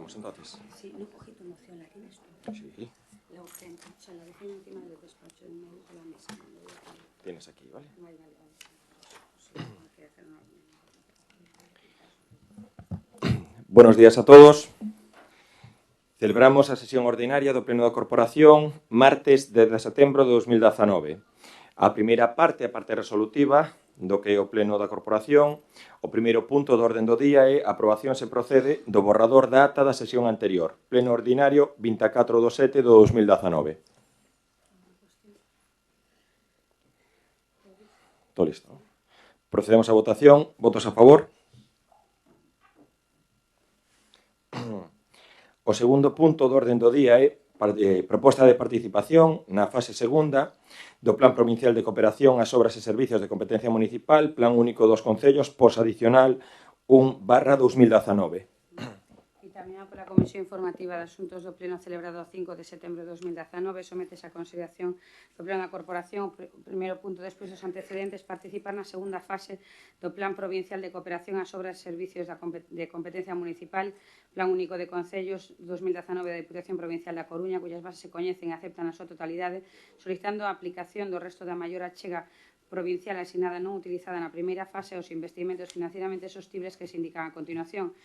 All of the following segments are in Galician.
Comenzamos entonces. Sí, no cogí tu moción, ¿la tienes tú? Sí. La urgente, o sea, la dejé encima del despacho, en medio de la mesa. Tienes aquí, ¿vale? Vale. Sí, hay que hacer una... Buenos días a todos. Celebramos a sesión ordinaria do Pleno da Corporación martes 10 de setembro de 2019. A primeira parte, a parte resolutiva do que é o Pleno da Corporación, o primeiro punto do orden do día é a aprobación se procede do borrador da ata da sesión anterior, Pleno ordinario 24 de 7 de 2019. Todo listo. Procedemos á votación. Votos a favor? O segundo punto do orden do día é proposta de participación na fase segunda do Plan Provincial de Cooperación ás Obras e Servicios de Competencia Municipal, Plan Único dos Concellos, posadicional 1/2019. Examinado pola Comisión Informativa de Asuntos do Pleno celebrado o 5 de setembro de 2019, sometes a consideración do Pleno da Corporación. O primeiro punto, despois dos antecedentes, participar na segunda fase do Plan Provincial de Cooperación ás Obras e Servicios de Competencia Municipal, Plan Único de Concellos 2019 da Diputación Provincial da Coruña, cuyas bases se coñecen e aceptan a súa totalidade, solicitando a aplicación do resto da maior achega provincial asignada non utilizada na primeira fase aos investimentos financieramente sostibles que se indican a continuación.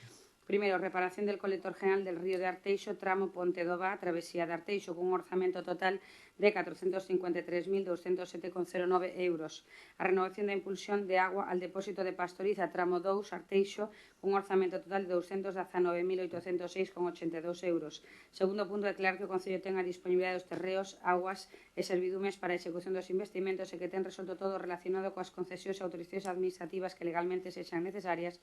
Primero, reparación del colector general del río de Arteixo, tramo Ponte do Vá, travesía de Arteixo, con un orzamento total de 453.207,09 euros. A renovación da impulsión de agua al depósito de Pastoriza, tramo 2, Arteixo, con un orzamento total de 219.806,82 euros. Segundo punto, declarar que o Concello ten a disponibilidade dos terreos, aguas e servidumes para a execución dos investimentos e que ten resolto todo relacionado coas concesións e autorizacións administrativas que legalmente sexan necesarias.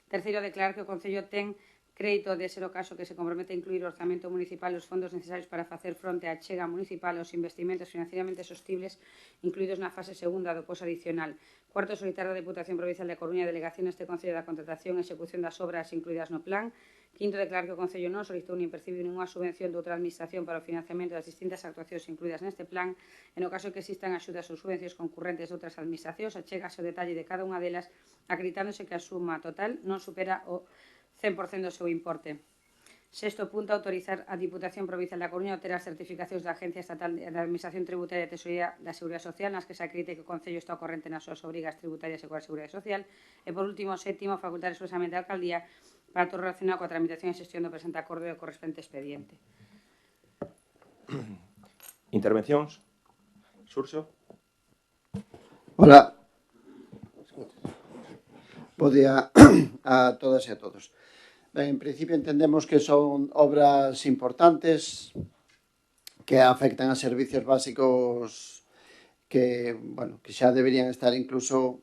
Terceiro, declarar que o Concello ten crédito de ser o caso que se compromete a incluir o orzamento municipal os fondos necesarios para facer fronte á achega municipal aos investimentos financieramente sostibles incluídos na fase segunda do POS adicional. Cuarto, solicitar a Deputación Provincial de Coruña a delegación neste Concello da contratación e execución das obras incluídas no plan. Quinto, declarar que o Concello non solicitou nin percibiu ninguna subvención de outra administración para o financiamento das distintas actuacións incluídas neste plan. En o caso que existan axudas ou subvencións concurrentes de outras administracións, achégase o detalle de cada unha delas, acreditándose que a suma total non supera o 100% do seu importe. Sexto punto, autorizar a Diputación Provincial da Coruña a obter as certificacións da Agencia Estatal de Administración Tributaria e Tesorería da Seguridade Social nas que se acredite que o Concello está ao corrente nas súas obrigas tributarias e coa Seguridade Social. E, por último, sétimo, facultar expresamente a Alcaldía para todo relacionado coa tramitación e xestión do presente acordo e o correspondente expediente. Intervencións? Xurxo? Hola. Bo día a todas e a todos. Ben, en principio entendemos que son obras importantes que afectan a servicios básicos que, bueno, que xa deberían estar incluso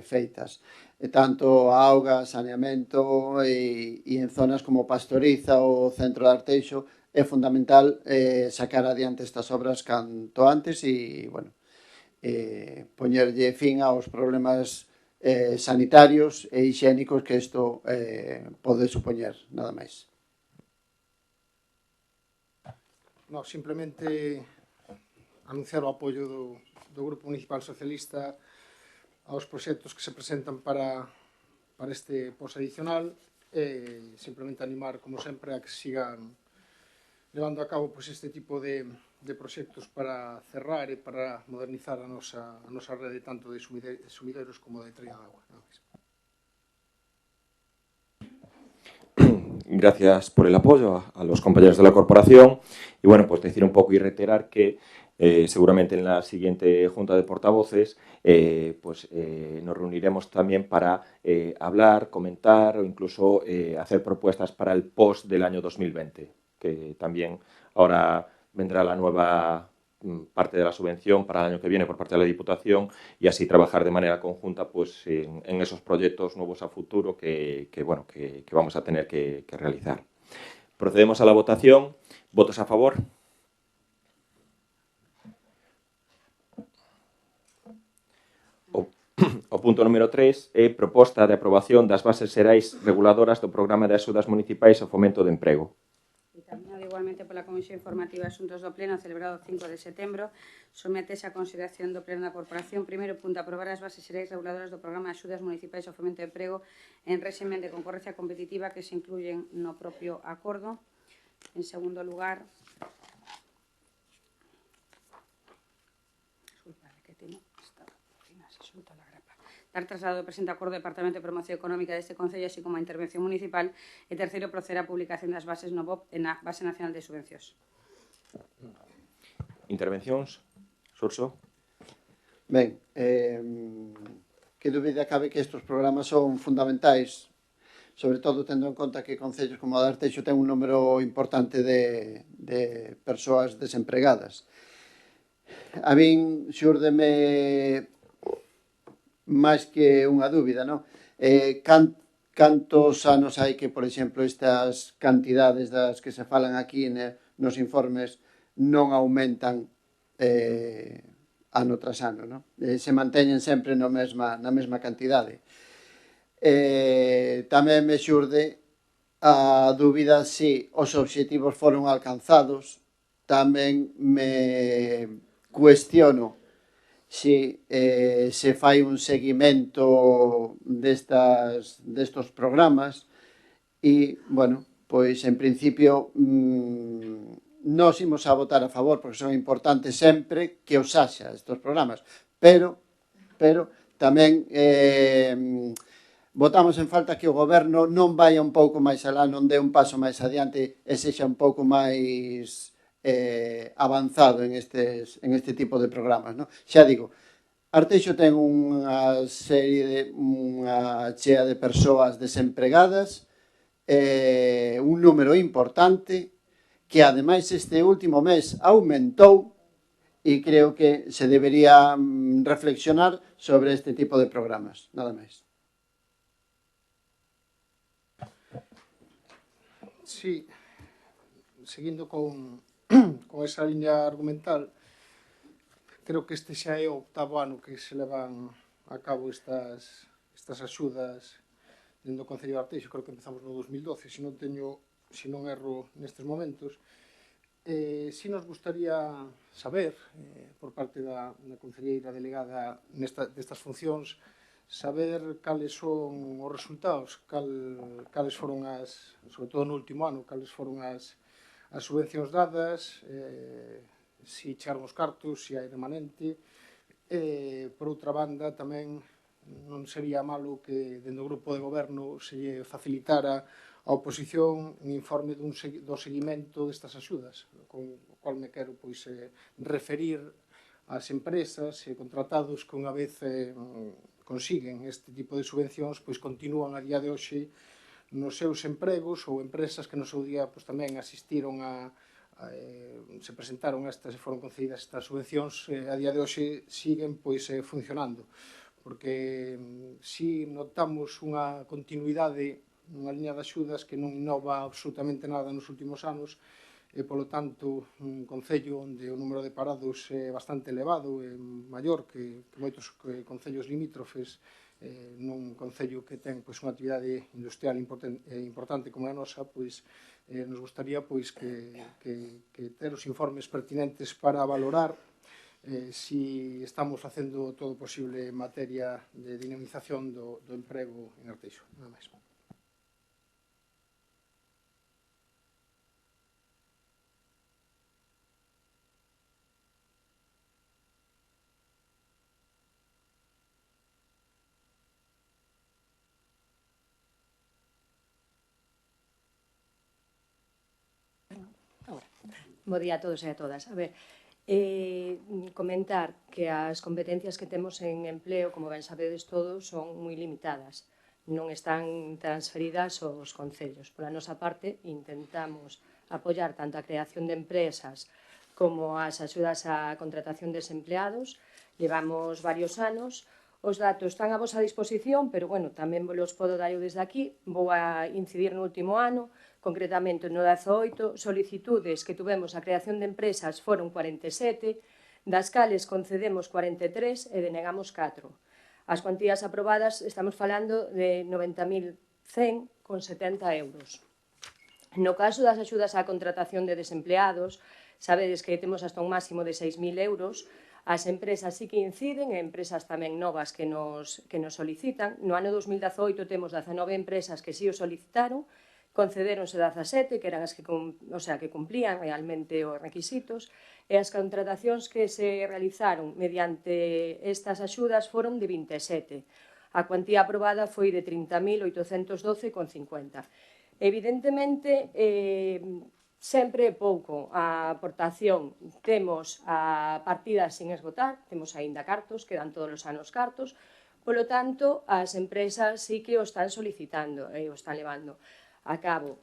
feitas. E tanto a auga, saneamento e en zonas como Pastoriza ou o centro de Arteixo é fundamental sacar adiante estas obras canto antes e, bueno, poñerlle fin aos problemas sanitarios e higiénicos que isto pode supoñer, nada máis. No, simplemente anunciar o apoio do Grupo Municipal Socialista aos proxectos que se presentan para este POS adicional e simplemente animar, como sempre, a que sigan levando a cabo este tipo de proxectos para cerrar e para modernizar a nosa rede tanto de sumideros como de traída de agua. Gracias por el apoyo a los compañeros de la corporación y bueno, pues decir un poco y reiterar que seguramente en la siguiente junta de portavoces nos reuniremos también para hablar, comentar o incluso hacer propuestas para el post del año 2020, que también ahora vendrá la nueva parte de la subvención para el año que viene por parte de la Diputación y así trabajar de manera conjunta pues en esos proyectos nuevos a futuro que vamos a tener que realizar. Procedemos a la votación. ¿Votos a favor? O punto número 3 é proposta de aprobación das bases xerais reguladoras do Programa de Axudas Municipais ao Fomento de Emprego. Examinado igualmente finalmente pola Comisión Informativa de Asuntos do Pleno celebrado o 5 de setembro, sometese a consideración do Pleno da Corporación. Primeiro punto, aprobar as bases xerais reguladoras do Programa de Axudas Municipais ao Fomento de Emprego en réximen de concorrencia competitiva que se incluyen no propio acordo. En segundo lugar, dar traslado do presente acordo do Departamento de Promoción Económica deste Concello, así como a intervención municipal. E terceiro, proceder á publicación das bases no BOP e na Base Nacional de Subvencións. Intervencións? Xurxo? Ben, que dúbida cabe que estes programas son fundamentais, sobre todo tendo en conta que concellos como o de Arteixo ten un número importante de persoas desempregadas. A min xúrdeme máis que unha dúbida, non? Cantos anos hai que, por exemplo, estas cantidades das que se falan aquí nos informes non aumentan ano tras ano, non? Se manteñen sempre na mesma cantidade. Tamén me xurde a dúbida se os obxectivos foron alcanzados. Tamén me cuestiono se se fai un seguimento destos programas e, bueno, pois en principio nós imos a votar a favor porque son importantes sempre que os haxa estos programas, pero tamén votamos en falta que o goberno non vaya un pouco máis alá, non dé un paso máis adiante e sexa un pouco máis avanzado en este tipo de programas, non? Xa digo, Arteixo ten unha chea de persoas desempregadas, un número importante que ademais este último mes aumentou e creo que se debería reflexionar sobre este tipo de programas, nada máis. Sí, seguindo con esa liña argumental, creo que este xa é o 8º ano que se levan a cabo estas axudas dentro do Concello de Arteixo. Creo que empezamos no 2012, se non erro nestes momentos. Si nos gustaría saber, por parte da concelleira delegada destas funcións, saber cales son os resultados, cales foron sobre todo no último ano, cales foron as subvencións dadas, se chegaron os cartos, se hai remanente. Por outra banda, tamén non sería malo que dentro do grupo de goberno se lle facilitara a oposición un informe do seguimento destas axudas, con o cual me quero referir ás empresas e contratados que unha vez consiguen este tipo de subvencións, continúan a día de hoxe nos seus empregos, ou empresas que no seu día tamén asistiron se presentaron e foron concedidas estas subvencións, a día de hoxe siguen funcionando, porque si notamos unha continuidade nunha liña de axudas que non innova absolutamente nada nos últimos anos, e polo tanto un concello onde o número de parados é bastante elevado, é maior que moitos concellos limítrofes, nun concello que ten unha actividade industrial importante como a nosa, nos gustaría que ter os informes pertinentes para valorar si estamos facendo todo o posible en materia de dinamización do emprego en Arteixo. Nada máis. Bo día a todos e a todas. A ver, comentar que as competencias que temos en empleo, como ben sabedes todos, son moi limitadas. Non están transferidas aos concellos. Pola nosa parte, intentamos apoiar tanto a creación de empresas como as axudas á contratación de desempleados. Levamos varios anos. Os datos están a vosa disposición, pero, bueno, tamén vos podo dar eu desde aquí. Vou a incidir no último ano. Concretamente, no 18, solicitudes que tuvemos a creación de empresas foron 47, das cales concedemos 43 e denegamos 4. As cuantías aprobadas estamos falando de 90.100,70 euros. No caso das axudas á contratación de desempleados, sabedes que temos hasta un máximo de 6.000 euros. As empresas sí que inciden, e empresas tamén novas que nos solicitan. No ano 2018 temos 19 empresas que sí o solicitaron, concedéronse 17, que eran as que cumplían realmente os requisitos, e as contratacións que se realizaron mediante estas axudas foron de 27. A cuantía aprobada foi de 30.812,50. Evidentemente, sempre é pouco a aportación. Temos a partida sin esgotar, temos aínda cartos, quedan todos os anos cartos, polo tanto, as empresas sí que o están solicitando e o están levando a cabo.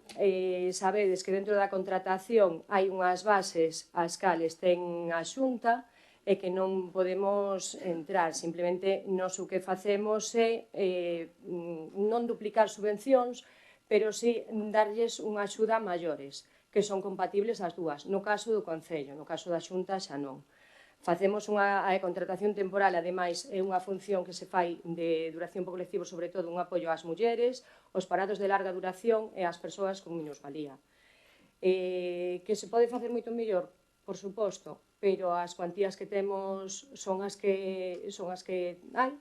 Sabedes que dentro da contratación hai unhas bases as cales ten a Xunta e que non podemos entrar. Simplemente, nos o que facemos é non duplicar subvencións, pero sí darlles unha axuda a maiores, que son compatibles as dúas. No caso do Concello, no caso da Xunta xa non. Facemos unha contratación temporal, ademais, é unha función que se fai de duración por colectivo, sobre todo un apoio ás mulleres, aos parados de larga duración e ás persoas con minusvalía. Que se pode facer moito mellor, por suposto, pero as cuantías que temos son as que hai,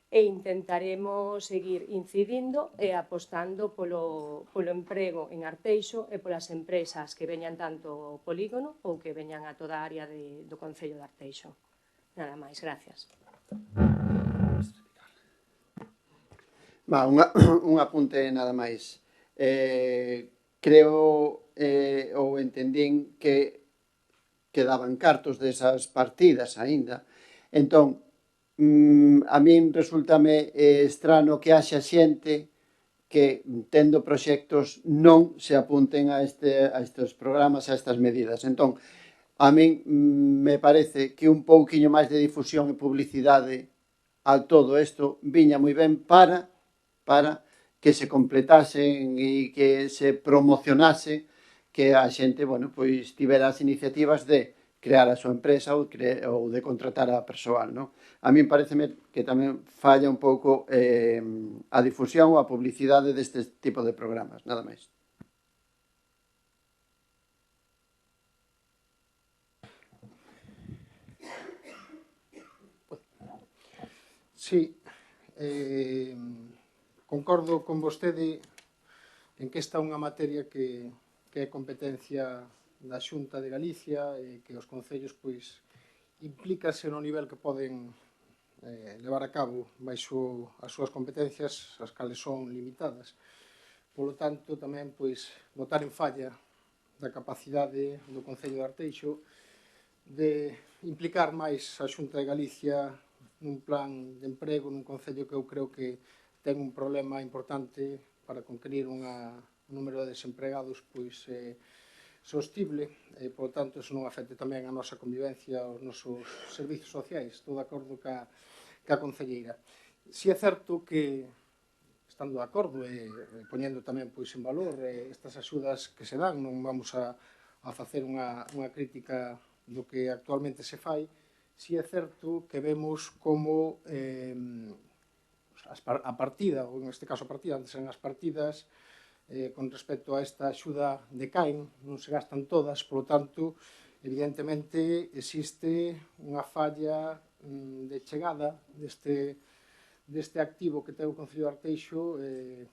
e intentaremos seguir incidindo e apostando polo emprego en Arteixo e polas empresas que veñan tanto ao polígono ou que veñan a toda a área do Concello de Arteixo. Nada máis, gracias. Un apunte nada máis. Creo ou entendín que quedaban cartos desas partidas aínda. Entón, a min resultame estrano que haxa xente que, tendo proxectos, non se apunten a estes programas, a estas medidas. Entón, a min me parece que un pouquiño máis de difusión e publicidade a todo isto viña moi ben para que se completasen e que se promocionase, que a xente, bueno, pois tivera as iniciativas de crear a súa empresa ou de contratar a persoal, non? A min pareceme que tamén falla un pouco a difusión ou a publicidade deste tipo de programas, nada máis. Sí, concordo con vostede en que esta é unha materia que é competencia da Xunta de Galicia e que os concellos pois implícase no nivel que poden levar a cabo baixo as súas competencias, as cales son limitadas. Polo tanto, tamén pois botar en falla da capacidade do Concello de Arteixo de implicar máis a Xunta de Galicia nun plan de emprego nun concello que eu creo que ten un problema importante para conquerir un número de desempregados pois sostible, e, por tanto, eso non afecte tamén a nosa convivencia, aos nosos servizos sociais. Estou de acordo ca concelleira. Si é certo que, estando de acordo e poñendo tamén pois en valor estas axudas que se dan, non vamos a facer unha crítica do que actualmente se fai, si é certo que vemos como a partida, ou neste caso a partida, antes eran as partidas, con respecto a esta axuda decaen, non se gastan todas, polo tanto, evidentemente, existe unha falla de chegada deste activo que ten o Concello de Arteixo,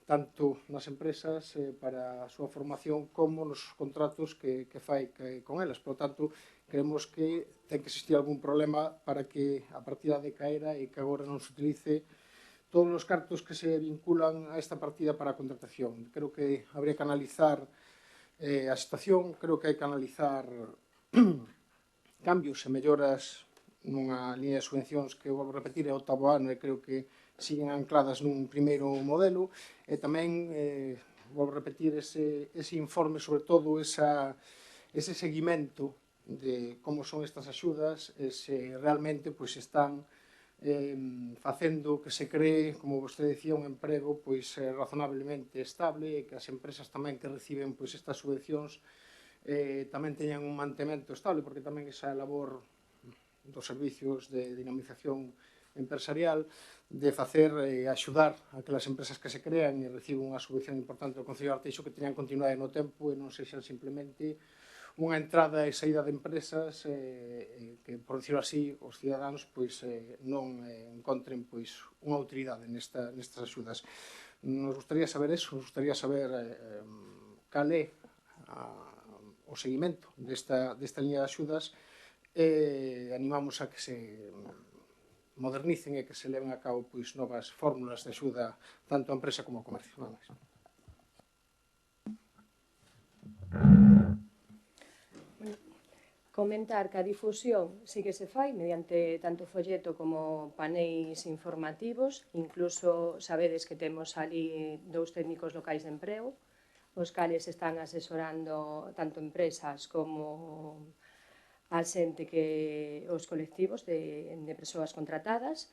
tanto nas empresas para a súa formación como nos contratos que fai con elas. Por tanto, creemos que ten que existir algún problema para que a partida decaera e que agora non se utilice todos os cartos que se vinculan a esta partida para a contratación. Creo que habría que analizar a situación, creo que hai que analizar cambios e melloras nunha línea de subvencións que, vou repetir, é o 8º ano e creo que siguen ancladas nun primeiro modelo, e tamén, vou repetir, ese informe, sobre todo ese seguimento de como son estas axudas, e se realmente están facendo que se cree, como vostede decía, un emprego razonablemente estable, e que as empresas tamén que reciben estas subvencións tamén teñan un mantemento estable, porque tamén esa labor dos servicios de dinamización empresarial de facer axudar aquelas empresas que se crean e reciben unha subvención importante do Concello de Arteixo que teñan continuidade no tempo e non sexan simplemente unha entrada e saída de empresas que, por decirlo así, os cidadáns non encontren unha utilidade nestas axudas. Nos gustaría saber eso, nos gustaría saber cal é o seguimento desta liña de axudas e animamos a que se modernicen e que se leven a cabo novas fórmulas de axuda tanto a empresa como ao comercio. Nada máis. Comentar que a difusión sí que se fai mediante tanto folleto como paneis informativos, incluso sabedes que temos ali 2 técnicos locais de emprego, os cales están asesorando tanto empresas como a xente que os colectivos de persoas contratadas.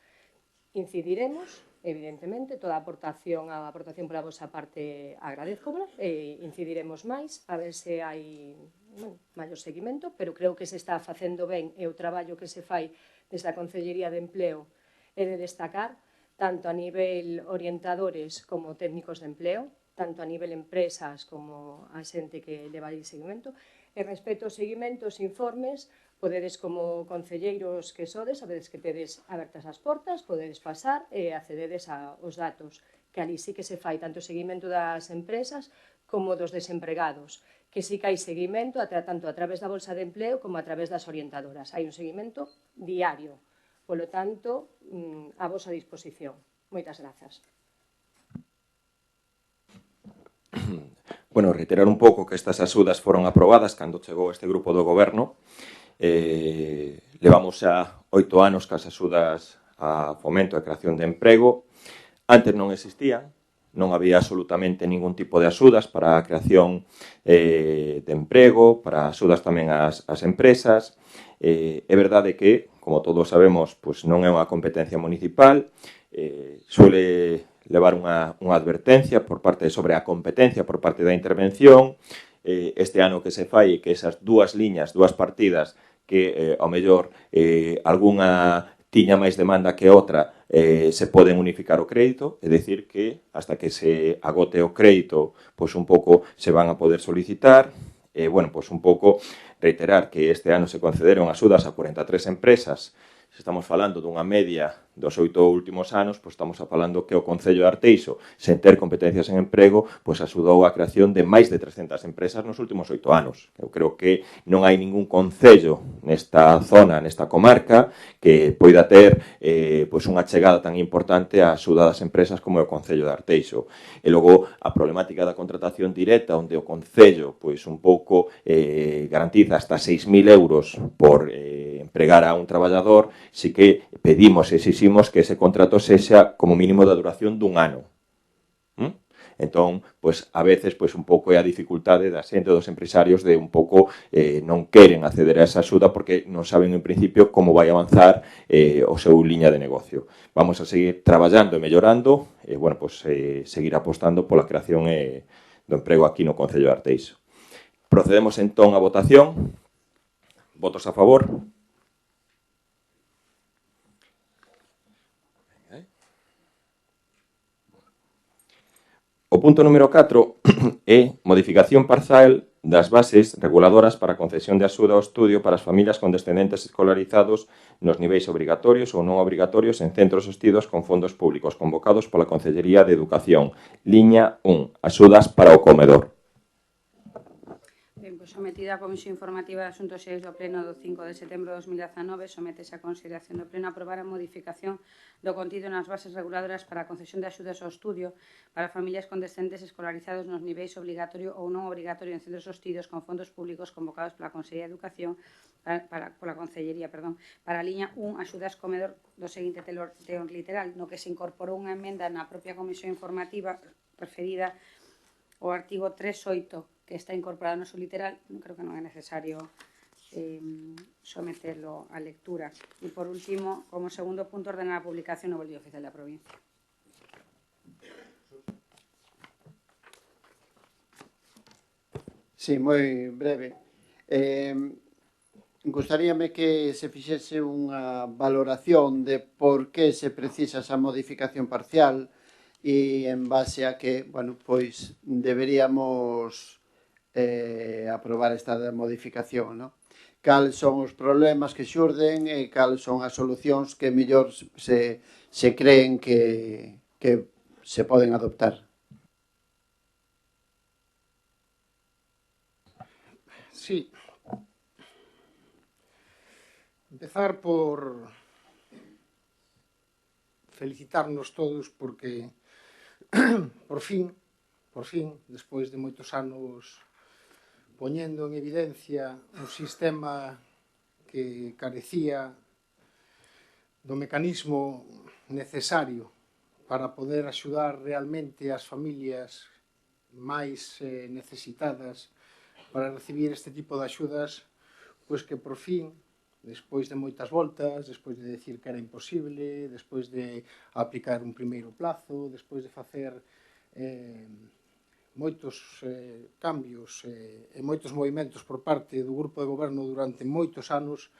Incidiremos, evidentemente, toda a aportación pola vosa parte agradezcola e incidiremos máis a ver se hai maior seguimento, pero creo que se está facendo ben e o traballo que se fai desde a Concellería de Empleo é de destacar tanto a nivel orientadores como técnicos de empleo, tanto a nivel empresas como a xente que leva aí seguimento. E respecto aos seguimentos, informes, podedes como concelleiros que sodes, sabedes que tedes abertas as portas, podedes pasar e accededes aos datos, que ali sí que se fai tanto o seguimento das empresas como dos desempregados, que sí que hai seguimento tanto a través da Bolsa de Empleo como a través das orientadoras. Hai un seguimento diario. Polo tanto, a vosa disposición. Moitas grazas. Bueno, reiterar un pouco que estas axudas foron aprobadas cando chegou este grupo do goberno. Levamos xa 8 anos cas axudas a fomento e creación de emprego. Antes non existían, non había absolutamente ningún tipo de axudas para a creación de emprego, para axudas tamén ás empresas. É verdade que, como todos sabemos, non é unha competencia municipal, suele levar unha advertencia por parte sobre a competencia por parte da intervención. Este ano que se fai que esas dúas liñas, dúas partidas que ao mellor algunha tiña máis demanda que outra, se poden unificar o crédito, é dicir que hasta que se agote o crédito, un pouco se van a poder solicitar. Un pouco reiterar que este ano se concederon axudas a 43 empresas. Se estamos falando dunha media dos 8 últimos anos, estamos falando que o Concello de Arteixo, sen ter competencias en emprego, axudou a creación de máis de 300 empresas nos últimos 8 anos. Eu creo que non hai ningún concello nesta zona, nesta comarca, que poida ter unha chegada tan importante á axuda das empresas como é o Concello de Arteixo. E logo, a problemática da contratación directa, onde o Concello un pouco garantiza hasta 6.000 euros por empregar a un traballador, si que pedimos e exiximos que ese contrato sexa como mínimo da duración dun ano. Entón, a veces, un pouco é a dificultade da xente dos empresarios de un pouco non queren acceder a esa axuda porque non saben en principio como vai avanzar o seu liña de negocio. Vamos a seguir traballando e mellorando e, seguir apostando pola creación do emprego aquí no Concello de Arteixo. Procedemos entón a votación. Votos a favor. O punto número 4 é modificación parcial das bases reguladoras para a concesión de axuda ao estudio para as familias con descendentes escolarizados nos niveis obrigatorios ou non obrigatorios en centros sostidos con fondos públicos convocados pola Concellería de Educación. Liña 1. Axudas para o comedor. Ben, sometida a Comisión Informativa de Asuntos Xerais do Pleno do 5 de setembro de 2019, sometese a consideración do Pleno aprobar a modificación do contido nas bases reguladoras para a concesión de axudas ao estudio para familias con descendentes escolarizados nos niveis obrigatorio ou non obrigatorio en centros sostidos con fondos públicos convocados pola Consellería de Educación para a liña 1, axudas comedor do seguinte teor literal, no que se incorporou unha emenda na propia Comisión Informativa referida ao artigo 3.8 que está incorporado no seu literal. Creo que non é necesario someterlo a lectura. E, por último, como segundo punto, ordenar a publicación no Boletín Oficial da Provincia. Sí, moi breve. Gustaríame que se fixese unha valoración de por que se precisa esa modificación parcial e en base a que, bueno, pois deberíamos aprobar esta modificación, non? Cales son os problemas que xurden e cales son as solucións que mellor se creen que se poden adoptar. Sí. Empezar por felicitarnos todos porque por fin, despois de moitos anos poñendo en evidencia un sistema que carecía do mecanismo necesario para poder axudar realmente as familias máis necesitadas para recibir este tipo de axudas, pois que por fin, despois de moitas voltas, despois de decir que era imposible, despois de aplicar un primeiro plazo, despois de facer moitos cambios e moitos movimentos por parte do grupo de goberno durante moitos anos,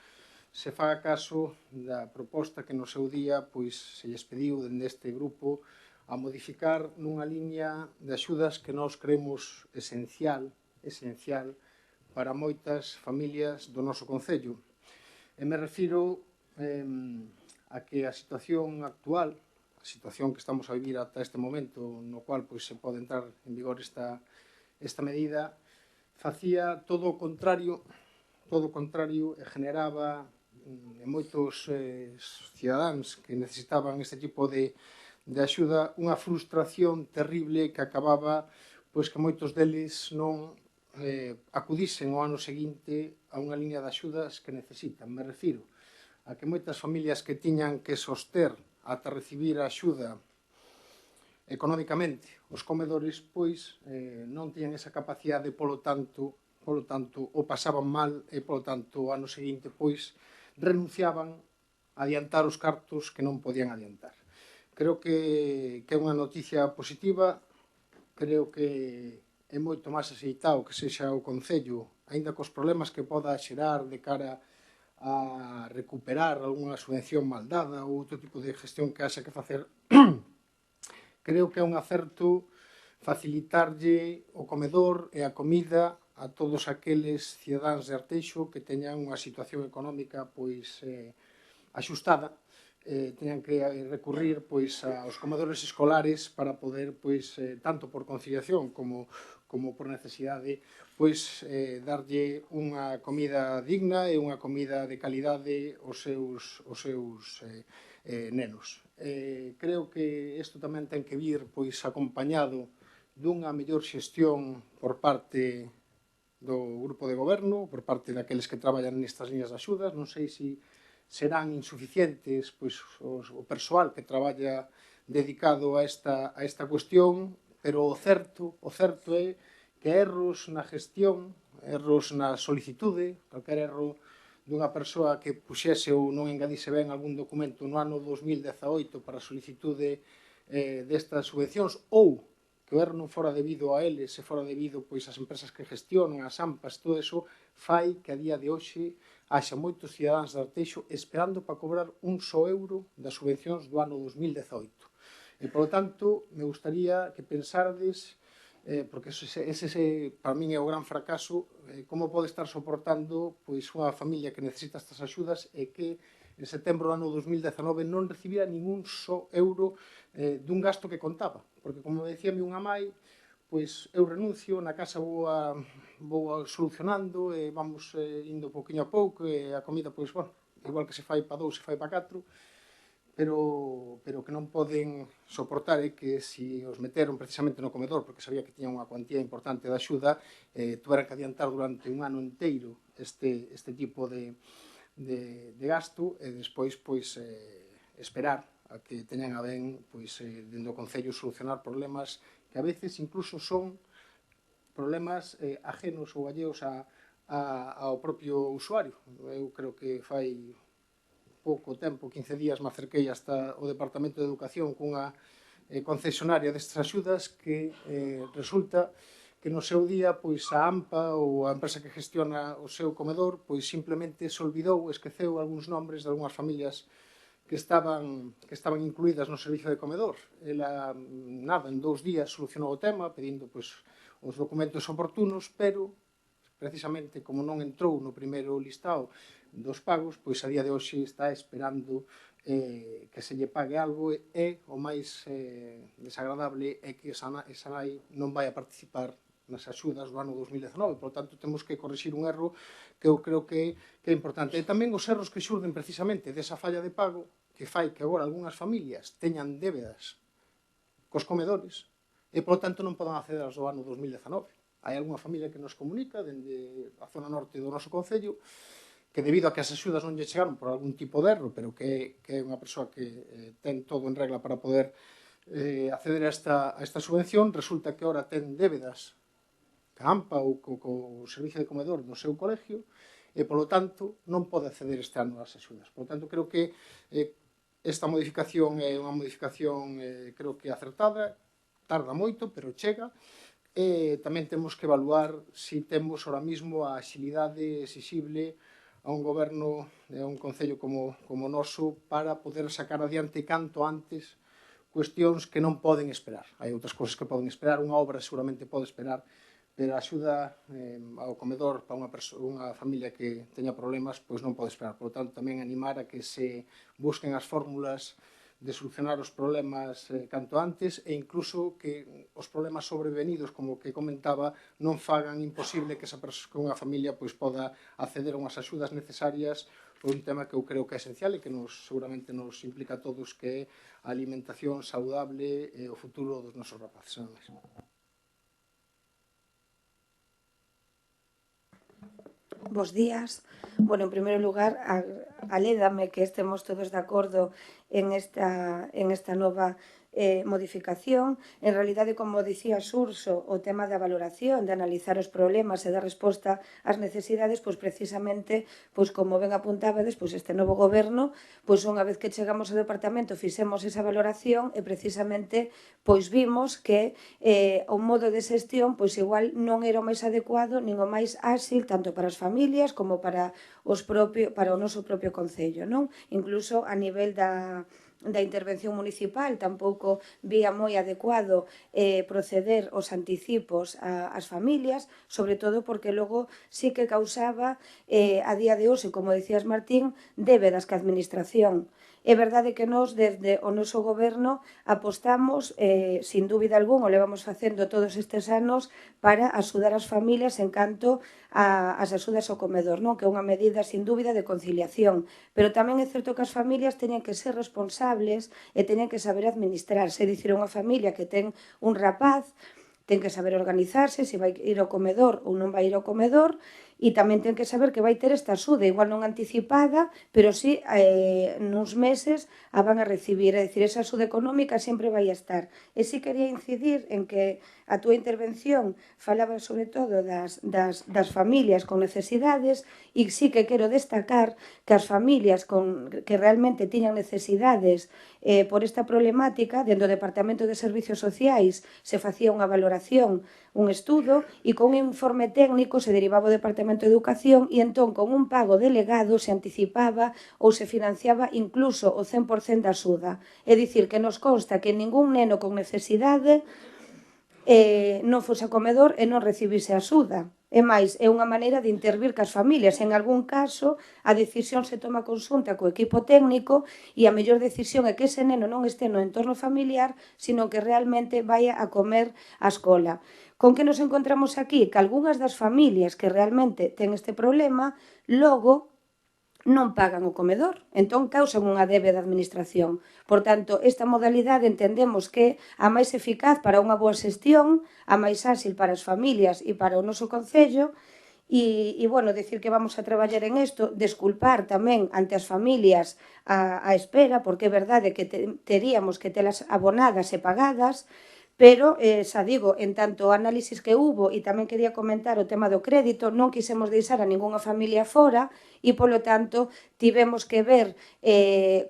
se faga caso da proposta que no seu día pois, se lles pediu dende este grupo a modificar nunha liña de axudas que nós creemos esencial para moitas familias do noso concello. E me refiro a que a situación actual, a situación que estamos a vivir ata este momento, no cual pois, se pode entrar en vigor esta medida, facía todo o contrario e generaba en moitos cidadáns que necesitaban este tipo de axuda unha frustración terrible que acababa pois que moitos deles non acudisen ao ano seguinte a unha liña de axudas que necesitan. Me refiro a que moitas familias que tiñan que soster ata recibir a axuda económicamente os comedores, pois non tiñan esa capacidade, polo tanto, o pasaban mal e, polo tanto, o ano seguinte, pois, renunciaban a adiantar os cartos que non podían adiantar. Creo que é unha noticia positiva, creo que é moito máis aceitado que sexa o Concello, aínda cos problemas que poda xerar de cara a recuperar algunha subvención mal dada ou outro tipo de gestión que haxa que facer. Creo que é un acerto facilitarlle o comedor e a comida a todos aqueles cidadáns de Arteixo que teñan unha situación económica pois axustada, teñan que recurrir pois aos comedores escolares para poder pois tanto por conciliación como por necesidade pois darlle unha comida digna e unha comida de calidade aos seus nenos. Creo que isto tamén ten que vir pois acompañado dunha mellor xestión por parte do grupo de goberno, por parte daqueles que traballan nestas liñas de axudas. Non sei se serán insuficientes pois, o persoal que traballa dedicado a esta cuestión, pero o certo é que erros na gestión, erros na solicitude, calquer erro dunha persoa que puxese ou non engadise ben algún documento no ano 2018 para a solicitude destas subvencións ou que o erro non fora debido a eles, se fora debido pois ás empresas que gestionan, as AMPAs, todo eso, fai que a día de hoxe haxa moitos cidadáns de Arteixo esperando para cobrar un só euro das subvencións do ano 2018. E, polo tanto, me gustaría que pensardes, porque ese para min é o gran fracaso, como pode estar soportando pois unha familia que necesita estas axudas e que en setembro do ano 2019 non recibira ningún só euro dun gasto que contaba. Porque, como decía mi unha mai, pois eu renuncio, na casa vou solucionando e vamos indo pouquinho a pouco e a comida, pois, bueno, igual que se fai para 2, se fai para 4, pero que non poden soportar é que se os meteron precisamente no comedor porque sabía que tiña unha cuantía importante de axuda, tuveran que adiantar durante un ano inteiro este tipo de gasto e despois, pois, esperar a que teñan a ben, pois, dentro do Concello solucionar problemas que a veces incluso son problemas ajenos ou alleos ao propio usuario. Eu creo que fai pouco tempo, 15 días, me acerquei hasta o Departamento de Educación cunha concesionaria destas axudas que resulta que no seu día pois a AMPA ou a empresa que gestiona o seu comedor pois simplemente se olvidou, esqueceu algúns nombres de algunhas familias que estaban incluídas no servicio de comedor. Ela, nada, en 2 días solucionou o tema, pedindo pois, os documentos oportunos, pero precisamente como non entrou no primeiro listado dos pagos, pois a día de hoxe está esperando que se lle pague algo e o máis desagradable é que esa nai non vai a participar nas axudas do ano 2019, por tanto temos que corrixir un erro que eu creo que é importante. E tamén os erros que xurden precisamente desa falla de pago que fai que agora algunhas familias teñan débedas cos comedores e, por tanto, non podan acceder aos do ano 2019. Hai algunha familia que nos comunica dende a zona norte do noso concello que debido a que as axudas non lle chegaron por algún tipo de erro, pero que é unha persoa que ten todo en regla para poder acceder a esta subvención, resulta que ahora ten débedas ca AMPA ou co servicio de comedor do seu colegio e, polo tanto, non pode acceder este ano ás axudas. Por tanto, creo que esta modificación é unha modificación creo que acertada, tarda moito, pero chega, e tamén temos que evaluar se temos ahora mismo a axilidade exixible a un goberno e a un concello como o noso para poder sacar adiante canto antes cuestións que non poden esperar. Hai outras cousas que poden esperar, unha obra seguramente pode esperar, pero a axuda ao comedor para unha familia que teña problemas pois non pode esperar. Por lo tanto, tamén animar a que se busquen as fórmulas de solucionar os problemas canto antes e incluso que os problemas sobrevenidos, como que comentaba, non fagan imposible que unha familia pois poda acceder a unhas axudas necesarias por un tema que eu creo que é esencial e que seguramente nos implica a todos, que é a alimentación saudable e o futuro dos nosos rapaces. Bos días. Bueno, en primeiro lugar, alédame que estemos todos de acordo en esta nova modificación. En realidade, como dicía Xurxo, o tema da valoración, de analizar os problemas e dar resposta ás necesidades, pois precisamente, pois como ben apuntábades, pois este novo goberno, pois unha vez que chegamos ao departamento fixemos esa valoración e precisamente pois vimos que o modo de xestión pois igual non era o máis adecuado nin o máis áxil tanto para as familias como para o noso propio concello, non? Incluso a nivel da intervención municipal tampouco vía moi adecuado proceder os anticipos ás familias, sobre todo porque logo sí que causaba a día de hoxe, como dicías Martín, débedas que a administración. É verdade que nós, desde o noso goberno, apostamos, sin dúbida algún, o levamos facendo todos estes anos, para axudar as familias en canto ás axudas ao comedor, non? Que é unha medida, sin dúbida, de conciliación. Pero tamén é certo que as familias teñen que ser responsables e teñen que saber administrarse. É dicir, unha familia que ten un rapaz ten que saber organizarse, se vai ir ao comedor ou non vai ir ao comedor, e tamén ten que saber que vai ter esta axuda, igual non anticipada, pero sí nuns meses a van a recibir, é dicir, esa axuda económica sempre vai a estar. E sí quería incidir en que a túa intervención falaba sobre todo das familias con necesidades, e sí que quero destacar que as familias que realmente tiñan necesidades por esta problemática, dentro do Departamento de Servicios Sociais se facía unha valoración, un estudo, e con un informe técnico se derivaba ao Departamento de Educación e entón con un pago delegado se anticipaba ou se financiaba incluso o 100% da axuda. É dicir, que nos consta que ningún neno con necesidade non fose a comedor e non recibise axuda. É máis, é unha maneira de intervir cas familias. En algún caso, a decisión se toma conxunta co equipo técnico e a mellor decisión é que ese neno non este no entorno familiar, sino que realmente vaya a comer á escola. Con que nos encontramos aquí? Que algunhas das familias que realmente ten este problema, logo non pagan o comedor, entón causan unha débeda de administración. Por tanto, esta modalidade entendemos que a máis eficaz para unha boa xestión, a máis áxil para as familias e para o noso concello, e bueno, decir que vamos a traballar en isto, desculpar tamén ante as familias a espera, porque é verdade que teríamos que telas abonadas e pagadas, pero, xa digo, en tanto análisis que hubo, e tamén quería comentar o tema do crédito, non quisemos deixar a ningunha familia fora e, polo tanto, tivemos que ver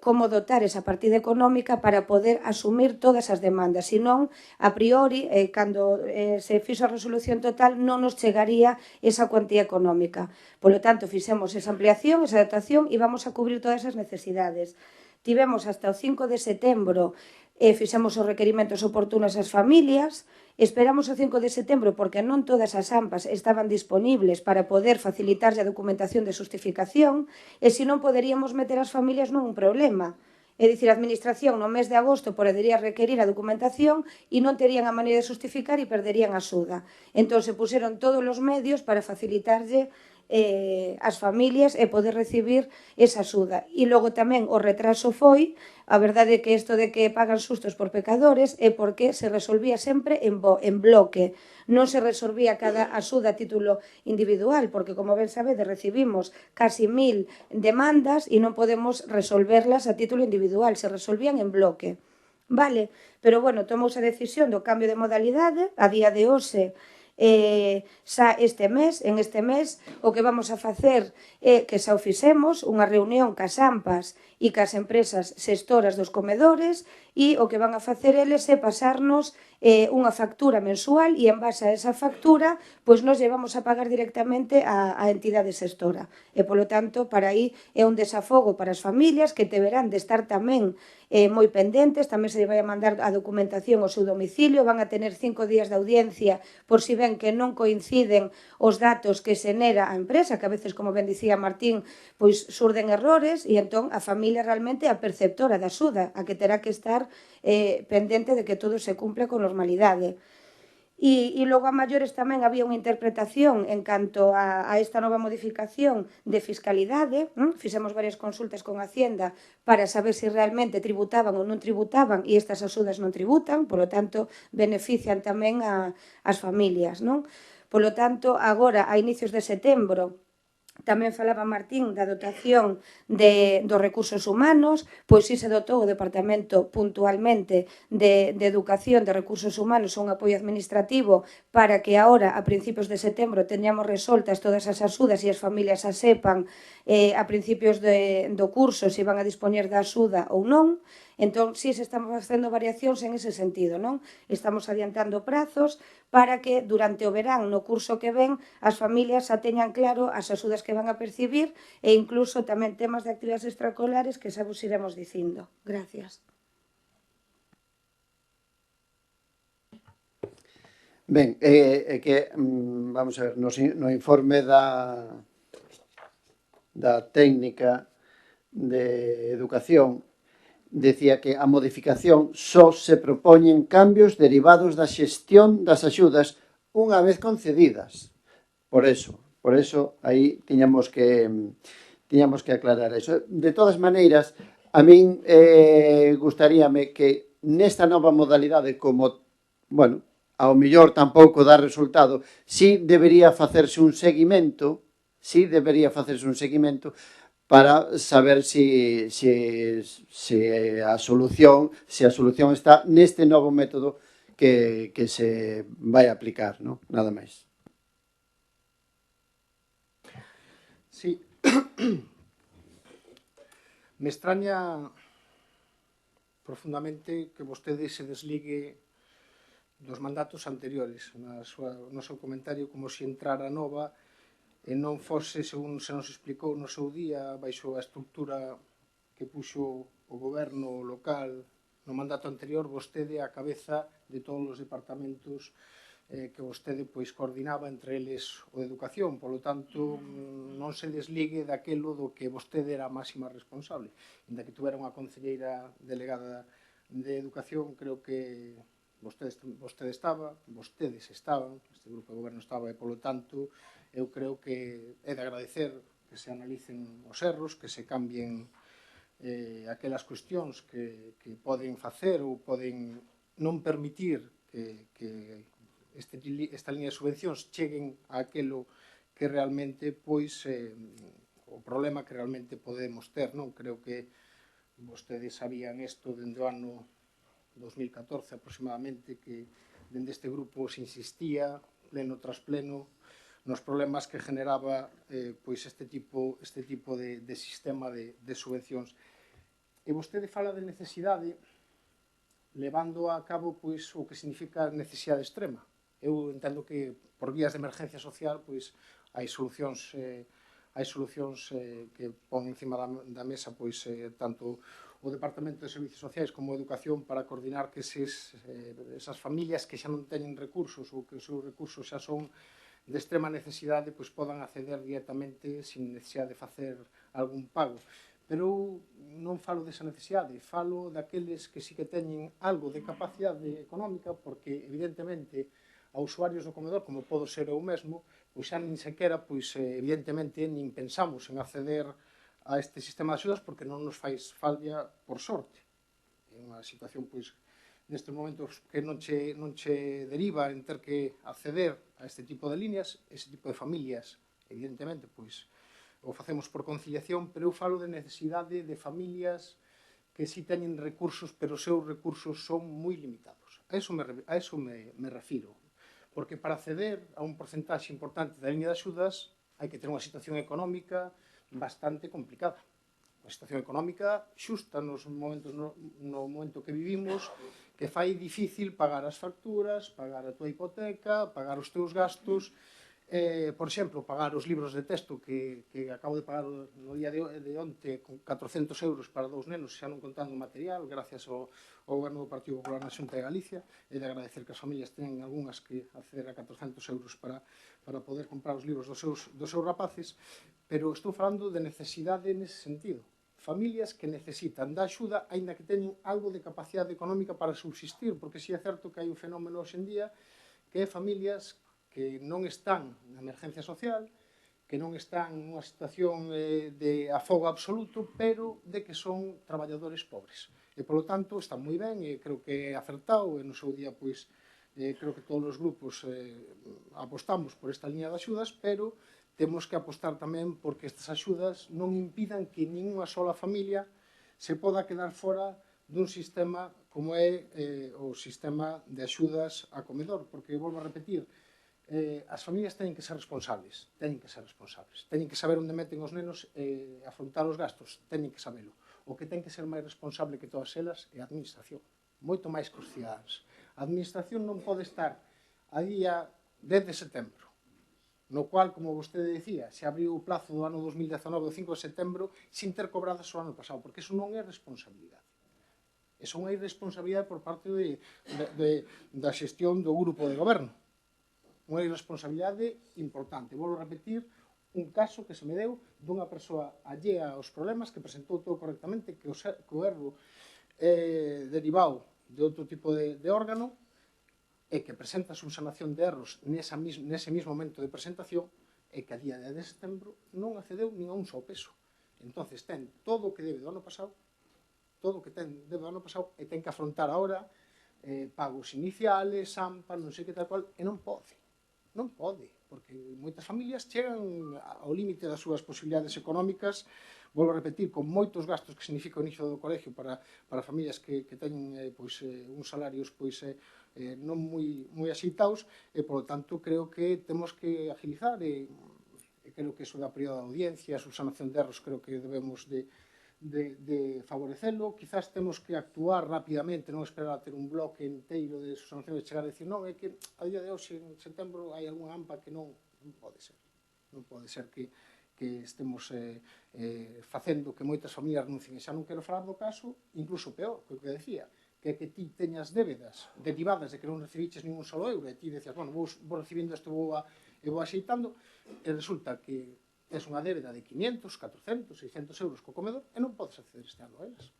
como dotar esa partida económica para poder asumir todas as demandas. Senón, a priori, cando se fixo a resolución total, non nos chegaría esa cuantía económica. Polo tanto, fixemos esa ampliación, esa dotación e vamos a cubrir todas as necesidades. Tivemos hasta o 5 de setembro fixemos os requerimentos oportunos ás familias, esperamos o 5 de setembro porque non todas as AMPAs estaban disponibles para poder facilitarlle a documentación de justificación e se non poderíamos meter as familias nun problema. É dicir, a Administración no mes de agosto podería requerir a documentación e non terían a maneira de justificar e perderían a axuda. Entón, se puseron todos os medios para facilitarlle as familias e poder recibir esa axuda. E logo tamén o retraso foi, a verdade é que isto de que pagan sustos por pecadores é porque se resolvía sempre en bloque. Non se resolvía cada axuda a título individual, porque, como ben sabedes, recibimos casi 1000 demandas e non podemos resolverlas a título individual, se resolvían en bloque. Vale, pero, bueno, tomouse a decisión do cambio de modalidade, a día de hoxe, xa en este mes, o que vamos a facer é que xa o fixemos, unha reunión cas AMPAs e cas empresas xestoras dos comedores e o que van a facer eles é pasarnos unha factura mensual e en base a esa factura pois nos llevamos a pagar directamente a entidade xestora e polo tanto para aí é un desafogo para as familias que deberán de estar tamén moi pendentes, tamén se vai a mandar a documentación ao seu domicilio, van a tener 5 días de audiencia por si ven que non coinciden os datos que xenera a empresa, que a veces, como ben dicía Martín, pois surden errores e entón a familia realmente é a perceptora da axuda, a que terá que estar pendente de que todo se cumpla con normalidade. E logo a maiores tamén había unha interpretación en canto a esta nova modificación de fiscalidade. Fixemos varias consultas con Hacienda para saber se realmente tributaban ou non tributaban e estas axudas non tributan, polo tanto, benefician tamén as familias, non? Polo tanto, agora, a inicios de setembro, tamén falaba Martín da dotación dos recursos humanos, pois si se dotou o Departamento puntualmente de Educación de Recursos Humanos un apoio administrativo para que agora, a principios de setembro, teñamos resoltas todas as axudas e as familias a sepan a principios do curso se van a dispoñer da axuda ou non. Entón, si se están facendo variacións en ese sentido, non? Estamos adiantando prazos para que durante o verán, no curso que ven, as familias xa teñan claro as axudas que van a percibir e incluso tamén temas de actividades extraescolares que xa vos iremos dicindo. Gracias. Ben, é que, vamos a ver, no informe da técnica de educación decía que a modificación só se propoñen cambios derivados da xestión das axudas unha vez concedidas. Por eso, aí tiñamos que aclarar eso. De todas maneiras, a min gustaríame que nesta nova modalidade, como, bueno, ao mellor tampouco dá resultado, si debería facerse un seguimento, para saber se a solución está neste novo método que se vai aplicar, non? Nada máis. Sí. Me extraña profundamente que vostede se desligue dos mandatos anteriores no seu comentario, como se entrara nova e non fose, según se nos explicou no seu día, baixo a estructura que puxo o goberno local no mandato anterior, vostede a cabeza de todos os departamentos que vostede coordinaba, entre eles o de Educación. Polo tanto, non se desligue daquelo do que vostede era a máxima responsable. Inda que tuvera unha concelleira delegada de Educación, creo que vostedes estaban, este grupo de goberno estaba, e polo tanto, eu creo que é de agradecer que se analicen os erros, que se cambien aquelas cuestións que poden facer ou poden non permitir que esta línea de subvencións cheguen a aquelo que realmente, pois, o problema que realmente podemos ter, non? Creo que vostedes sabían isto dende o ano 2014 aproximadamente, que dende este grupo se insistía, pleno tras pleno, nos problemas que generaba pois este tipo de sistema de subvencións. E vostede fala de necesidade levando a cabo pois o que significa necesidade extrema. Eu entendo que por vías de emergencia social pois hai solucións que pon encima da mesa pois tanto o Departamento de Servicios Sociais como a Educación para coordinar que esas familias que xa non teñen recursos ou que os seus recursos xa son de extrema necesidade pois podan acceder directamente sin necesidade de facer algún pago. Pero eu non falo desa necesidade, falo daqueles que sí que teñen algo de capacidade económica porque evidentemente a usuarios do comedor, como podo ser eu mesmo, pois xa nin sequera, pois evidentemente nin pensamos en acceder a este sistema de axudas porque non nos fai falla por sorte. É unha situación, pois, nestes momentos que non che deriva en ter que acceder a este tipo de líneas, ese tipo de familias, evidentemente, pois, o facemos por conciliación, pero eu falo de necesidade de familias que sí teñen recursos, pero os seus recursos son moi limitados. A eso me refiro. Porque para acceder a un porcentaxe importante da línea de axudas hai que ter unha situación económica bastante complicada. Unha situación económica xusta no momento que vivimos, que fai difícil pagar as facturas, pagar a tua hipoteca, pagar os teus gastos, por exemplo, pagar os libros de texto que acabo de pagar no día de onte con 400 euros para 2 nenos, xa non contando o material, gracias ao Goberno do Partido Popular na Xunta de Galicia, e de agradecer que as familias teñen algunhas que acceder a 400 euros para poder comprar os libros dos seus rapaces, pero estou falando de necesidade nese sentido. Familias que necesitan da axuda, aínda que teñen algo de capacidade económica para subsistir, porque si é certo que hai un fenómeno hoxe en día que é familias que non están na emergencia social, que non están nunha situación de afogo absoluto, pero de que son traballadores pobres. E, polo tanto, está moi ben, e creo que é acertado, e no seu día, pois, creo que todos os grupos apostamos por esta liña de axudas, pero temos que apostar tamén porque estas axudas non impidan que ninguna sola familia se poda quedar fora dun sistema como é o sistema de axudas a comedor, porque, volvo a repetir, as familias teñen que ser responsables, teñen que saber onde meten os nenos e afrontar os gastos, teñen que sabelo. O que ten que ser máis responsable que todas elas é a administración, moito máis que os cidadáns. A administración non pode estar a día 10 de setembro, no cual, como vostede decía, se abriu o plazo do ano 2019, o 5 de setembro, sin ter cobradas o ano pasado, porque iso non é responsabilidade. Iso é unha irresponsabilidade por parte da xestión do grupo de goberno. Unha irresponsabilidade importante. Volvo a repetir un caso que se me deu dunha persoa allea aos problemas que presentou todo correctamente, que o erro derivado de outro tipo de órgano e que presenta a subsanación de erros nese mesmo momento de presentación e que a día de setembro non accedeu nin a un só peso. Entón, ten todo o que debe do ano pasado, e ten que afrontar agora pagos iniciales, AMPA, non sei que tal cual, e non pode. Non pode, porque moitas familias chegan ao límite das súas posibilidades económicas, volvo a repetir, con moitos gastos que significa o inicio do colegio para familias que teñen uns salarios non moi axeitados, e, polo tanto, creo que temos que agilizar, e creo que iso da período de audiencia, a subsanación de erros, creo que debemos de favorecelo. Quizás temos que actuar rapidamente, non esperar a ter un bloque inteiro de subsanación e chegar a decir non, é que a día de hoxe, en setembro, hai algunha AMPA que non pode ser. Non pode ser que estemos facendo que moitas familias renuncien. E xa non quero falar do caso, incluso peor, que o que decía, que ti teñas débedas derivadas de que non recibiches ningún solo euro, e ti decías, bueno, vou recibindo isto e vou axeitando, e resulta que tes unha débeda de 500, 400, 600 euros co comedor e non podes acceder este ano a elas.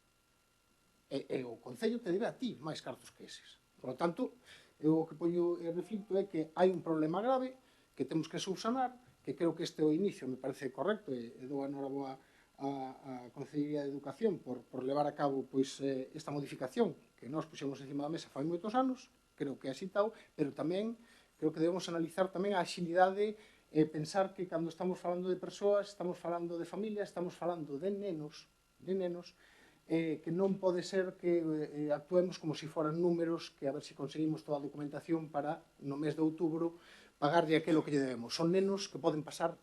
E o Concello te debe a ti máis cartos que eses. Por lo tanto, eu o que poño e reflito é que hai un problema grave que temos que subsanar, que creo que este é o inicio, me parece correcto, e dou a enhoraboa a Concellería de Educación por levar a cabo esta modificación que nós puxemos encima da mesa fai moitos anos, creo que é axitado, pero tamén creo que debemos analizar tamén a axilidade e pensar que cando estamos falando de persoas, estamos falando de familias, estamos falando de nenos, que non pode ser que actuemos como se foran números que a ver se conseguimos toda a documentación para no mes de outubro pagarlle aquilo que lle debemos. Son nenos que poden pasar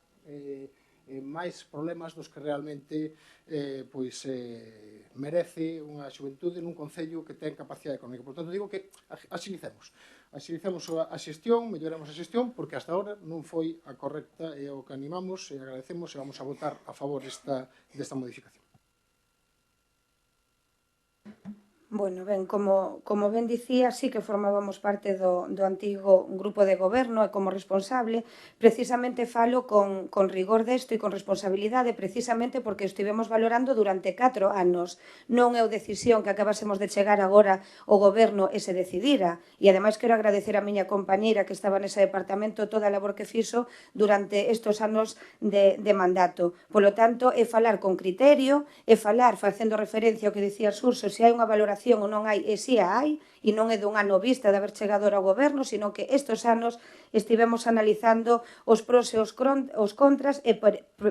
máis problemas dos que realmente merece unha xuventude nun concello que ten capacidade económica. Por tanto, digo que axilicemos a xestión, melloremos a xestión, porque hasta ahora non foi a correcta e o que animamos e agradecemos e vamos a votar a favor desta modificación. Bueno, ben, como ben dicía, sí que formábamos parte do antigo grupo de goberno e como responsable, precisamente falo con rigor desto e con responsabilidade, precisamente porque estivemos valorando durante 4 anos. Non é a decisión que acabásemos de chegar agora o goberno e se decidira. E ademais quero agradecer a miña compañeira que estaba nese departamento toda a labor que fixo durante estes anos de mandato. Polo tanto, é falar con criterio, é falar facendo referencia ao que dicía Xurxo, se hai unha valoración ou non hai, e si a hai, e non é dun ano vista de haber chegado ao goberno, sino que estes anos estivemos analizando os pros e os contras e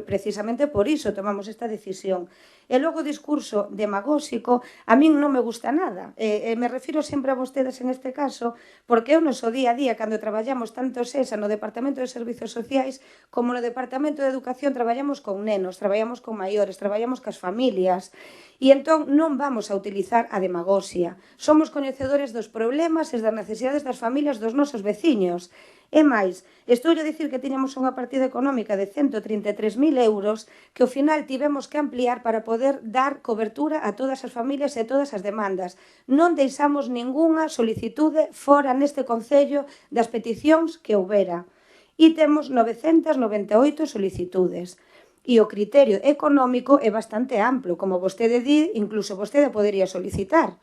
precisamente por iso tomamos esta decisión. E logo o discurso demagóxico a min non me gusta nada. Me refiro sempre a vostedes en este caso, porque é o noso día a día, cando traballamos tanto SESA no Departamento de Servizos Sociais como no Departamento de Educación, traballamos con nenos, traballamos con maiores, traballamos cas familias, e entón non vamos a utilizar a demagoxia. Somos coñecedores dos problemas e das necesidades das familias dos nosos veciños. E máis, estou a dicir que tiñamos unha partida económica de 133.000 euros que ao final tivemos que ampliar para poder dar cobertura a todas as familias e todas as demandas. Non deixamos ningunha solicitude fora neste concello das peticións que houbera. E temos 998 solicitudes. E o criterio económico é bastante amplo, como vostede di, incluso vostede podería solicitar.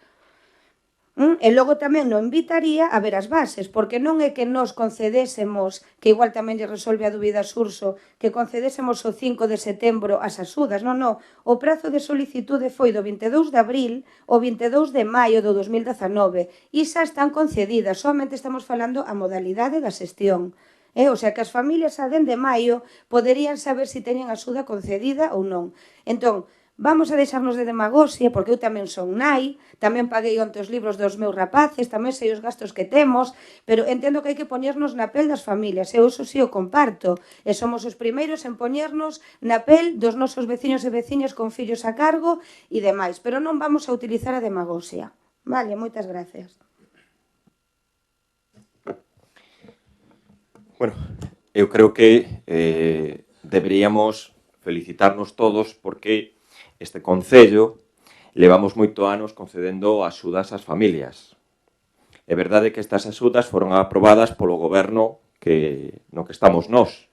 E logo tamén non invitaría a ver as bases, porque non é que nos concedésemos, que igual tamén lle resolve a dúbida Xurxo, que concedésemos o 5 de setembro as axudas, non. O prazo de solicitude foi do 22 de abril ao 22 de maio do 2019 e xa están concedidas, somente estamos falando a modalidade da xestión. O sea, que as familias a dende maio poderían saber se teñen axuda concedida ou non. Entón, vamos a deixarnos de demagoxia, porque eu tamén son nai, tamén paguei onte os libros dos meus rapaces, tamén sei os gastos que temos, pero entendo que hai que poñernos na pel das familias, e eu sí o comparto, e somos os primeiros en poñernos na pel dos nosos veciños e veciñas con fillos a cargo e demais, pero non vamos a utilizar a demagoxia. Vale, moitas gracias. Bueno, eu creo que deberíamos felicitarnos todos porque este concello levamos moito anos concedendo axudas ás familias. É verdade que estas axudas foron aprobadas polo goberno no que estamos nós.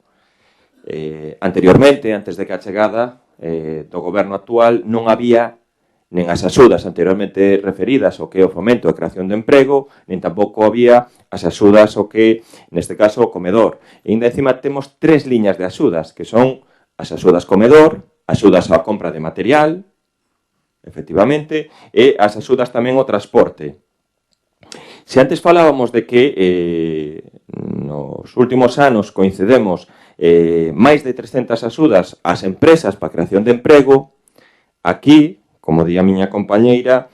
Anteriormente, antes de que a chegada do goberno actual, non había nen as axudas anteriormente referidas ao que é o fomento e creación de emprego, nen tampouco había as axudas ao que, neste caso, o comedor. E ainda encima temos 3 liñas de axudas, que son as axudas comedor, axudas á compra de material, efectivamente, e as axudas tamén ao transporte. Se antes falábamos de que nos últimos anos coincidemos máis de 300 axudas ás empresas para a creación de emprego, aquí, como di a miña compañeira,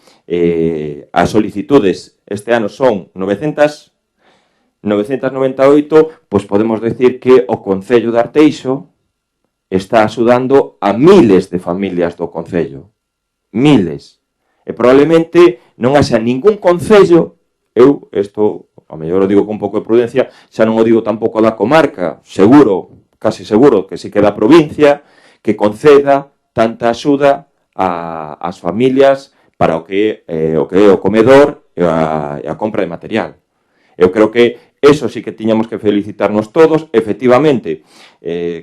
as solicitudes este ano son 998, pois podemos decir que o Concello de Arteixo está axudando a miles de familias do Concello. Miles. E probablemente non haxa ningún Concello, eu, isto, ao mellor o digo con un pouco de prudencia, xa non o digo tampouco da comarca, seguro, casi seguro, que si que da provincia, que conceda tanta axuda ás familias para o que é o comedor e a compra de material. Eu creo que eso sí que tiñamos que felicitarnos todos. Efectivamente,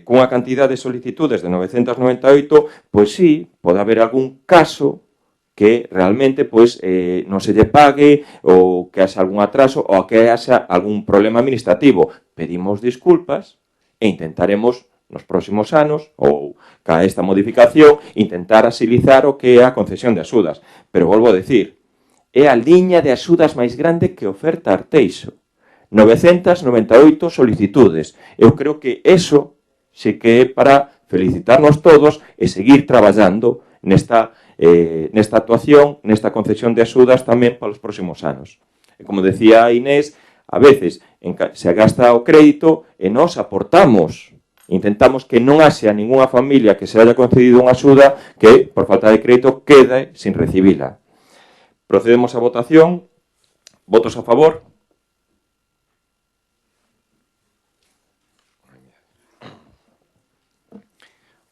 cunha cantidad de solicitudes de 998, pois sí, pode haber algún caso que realmente pois non se lle pague ou que haxa algún atraso ou que haxa algún problema administrativo. Pedimos disculpas e intentaremos nos próximos anos, ou ca esta modificación, intentar axilizar o que é a concesión de axudas. Pero volvo a decir, é a liña de axudas máis grande que oferta Arteixo. 998 solicitudes. Eu creo que eso sí que é para felicitarnos todos e seguir traballando nesta nesta actuación, nesta concesión de axudas tamén para os próximos anos. E como decía Inés, a veces se gasta o crédito e nós aportamos. Intentamos que non haxa ninguna familia que se haya concedido unha axuda que, por falta de crédito, quede sin recibila. Procedemos á votación. Votos a favor?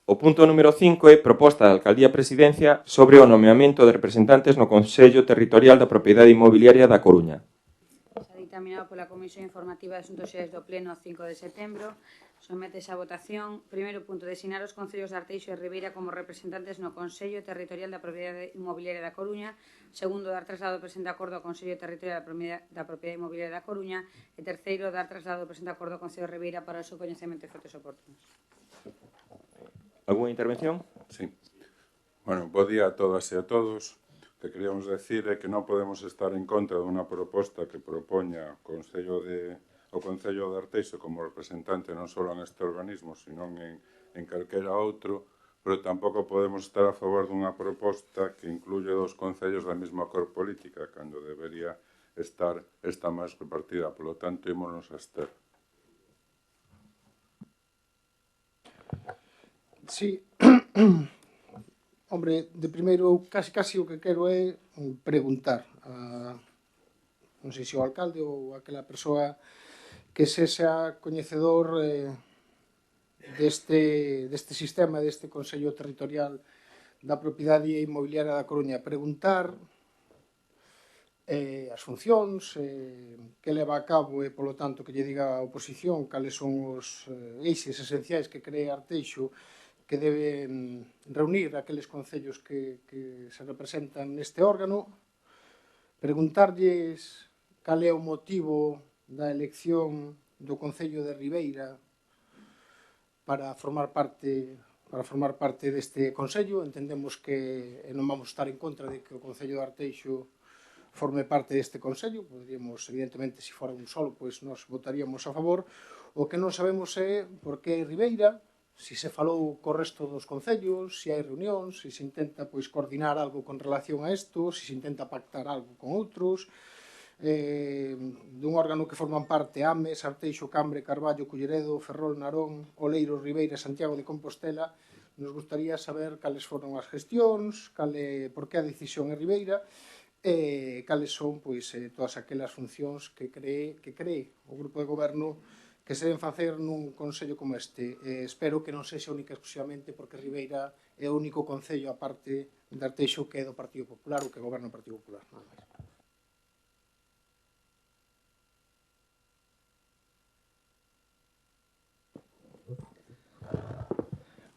O punto número 5 é proposta da Alcaldía e Presidencia sobre o nomeamento de representantes no Consello Territorial da Propiedade Inmobiliaria da Coruña. Está dictaminado pola Comisión Informativa de Asuntos Xerais do Pleno 5 de setembro. Sometes a votación. Primeiro punto, designar os concellos de Arteixo e Ribeira como representantes no Consello Territorial da Propiedade Inmobiliaria da Coruña. Segundo, dar traslado do presente acordo ao Consello Territorial da Propiedade Inmobiliaria da Coruña. E terceiro, dar traslado do presente acordo ao Concello de Ribeira para o seu coñecemento e efectos oportunos. Alguna intervención? Sí. Bueno, bo día a todas e a todos. O que queríamos decir é que non podemos estar en contra dunha proposta que propoña o Concello de Arteixo como representante non só en este organismo, sino en calquera outro, pero tampouco podemos estar a favor dunha proposta que incluye dos concellos da mesma cor política, cando debería estar esta máis repartida. Por lo tanto, ímonos a abster. Sí. Hombre, de primeiro, casi o que quero é preguntar a, non sei se o alcalde ou aquela persoa que sexa coñecedor deste sistema, deste Consello Territorial da Propiedade Inmobiliaria da Coruña, preguntar as funcións que leva a cabo e, polo tanto, que lle diga a oposición cales son os eixes esenciais que cree Arteixo que deben reunir aqueles concellos que se representan neste órgano, preguntarlles cal é o motivo da elección do Concello de Ribeira para formar parte deste Consello. Entendemos que non vamos estar en contra de que o Concello de Arteixo forme parte deste Consello. Podríamos, evidentemente, se fora un solo, pois nos votaríamos a favor. O que non sabemos é por que Ribeira, se se falou co resto dos concellos, se hai reunións, se se intenta coordinar algo con relación a isto, se se intenta pactar algo con outros, dun órgano que forman parte Ames, Arteixo, Cambre, Carballo, Culleredo, Ferrol, Narón, Oleiros, Ribeira, Santiago de Compostela. Nos gustaría saber cales foron as gestións, por que a decisión é Ribeira, e cales son todas aquelas funcións que cree o Grupo de Goberno que se deben facer nun consello como este. Espero que non sexa única exclusivamente porque Ribeira é o único concello a parte de Arteixo que é do Partido Popular ou que goberna o Partido Popular. Nada máis.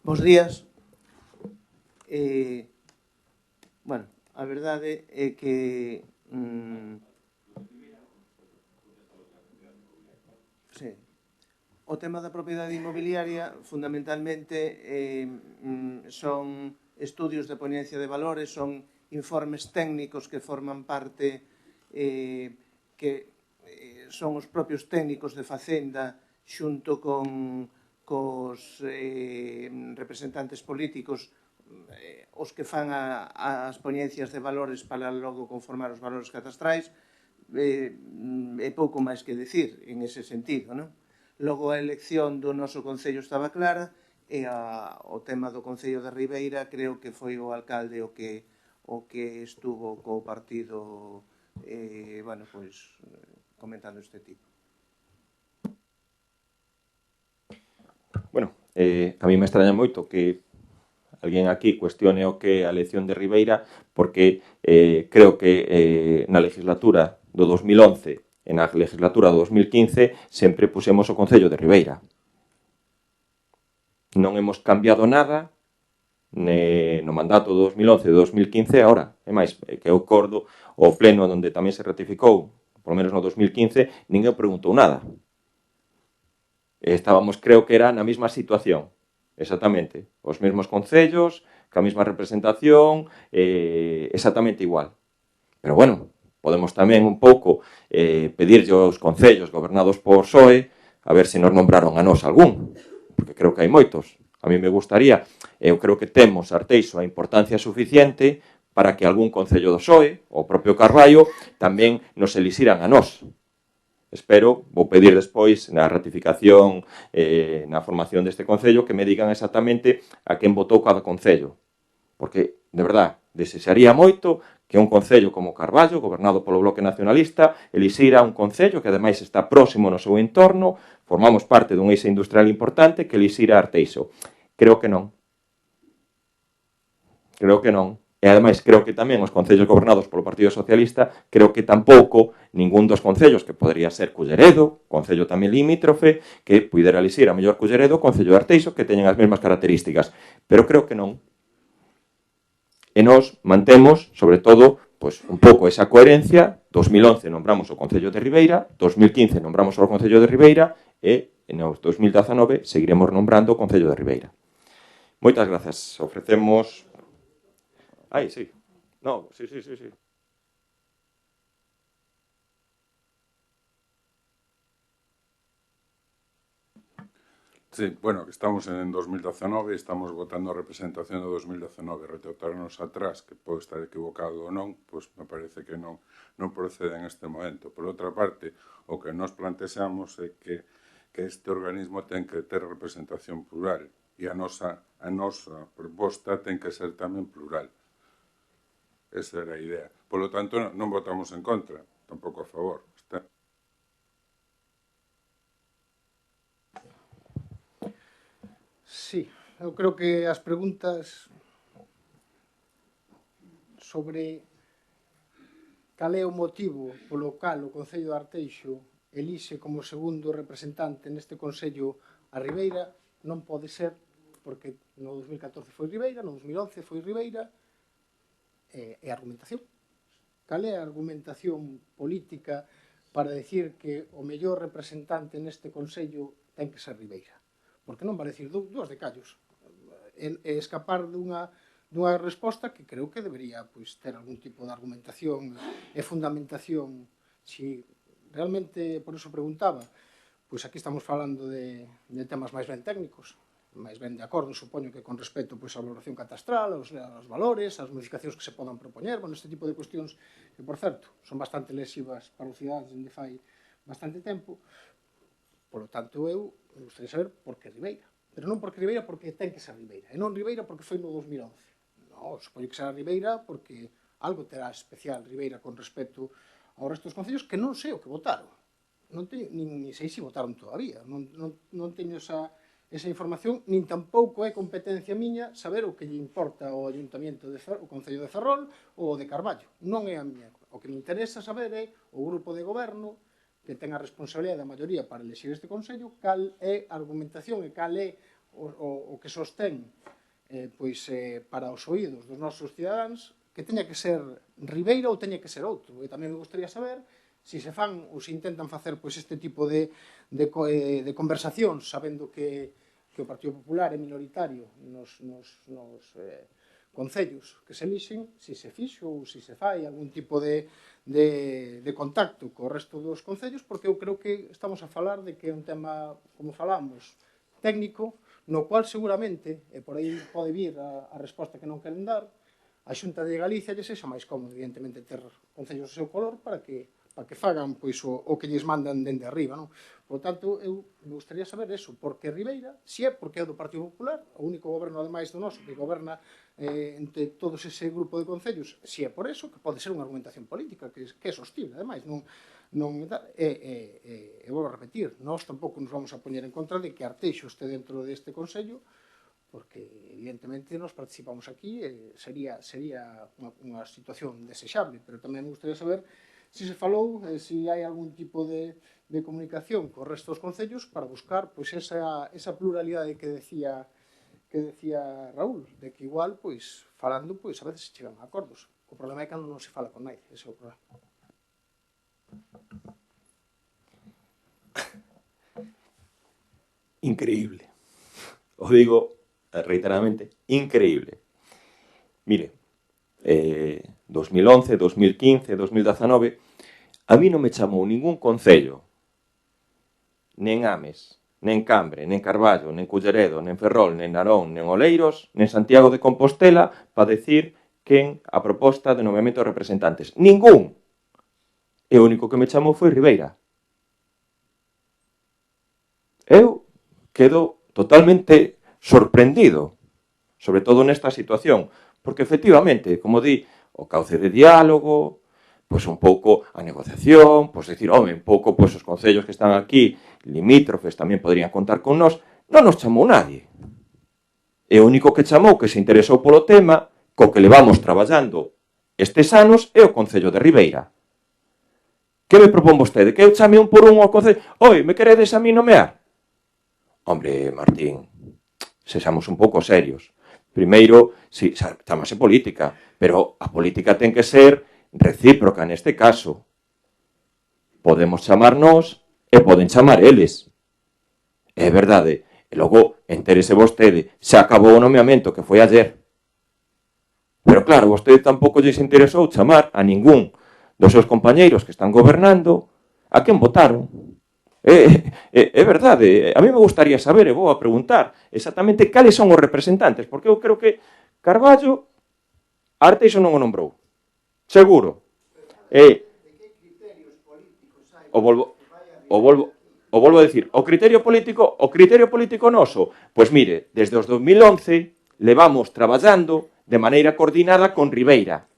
Bos días. Bueno, a verdade é que sí. O tema da propiedade inmobiliaria fundamentalmente son estudios de ponencia de valores, son informes técnicos que forman parte que son os propios técnicos de Facenda xunto cos representantes políticos os que fan as ponencias de valores para logo conformar os valores catastrais. É pouco máis que decir en ese sentido, non? Logo a elección do noso Concello estaba clara e o tema do Concello de Ribeira creo que foi o alcalde o que estuvo co partido comentando este tipo. Bueno, a mí me extraña moito que alguén aquí cuestione o que a elección de Ribeira porque creo que na legislatura do 2011 e na legislatura do 2015 sempre pusemos o Concello de Ribeira. Non hemos cambiado nada no mandato do 2011 e do 2015 agora. É máis, que eu acordo o pleno onde tamén se ratificou, por lo menos no 2015, ninguén preguntou nada. Estábamos, creo que era na mesma situación, exactamente. Os mesmos concellos, ca mesma representación, exactamente igual. Pero bueno, podemos tamén un pouco pedirlle aos concellos gobernados por PSOE a ver se nos nombraron a nós algún, porque creo que hai moitos. A mí me gustaría, eu creo que temos Arteixo a importancia suficiente para que algún concello do PSOE, o propio Carballo, tamén nos elixiran a nós. Espero, vou pedir despois na ratificación, na formación deste concello, que me digan exactamente a quen votou cada concello. Porque, de verdad, desexaría moito que un concello como Carballo, gobernado polo Bloque Nacionalista, elixira un concello que ademais está próximo no seu entorno, formamos parte dun eixo industrial importante, que elixira Arteixo. Creo que non. Creo que non. E, ademais, creo que tamén os concellos gobernados polo Partido Socialista, creo que tampouco ningún dos concellos, que podería ser Culleredo, concello tamén limítrofe, que puidera elixir a mellor Culleredo, concello de Arteixo, que teñen as mesmas características. Pero creo que non. E nos mantemos, sobre todo, pois, un pouco esa coherencia. 2011 nombramos o Concello de Ribeira, 2015 nombramos o Concello de Ribeira e no 2019 seguiremos nombrando o Concello de Ribeira. Moitas grazas. Ofrecemos... Ai, sí. No, sí. Sí, bueno, que estamos en 2019 e estamos votando a representación de 2019. Retrotarnos atrás, que pode estar equivocado ou non, pois me parece que non procede en este momento. Por outra parte, o que nos plantexamos é que este organismo ten que ter representación plural e a nosa proposta ten que ser tamén plural. Esa era a idea. Por lo tanto, non votamos en contra, tampouco a favor. Sí, eu creo que as preguntas sobre cal é o motivo polo cal o Concello de Arteixo elixe como segundo representante neste Consello a Ribeira non pode ser porque no 2014 foi Ribeira, no 2011 foi Ribeira, e a argumentación. Cal é a argumentación política para decir que o mellor representante neste Consello ten que ser Ribeira? Porque non vale decir dúas de callos. E escapar dunha resposta que creo que debería ter algún tipo de argumentación e fundamentación. Si realmente, por iso preguntaba, pois aquí estamos falando de temas máis ben técnicos, máis ben de acordo, supoño que con respecto á valoración catastral, aos valores, ás modificacións que se podan propoñer, este tipo de cuestións que, por certo, son bastante lesivas para os cidadanos dende fai bastante tempo. Por lo tanto, eu me gustaría saber por que Ribeira. Pero non por que Ribeira porque ten que ser Ribeira. E non Ribeira porque foi no 2011. Non, supoño que será Ribeira porque algo terá especial Ribeira con respecto ao resto dos concellos que non sei o que votaron. Non teño, nin sei se votaron todavía. Non teño esa información, nin tampouco é competencia miña saber o que lle importa ao Ayuntamento o Concello de Ferrol ou o de Carballo. Non é a miña. O que me interesa saber é o grupo de goberno que ten a responsabilidade da maioría para elexir este Consello, cal é a argumentación e cal é o que sostén para os oídos dos nosos cidadáns que teña que ser Ribeira ou teña que ser outro. E tamén me gustaría saber se se fan ou se intentan facer este tipo de conversacións sabendo que o Partido Popular é minoritario nos concellos que se elixen, se se fixo ou se se fai algún tipo de contacto co resto dos concellos, porque eu creo que estamos a falar de que é un tema, como falamos, técnico, no cual seguramente, e por aí pode vir a resposta que non queren dar, a Xunta de Galicia lle sexa máis cómodo, evidentemente, ter concellos do seu color para que fagan o que lles mandan dende arriba. Por tanto, eu me gustaría saber eso, porque Ribeira, se é porque é do Partido Popular, o único goberno, ademais do noso, que goberna entre todos ese grupo de concellos, se é por eso, que pode ser unha argumentación política, que é sostible, ademais, e vou a repetir, nós tampouco nos vamos a poñer en contra de que Arteixo este dentro deste Consello, porque evidentemente nos participamos aquí e sería unha situación desexable, pero tamén me gustaría saber se se falou, se hai algún tipo de comunicación co resto dos concellos para buscar esa pluralidade que decía Raúl, de que igual, falando, a veces se chegan a acordos. O problema é cando non se fala con nadie, ese é o problema. Increíble. Os digo reiteradamente, increíble. Mire, 2011, 2015, 2019, a mí non me chamou ningún concello, nen Ames, nen Cambre, nen Carballo, nen Culleredo, nen Ferrol, nen Narón, nen Oleiros, nen Santiago de Compostela para decir quen a proposta de nomeamento de representantes. Ningún. E o único que me chamou foi Ribeira. Eu quedo totalmente sorprendido, sobre todo nesta situación, porque efectivamente, como di, o cauce de diálogo, pois un pouco a negociación, pois decir, home, un pouco pois os concellos que están aquí limítrofes tamén poderían contar con nós, non nos chamou nadie. E o único que chamou que se interesou polo tema, co que levamos traballando estes anos, é o Concello de Ribeira. Que me propón vostede? Que eu chame un por un ao Concello? Oi, me queredes a mí nomear? Hombre, Martín, sexamos un pouco serios. Primeiro, si, chamase política, pero a política ten que ser recíproca neste caso. Podemos chamarnos e poden chamar eles. É verdade. E logo, entérese vostede, se acabou o nomeamento que foi ayer. Pero claro, vostede tampouco lles interesou chamar a ningún dos seus compañeiros que están gobernando a quen votaron. É verdade. A mí me gustaría saber, e vou a preguntar, exactamente cales son os representantes, porque eu creo que Carballo Arteixo non o nombrou. Seguro. O volvo a decir, o criterio político noso, pois mire, desde os 2011 levamos traballando de maneira coordinada con Ribeira.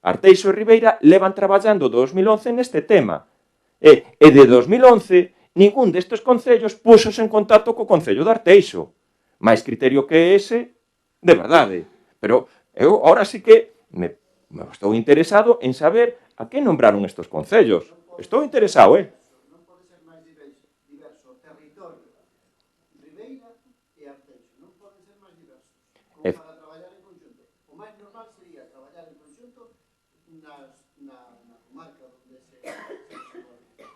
Arteixo e Ribeira levan traballando 2011 neste tema. E de 2011, ningún destes concellos puxos en contacto co Concello de Arteixo. Mais criterio que ese, de verdade. Pero eu ahora sí que me estou interesado en saber a que nombraron estes concellos. Estou interesado, Non pode ser máis diverso o territorio Ribeira e Arteixo. Non poden ser máis diversos. Como para traballar en conjunto. O máis normal sería traballar en conjunto na comarca onde se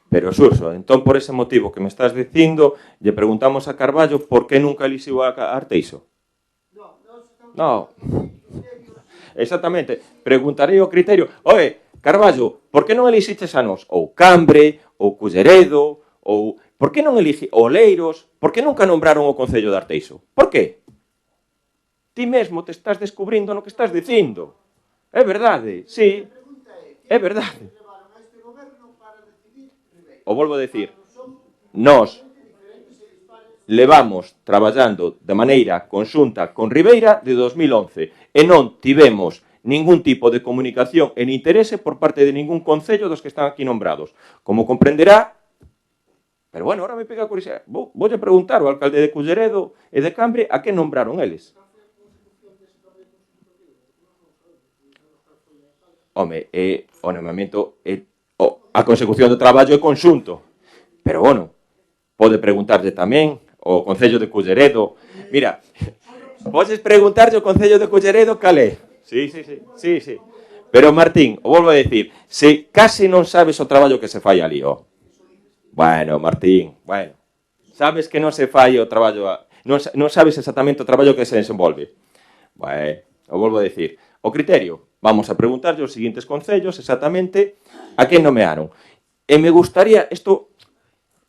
Pero, Xurxo, entón, por ese motivo que me estás dicindo, lle preguntamos a Carballo por que nunca elixiu a Arteixo. No. Exactamente. Preguntarei o criterio. Oe, Carballo, por que non elixiches a nós? Ou Cambre, ou Culleredo, ou... Por que non elixe Oleiros? Por que nunca nombraron o Concello de Arteixo? Por que? Ti mesmo te estás descubrindo no que estás dicindo. É verdade, sí. É verdade. O volvo a decir, nós levamos traballando de maneira conxunta con Ribeira de 2011 e non tivemos ningún tipo de comunicación en interese por parte de ningún concello dos que están aquí nombrados. Como comprenderá, pero bueno, ahora me pega a curiosidade, voulle preguntar ao alcalde de Culleredo e de Cambre a que nombraron eles. Home, o nomeamento a consecución do traballo é conxunto. Pero, bueno, pode preguntarlle tamén ao Concello de Culleredo. Mira, podes preguntarlle ao Concello de Culleredo cal é. Sí. Pero, Martín, o volvo a decir, se case non sabes o traballo que se fai ali, ó. Bueno, Martín, bueno. Sabes que non se fai o traballo... Non sabes exactamente o traballo que se desenvolve. Bueno, o volvo a decir. O criterio, vamos a preguntarlle aos seguintes concellos exactamente a quen nomearon. E me gustaría, isto,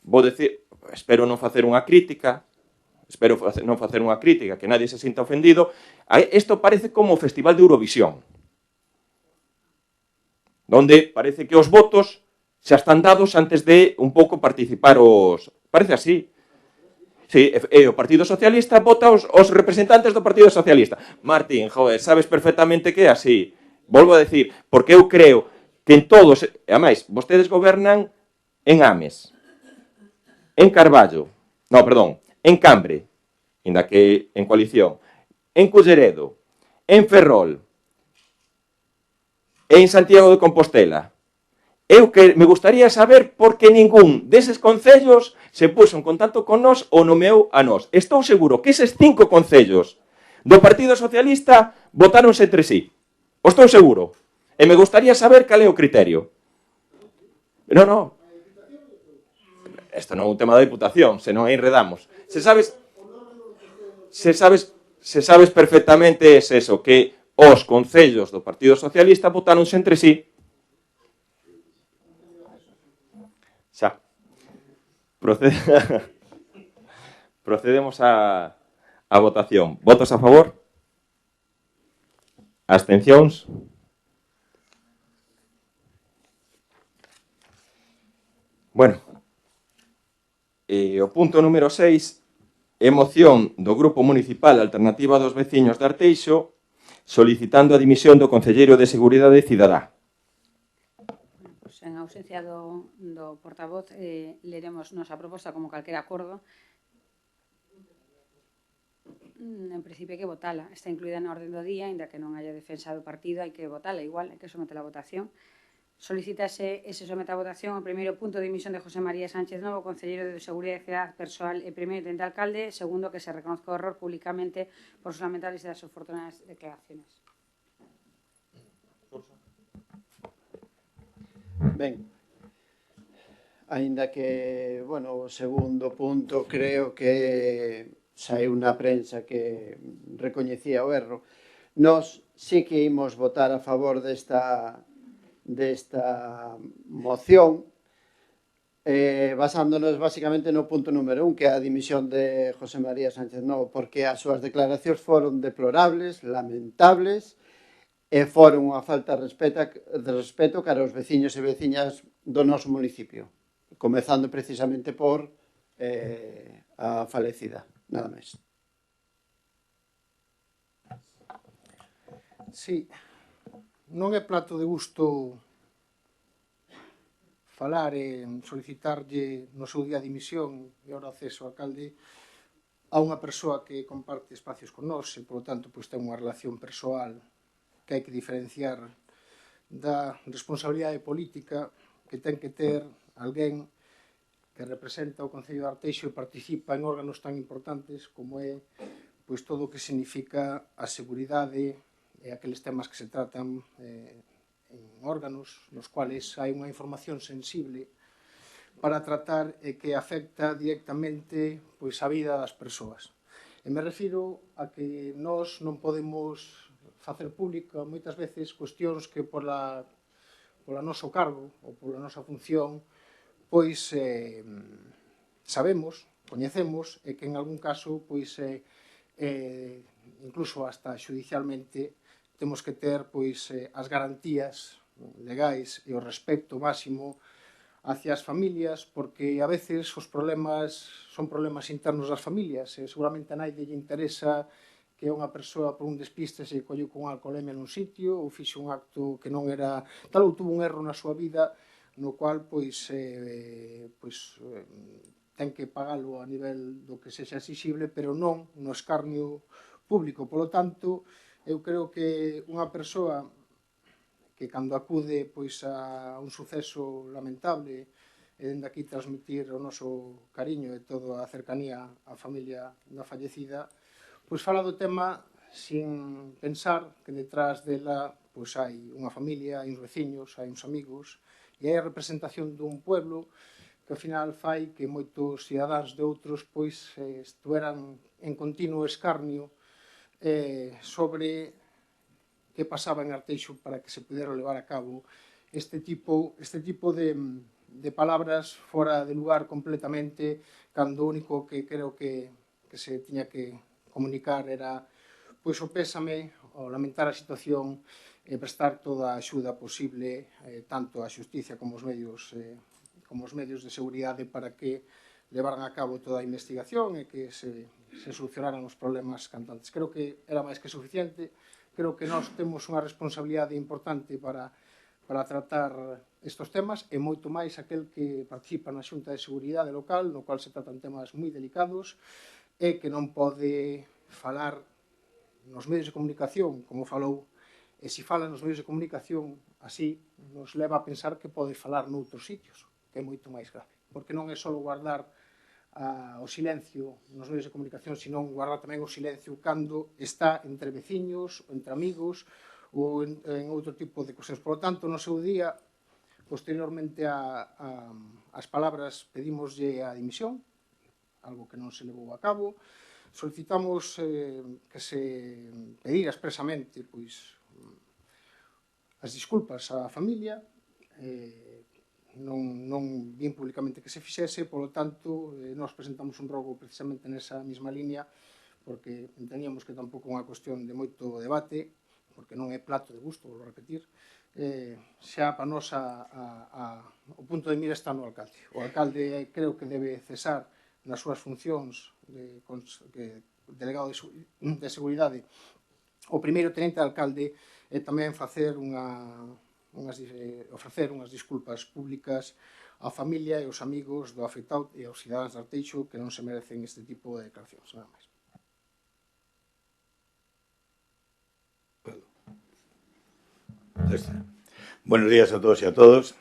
vou decir, espero non facer unha crítica, que nadie se sinta ofendido, isto parece como o Festival de Eurovisión, donde parece que os votos xa están dados antes de un pouco participar os... Parece así. Sí, e o Partido Socialista vota os representantes do Partido Socialista. Martín, joder, sabes perfectamente que é así. Volvo a decir, porque eu creo que en todos, e ademais, vostedes gobernan en Ames, en Carballo, en Cambre, inda que en coalición, en Culleredo, en Ferrol, e en Santiago de Compostela. Eu que me gustaría saber por que ningún deses concellos se puxo en contacto con nós ou nomeou a nós. Estou seguro que eses 5 concellos do Partido Socialista votáronse entre sí. O estou seguro. E me gustaría saber cal é o criterio. Non. Isto non é un tema da Diputación, senón enredamos. Se sabes perfectamente é eso, que os concellos do Partido Socialista votáronse entre sí. Xa. procedemos a votación. Votos a favor? Abstencións? Bueno, o punto número 6 é moción do Grupo Municipal Alternativa dos Veciños de Arteixo solicitando a dimisión do Concelleiro de Seguridade Cidadá. Pues en ausencia do portavoz, leremos nosa proposta como calquera acordo. En principio hai que votala. Está incluída na orden do día, ainda que non haya defensa do partido, hai que votala igual, hai que someter a votación. Solicítase ese somete a votación o primeiro punto de dimisión de José María Sánchez Novo, Concelleiro de Seguridade e Cidade Persoal e primeiro intendente alcalde, segundo que se reconozca o error públicamente por sus lamentables e desafortunadas declaraciones. Ben, aínda que, bueno, o segundo punto creo que saiu na prensa que recoñecía o erro, nós sí que imos votar a favor desta moción, basándonos basicamente no punto número 1, que é a dimisión de José María Sánchez Novo, porque as súas declaracións foron deplorables, lamentables, e foron unha falta de respeto cara aos veciños e veciñas do noso municipio, comezando precisamente por a falecida, nada máis. Sí, non é plato de gusto falar e solicitarlle no seu día de dimisión e ahora acceso ao alcalde a unha persoa que comparte espacios con nós e, por lo tanto, pois ten unha relación persoal que hai que diferenciar da responsabilidade política que ten que ter alguén que representa o Concello de Arteixo e participa en órganos tan importantes como é pois todo o que significa a seguridade e aqueles temas que se tratan en órganos nos cuales hai unha información sensible para tratar e que afecta directamente pois a vida das persoas. E me refiro a que nós non podemos facer pública moitas veces cuestións que pola noso cargo ou pola nosa función pois sabemos, coñecemos e que en algún caso pois incluso hasta xudicialmente temos que ter pois as garantías legais e o respecto máximo hacia as familias, porque a veces os problemas son problemas internos das familias e seguramente a naide lle interesa que unha persoa por un despiste se colleu con alcoholemia nun sitio ou fixe un acto que non era tal ou tuvo un erro na súa vida no cual pois ten que pagalo a nivel do que sexa exixible, pero non no escarnio público. Por lo tanto, eu creo que unha persoa que cando acude pois a un suceso lamentable e dende aquí transmitir o noso cariño e toda a cercanía á familia da fallecida, pois fala do tema sin pensar que detrás dela pois hai unha familia, hai uns veciños, hai uns amigos e hai a representación dun pueblo que ao final fai que moitos cidadáns de outros pois estuveran en continuo escarnio sobre que pasaba en Arteixo para que se pudera levar a cabo este tipo de palabras fora de lugar completamente, cando o único que creo que se tiña que comunicar era pois o pésame, o lamentar a situación e prestar toda a axuda posible tanto á xusticia como os medios de seguridade para que levaran a cabo toda a investigación e que se solucionaran os problemas cantantes. Creo que era máis que suficiente. Creo que nós temos unha responsabilidade importante para tratar estes temas e moito máis aquel que participa na Xunta de Seguridade local, no cual se tratan temas moi delicados e que non pode falar nos medios de comunicación como falou, e se fala nos medios de comunicación así, nos leva a pensar que pode falar noutros sitios, que é moito máis grave, porque non é só guardar o silencio nos medios de comunicación, senón guardar tamén o silencio cando está entre veciños, entre amigos ou en outro tipo de cuestións. Por lo tanto, no seu día, posteriormente ás palabras, pedimoslle a dimisión, algo que non se levou a cabo. Solicitamos que se pedira expresamente pois as disculpas á familia, non vin públicamente que se fixese, polo tanto, nós presentamos un rogo precisamente nesa mesma línea, porque entendíamos que tampouco é unha cuestión de moito debate, porque non é plato de gusto, vou repetir, xa para nós o punto de mira está no alcalde. O alcalde creo que debe cesar nas súas funcións de delegado de seguridade. O primeiro tenente de alcalde é tamén ofrecer unhas disculpas públicas á familia e aos amigos do afectado e aos cidadáns de Arteixo que non se merecen este tipo de declaracións. Nada máis. Buenos días a todos y a todos.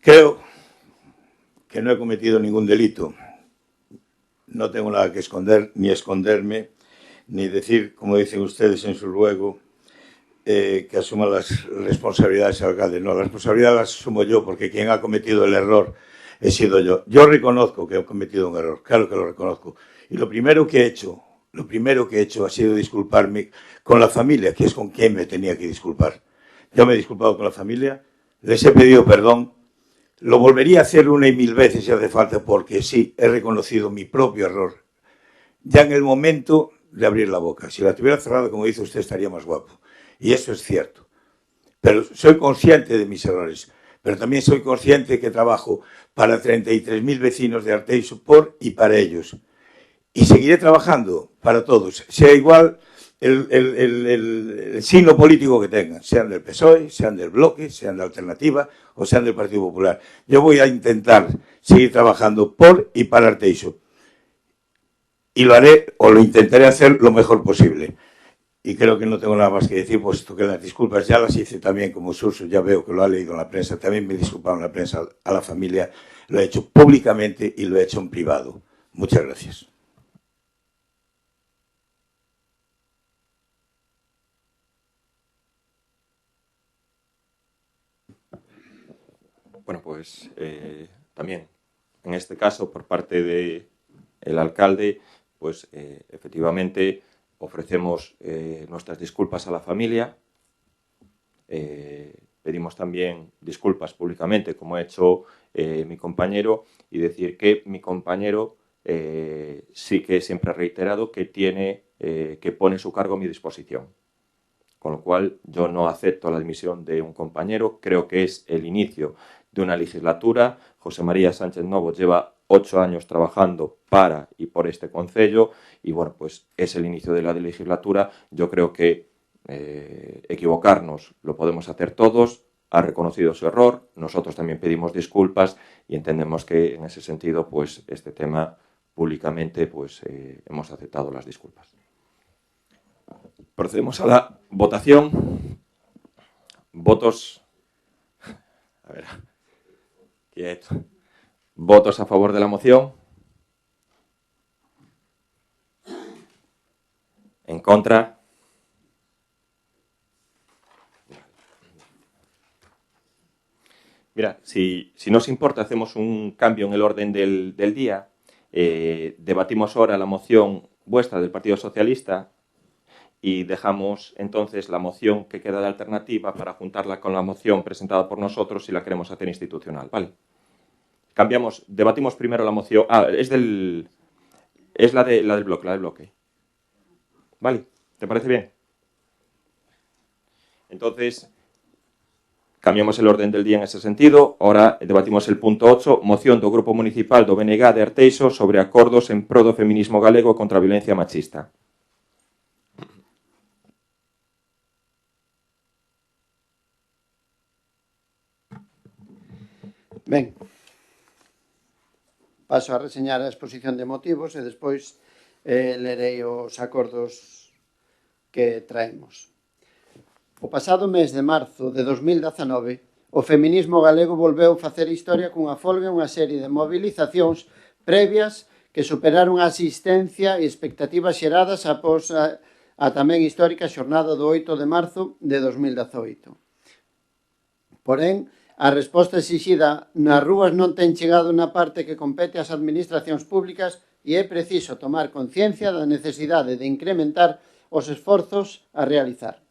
Creo que no he cometido ningún delito. No tengo nada que esconder, ni esconderme, ni decir, como dicen ustedes en su ruego, que asuma las responsabilidades al alcalde. No, la responsabilidad la asumo yo, porque quien ha cometido el error he sido yo. Yo reconozco que he cometido un error, claro que lo reconozco. Y lo primero que he hecho ha sido disculparme con la familia, que es con quien me tenía que disculpar. Yo me he disculpado con la familia, les he pedido perdón, lo volvería a hacer 1 y 1000 veces si hace falta, porque sí, he reconocido mi propio error. Ya en el momento de abrir la boca. Si la tuviera cerrada, como dice usted, estaría más guapo. Y eso es cierto. Pero soy consciente de mis errores. Pero también soy consciente que trabajo para 33.000 vecinos de Arteixo por y para ellos. Y seguiré trabajando para todos, sea igual el signo político que tengan, sean del PSOE, sean del Bloque, sean de Alternativa o sean del Partido Popular. Yo voy a intentar seguir trabajando por y para Arteixo. Y lo haré, o lo intentaré hacer lo mejor posible. Y creo que no tengo nada más que decir, puesto que las disculpas ya las hice también como Suso, ya veo que lo ha leído en la prensa, también me he disculpado en la prensa a la familia, lo he hecho públicamente y lo he hecho en privado. Muchas gracias. Bueno, pues también, en este caso, por parte del alcalde, pues efectivamente ofrecemos nuestras disculpas a la familia. Pedimos también disculpas públicamente, como ha hecho mi compañero, y decir que mi compañero sí que siempre ha reiterado que que pone su cargo a mi disposición. Con lo cual, yo no acepto la dimisión de un compañero. Creo que es el inicio de una legislatura. José María Sánchez Novo lleva 8 años trabajando para y por este concello y, bueno, pues es el inicio de la legislatura. Yo creo que equivocarnos lo podemos hacer todos. Ha reconocido su error. Nosotros también pedimos disculpas y entendemos que, en ese sentido, pues este tema públicamente pues hemos aceptado las disculpas. Procedemos a la votación. Votos. A ver. Quieto. Votos a favor de la moción. En contra. Mira, si nos importa, hacemos un cambio en el orden del día. Debatimos ahora la moción vuestra del Partido Socialista y dejamos entonces la moción que queda de alternativa para juntarla con la moción presentada por nosotros si la queremos hacer institucional, ¿vale? Debatimos primero la moción. Es la del bloque. ¿Vale? ¿Te parece bien? Entonces, cambiamos el orden del día en ese sentido. Ahora debatimos el punto 8, moción do Grupo Municipal do BNG de Arteixo sobre acordos en pro do feminismo galego contra a violencia machista. Ben, paso a reseñar a exposición de motivos e despois lerei os acordos que traemos. O pasado mes de marzo de 2019, o feminismo galego volveu facer historia cunha folga e unha serie de movilizacións previas que superaron a asistencia e expectativas xeradas após a tamén histórica xornada do 8 de marzo de 2018. Porén, a resposta exixida nas rúas non ten chegado na parte que compete ás administracións públicas e é preciso tomar conciencia da necesidade de incrementar os esforzos a realizar.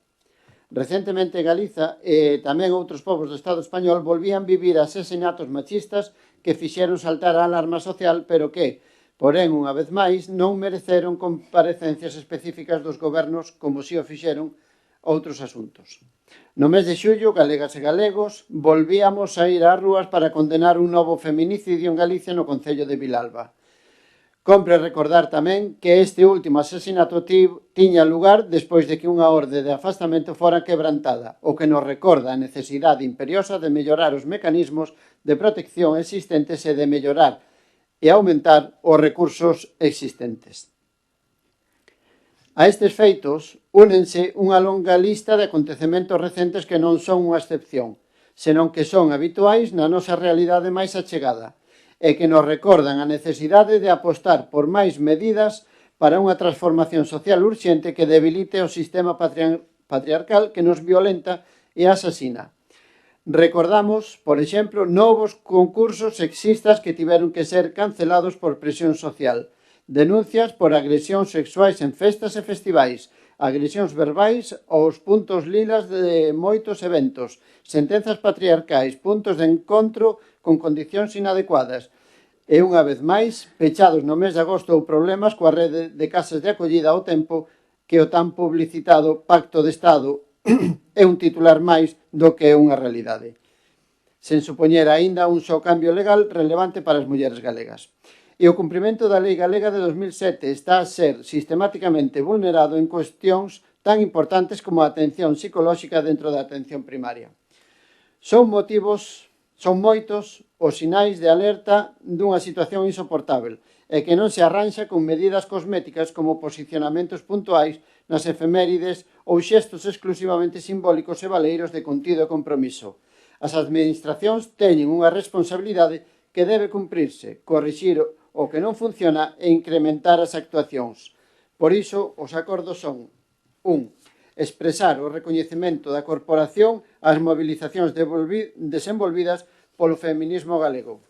Recentemente Galiza e tamén outros povos do Estado español volvían vivir asesinatos machistas que fixeron saltar a alarma social, pero que, porén, unha vez máis, non mereceron comparecencias específicas dos gobernos como si o fixeron outros asuntos. No mes de xullo, galegas e galegos, volvíamos a ir ás rúas para condenar un novo feminicidio en Galicia no concello de Vilalba. Compre recordar tamén que este último asesinato tiña lugar despois de que unha orde de afastamento fora quebrantada, o que nos recorda a necesidade imperiosa de mellorar os mecanismos de protección existentes e de mellorar e aumentar os recursos existentes. A estes feitos únense unha longa lista de acontecementos recentes que non son unha excepción, senón que son habituais na nosa realidade máis achegada, e que nos recordan a necesidade de apostar por máis medidas para unha transformación social urxente que debilite o sistema patriarcal que nos violenta e asasina. Recordamos, por exemplo, novos concursos sexistas que tiveron que ser cancelados por presión social, denuncias por agresións sexuais en festas e festivais, agresións verbais aos puntos lilas de moitos eventos, sentenzas patriarcais, puntos de encontro con condicións inadecuadas e, unha vez máis, pechados no mes de agosto ou problemas coa rede de casas de acollida ao tempo que o tan publicitado Pacto de Estado é un titular máis do que é unha realidade, sen supoñer aínda un só cambio legal relevante para as mulleres galegas. E o cumprimento da Lei Galega de 2007 está a ser sistemáticamente vulnerado en cuestións tan importantes como a atención psicolóxica dentro da atención primaria. Son moitos os sinais de alerta dunha situación insoportável e que non se arranxa con medidas cosméticas como posicionamentos puntuais nas efemérides ou xestos exclusivamente simbólicos e valeiros de contido e compromiso. As administracións teñen unha responsabilidade que debe cumprirse, corrixir o que non funciona e incrementar as actuacións. Por iso, os acordos son 1. Expresar o recoñecemento da corporación ás movilizacións desenvolvidas polo feminismo galego.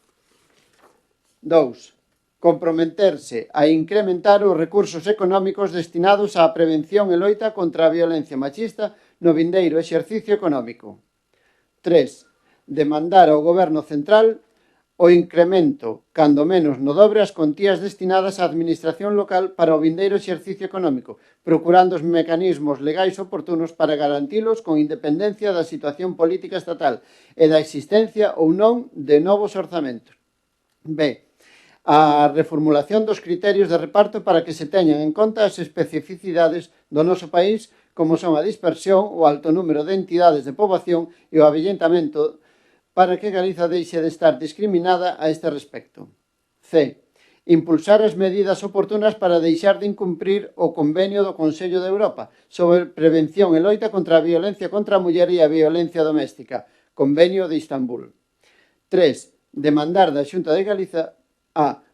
2. Comprometerse a incrementar os recursos económicos destinados á prevención e loita contra a violencia machista no vindeiro exercicio económico. 3. Demandar ao Goberno Central o incremento, cando menos no dobre, as contías destinadas á administración local para o vindeiro exercicio económico, procurando os mecanismos legais oportunos para garantilos con independencia da situación política estatal e da existencia ou non de novos orzamentos. B. A reformulación dos criterios de reparto para que se teñan en conta as especificidades do noso país, como son a dispersión, o alto número de entidades de poboación e o avellentamento, para que Galiza deixe de estar discriminada a este respecto. C. Impulsar as medidas oportunas para deixar de incumprir o convenio do Consello de Europa sobre prevención e loita contra a violencia contra a muller e a violencia doméstica, Convenio de Istambul. 3. Demandar da Xunta de Galiza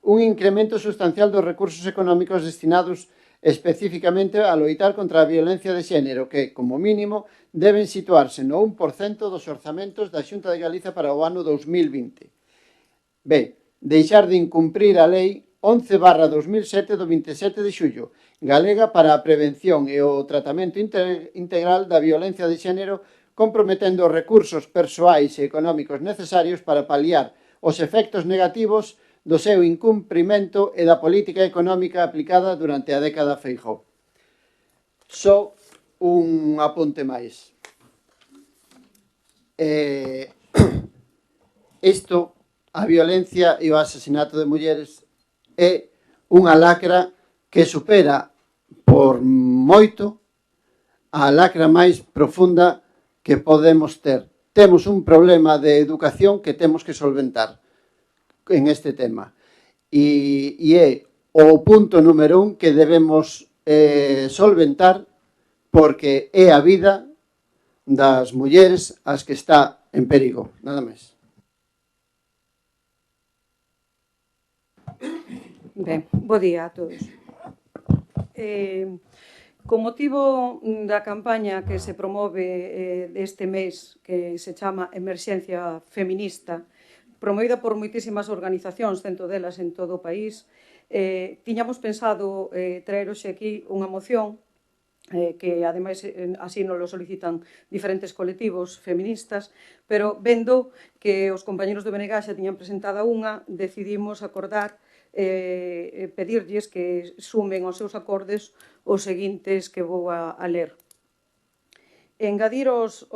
un incremento sustancial dos recursos económicos destinados especificamente a loitar contra a violencia de xénero que, como mínimo, deben situarse no 1% dos orzamentos da Xunta de Galiza para o ano 2020. B. Deixar de incumprir a Lei 11/2007 do 27 de xullo, galega para a prevención e o tratamento integral da violencia de xénero, comprometendo os recursos persoais e económicos necesarios para paliar os efectos negativos do seu incumprimento e da política económica aplicada durante a década Feijóo. Só un apunte máis. A violencia e o asesinato de mulleres é unha lacra que supera por moito a lacra máis profunda que podemos ter. Temos un problema de educación que temos que solventar en este tema. E é o punto número 1 que debemos solventar porque é a vida das mulleres as que está en perigo. Nada máis. Ben, bo día a todos. Con motivo da campaña que se promove este mes, que se chama Emerxencia Feminista, promovida por moitísimas organizacións, cento delas en todo o país, tiñamos pensado traer hoxe aquí unha moción que ademais así nos lo solicitan diferentes colectivos feministas, pero vendo que os compañeros do BNG xa tiñan presentada unha, decidimos acordar pedirlles que sumen aos seus acordes os seguintes que vou a ler. Engadir os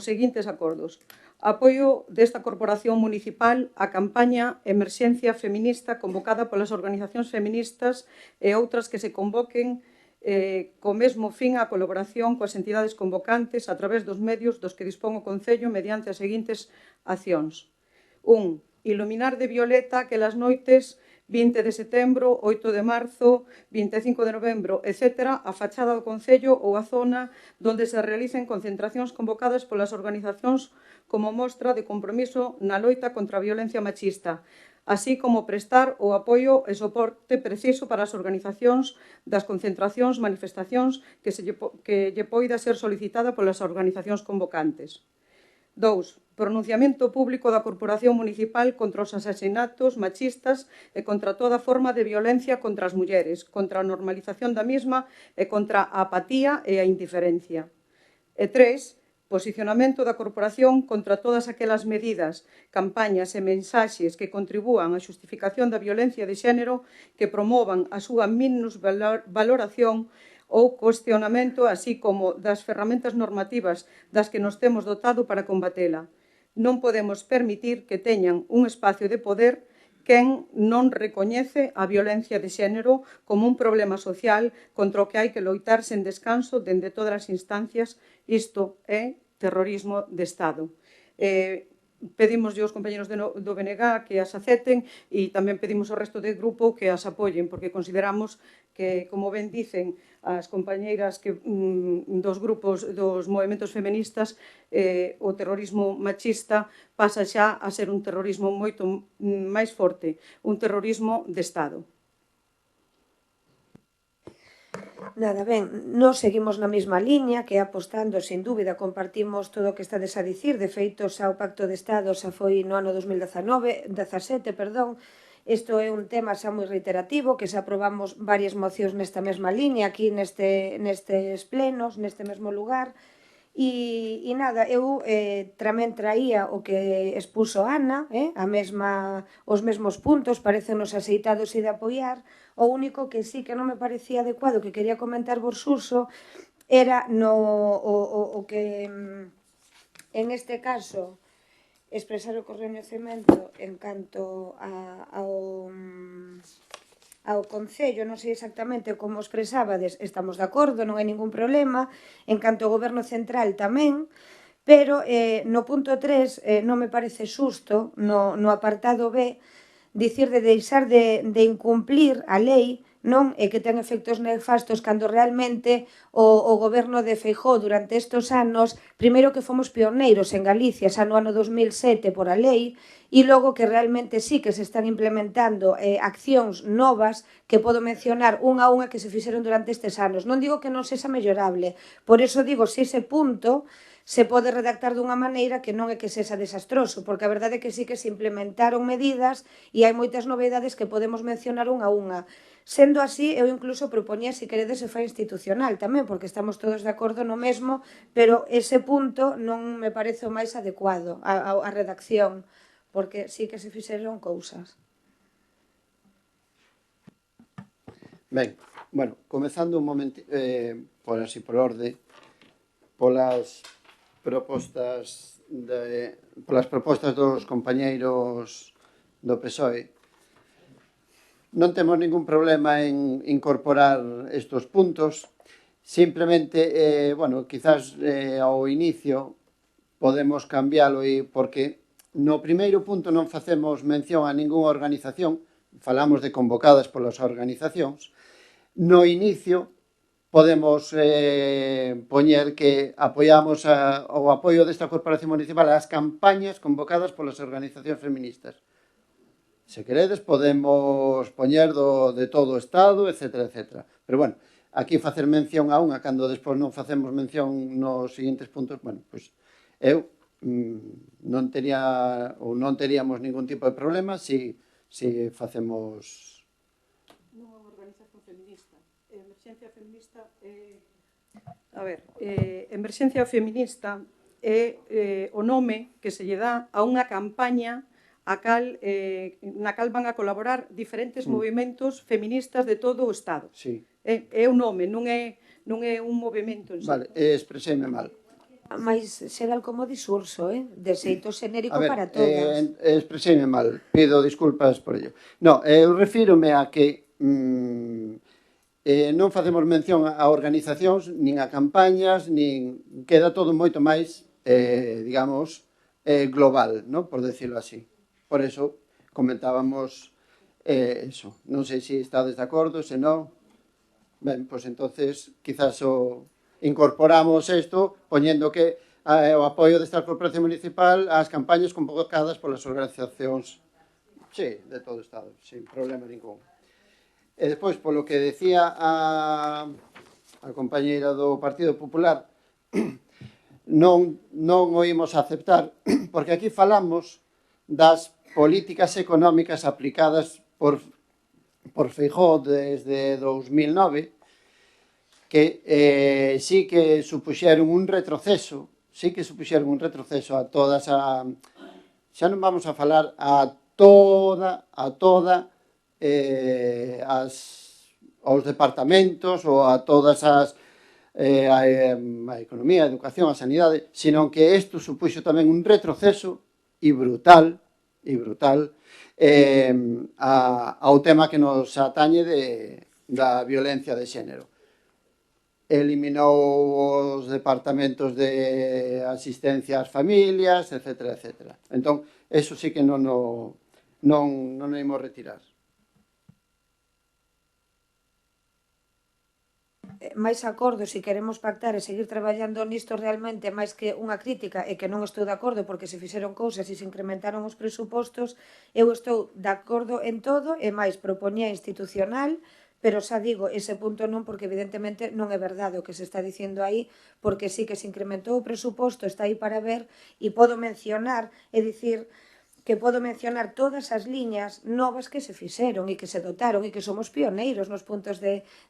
seguintes acordos. Apoio desta corporación municipal a campaña Emerxencia Feminista convocada polas organizacións feministas e outras que se convoquen co mesmo fin a colaboración coas entidades convocantes a través dos medios dos que dispón o Concello mediante as seguintes accións. 1. Iluminar de violeta aquelas noites 20 de setembro, 8 de marzo, 25 de novembro, etc., a fachada do Concello ou a zona donde se realicen concentracións convocadas polas organizacións como mostra de compromiso na loita contra a violencia machista, así como prestar o apoio e soporte preciso para as organizacións das concentracións, manifestacións que lle poida ser solicitada polas organizacións convocantes. 2. Pronunciamento público da Corporación Municipal contra os asesinatos machistas e contra toda forma de violencia contra as mulleres, contra a normalización da mesma e contra a apatía e a indiferencia. E 3. Posicionamento da Corporación contra todas aquelas medidas, campañas e mensaxes que contribúan á xustificación da violencia de xénero, que promovan a súa minusvaloración ou cuestionamento, así como das ferramentas normativas das que nos temos dotado para combatela. Non podemos permitir que teñan un espacio de poder quen non recoñece a violencia de xénero como un problema social contra o que hai que loitar sen descanso dende todas as instancias. Isto é terrorismo de Estado. Pedimos aos compañeros do BNG que as acepten e tamén pedimos ao resto do grupo que as apoyen, porque consideramos que, como ben dicen as compañeiras dos grupos dos movementos feministas, o terrorismo machista pasa xa a ser un terrorismo moito máis forte, un terrorismo de Estado. Nada, ben, nos seguimos na mesma liña que apostando, sin dúbida, compartimos todo o que estades a dicir. De feito, xa o Pacto de Estado xa foi no ano 2017, Isto é un tema xa moi reiterativo, que xa aprobamos varias mocións nesta mesma liña, aquí nestes plenos, neste mesmo lugar. E nada, eu tamén traía o que expuso Ana, os mesmos puntos, parecennos aceitados e de apoiar. O único que sí que non me parecía adecuado, que quería comentar vos Suso, era o que, en este caso, expresar o recoñecemento en canto ao Concello, non sei exactamente como expresabades, estamos de acordo, non hai ningún problema, en canto ao Goberno Central tamén, pero no punto 3 non me parece xusto, no apartado B, dicir de deixar de incumplir a lei, non? E que ten efectos nefastos cando realmente o goberno de Feijóo durante estes anos, primeiro que fomos pioneiros en Galicia, xa no ano 2007 por a lei, e logo que realmente sí que se están implementando accións novas que podo mencionar unha a unha que se fixeron durante estes anos. Non digo que non sexa mellorable, por eso digo, se ese punto se pode redactar dunha maneira que non é que sexa desastroso, porque a verdade é que sí que se implementaron medidas e hai moitas novedades que podemos mencionar unha a unha. Sendo así, eu incluso propoñía, se queredes, se fai institucional tamén, porque estamos todos de acordo no mesmo, pero ese punto non me parece o máis adecuado a redacción, porque sí que se fixeron cousas. Ben, bueno, comezando un momento, por así, por orde, polas propostas dos compañeiros do PSOE. Non temos ningún problema en incorporar estes puntos, simplemente, bueno, quizás ao inicio podemos cambiálo porque no primeiro punto non facemos mención a ningunha organización, falamos de convocadas polas organizacións. No inicio podemos poñer que apoiamos o apoio desta Corporación Municipal ás campañas convocadas polas organizacións feministas. Se queredes, podemos poñer de todo o Estado, etc. Pero, bueno, aquí facer mención a unha, cando despois non facemos mención nos seguintes puntos, bueno, pois eu non teríamos ningún tipo de problema se facemos... Non é unha organización feminista. Emerxencia Feminista é A ver, Emerxencia Feminista é o nome que se lle dá a unha campaña na cal van a colaborar diferentes movimentos feministas de todo o Estado. Sí. É un nome, non é un movimento en sí. Vale, expreseme mal. Mais xeral como discurso, de xeito xenérico A ver, para todas. expreseme mal, pido disculpas por ello. No, eu refírome a que non facemos mención a organizacións, nin a campañas, nin queda todo moito máis, digamos, global, ¿no? Por decirlo así. Por eso comentábamos eso. Non sei se estades de acordo, se non. Ben, pois entonces quizás incorporamos isto poñendo que o apoio desta corporación municipal ás campañas convocadas polas organizacións, sí, de todo o Estado, sin problema ningún. E despois, polo que decía a compañeira do Partido Popular, non oímos aceptar, porque aquí falamos das políticas económicas aplicadas por Feijóo desde 2009, que sí que supuxeron un retroceso, a todas xa non vamos a falar a toda aos departamentos ou a todas a economía, a educación, a sanidade, sino que isto supuxo tamén un retroceso e brutal ao tema que nos atañe da violencia de xénero. Eliminou os departamentos de asistencia ás familias, etc. Entón, eso sí que non imos retirar. máis acordo se queremos pactar e seguir traballando nisto realmente máis que unha crítica e que non estou de acordo porque se fixeron cousas e se incrementaron os presupostos, eu estou de acordo en todo e máis propoñía institucional, pero xa digo, ese punto non, porque evidentemente non é verdade o que se está dicindo aí, porque sí que se incrementou o presuposto, está aí para ver, e podo mencionar, é dicir, que podo mencionar todas as liñas novas que se fixeron e que se dotaron e que somos pioneiros nos puntos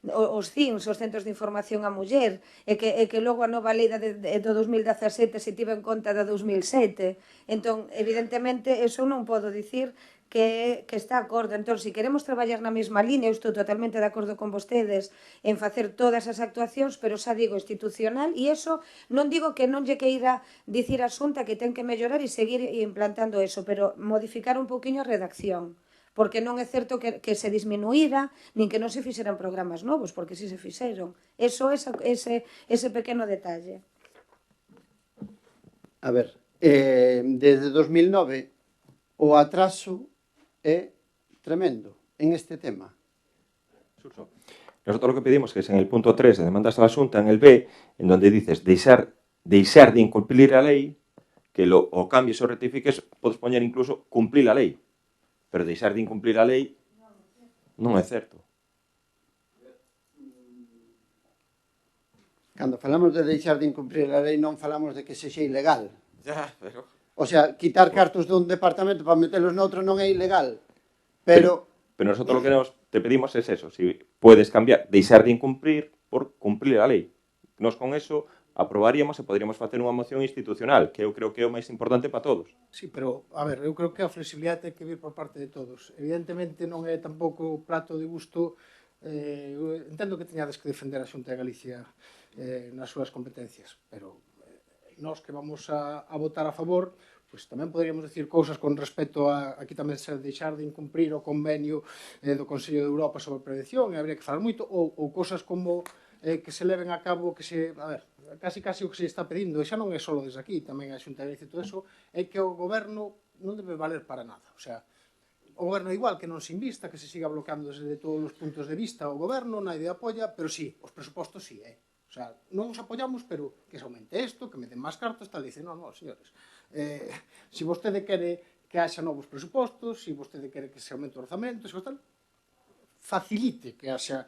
os CINS, os Centros de Información a Muller, e que logo a nova lei do 2017 se tive en conta da 2007. Entón, evidentemente, eso non podo dicir que está de acordo. Entón, se queremos traballar na mesma línea, eu estou totalmente de acordo con vostedes en facer todas as actuacións, pero xa digo institucional, e eso non digo que non lle queira dicir a Xunta que ten que mellorar e seguir implantando eso, pero modificar un poquinho a redacción, porque non é certo que se disminuíra, nin que non se fixeran programas novos, porque si se fixeron. Eso, ese pequeno detalle. A ver, desde 2009 o atraso é tremendo en este tema. Nosotros lo que pedimos que es en el punto 3 de demandas a la Xunta, en el B, en donde dices deixar de incumplir a lei, que o cambies ou rectifiques, podes poñer incluso cumplir a lei. Pero deixar de incumplir a lei non é certo. Cando falamos de deixar de incumplir a lei non falamos de que sexa ilegal. Ya, pero... O sea, quitar cartos dun departamento para metelos noutro non é ilegal. Pero nosotros lo que te pedimos es eso, si puedes cambiar, deixar de incumplir por cumplir a lei. Nos con eso aprobaríamos e poderíamos facer unha moción institucional, que eu creo que é o máis importante para todos. Sí, pero, a ver, eu creo que a flexibilidade ten que vir por parte de todos. Evidentemente non é tampouco prato de gusto, entendo que teñades que defender a Xunta de Galicia nas súas competencias, pero nós que vamos a votar a favor, pois tamén poderíamos decir cousas con respecto a aquí tamén se deixar de incumprir o convenio do Consello de Europa sobre prevención, e habría que falar moito, ou cousas como que se leven a cabo, que se, a ver, casi o que se está pedindo, e xa non é só desde aquí, tamén a Xunta de Galicia e todo eso, é que o goberno non debe valer para nada, o sea, o goberno igual que non se invista, que se siga bloqueando desde todos os puntos de vista o goberno, naide apoia, pero sí, os presupostos sí, O sea, non os apoyamos, pero que se aumente isto, que me den máis cartas, tal, dice, non, señores. Se vostede quere que haxa novos presupostos, se vostede quere que se aumente o orzamento, se tal, facilite que haxa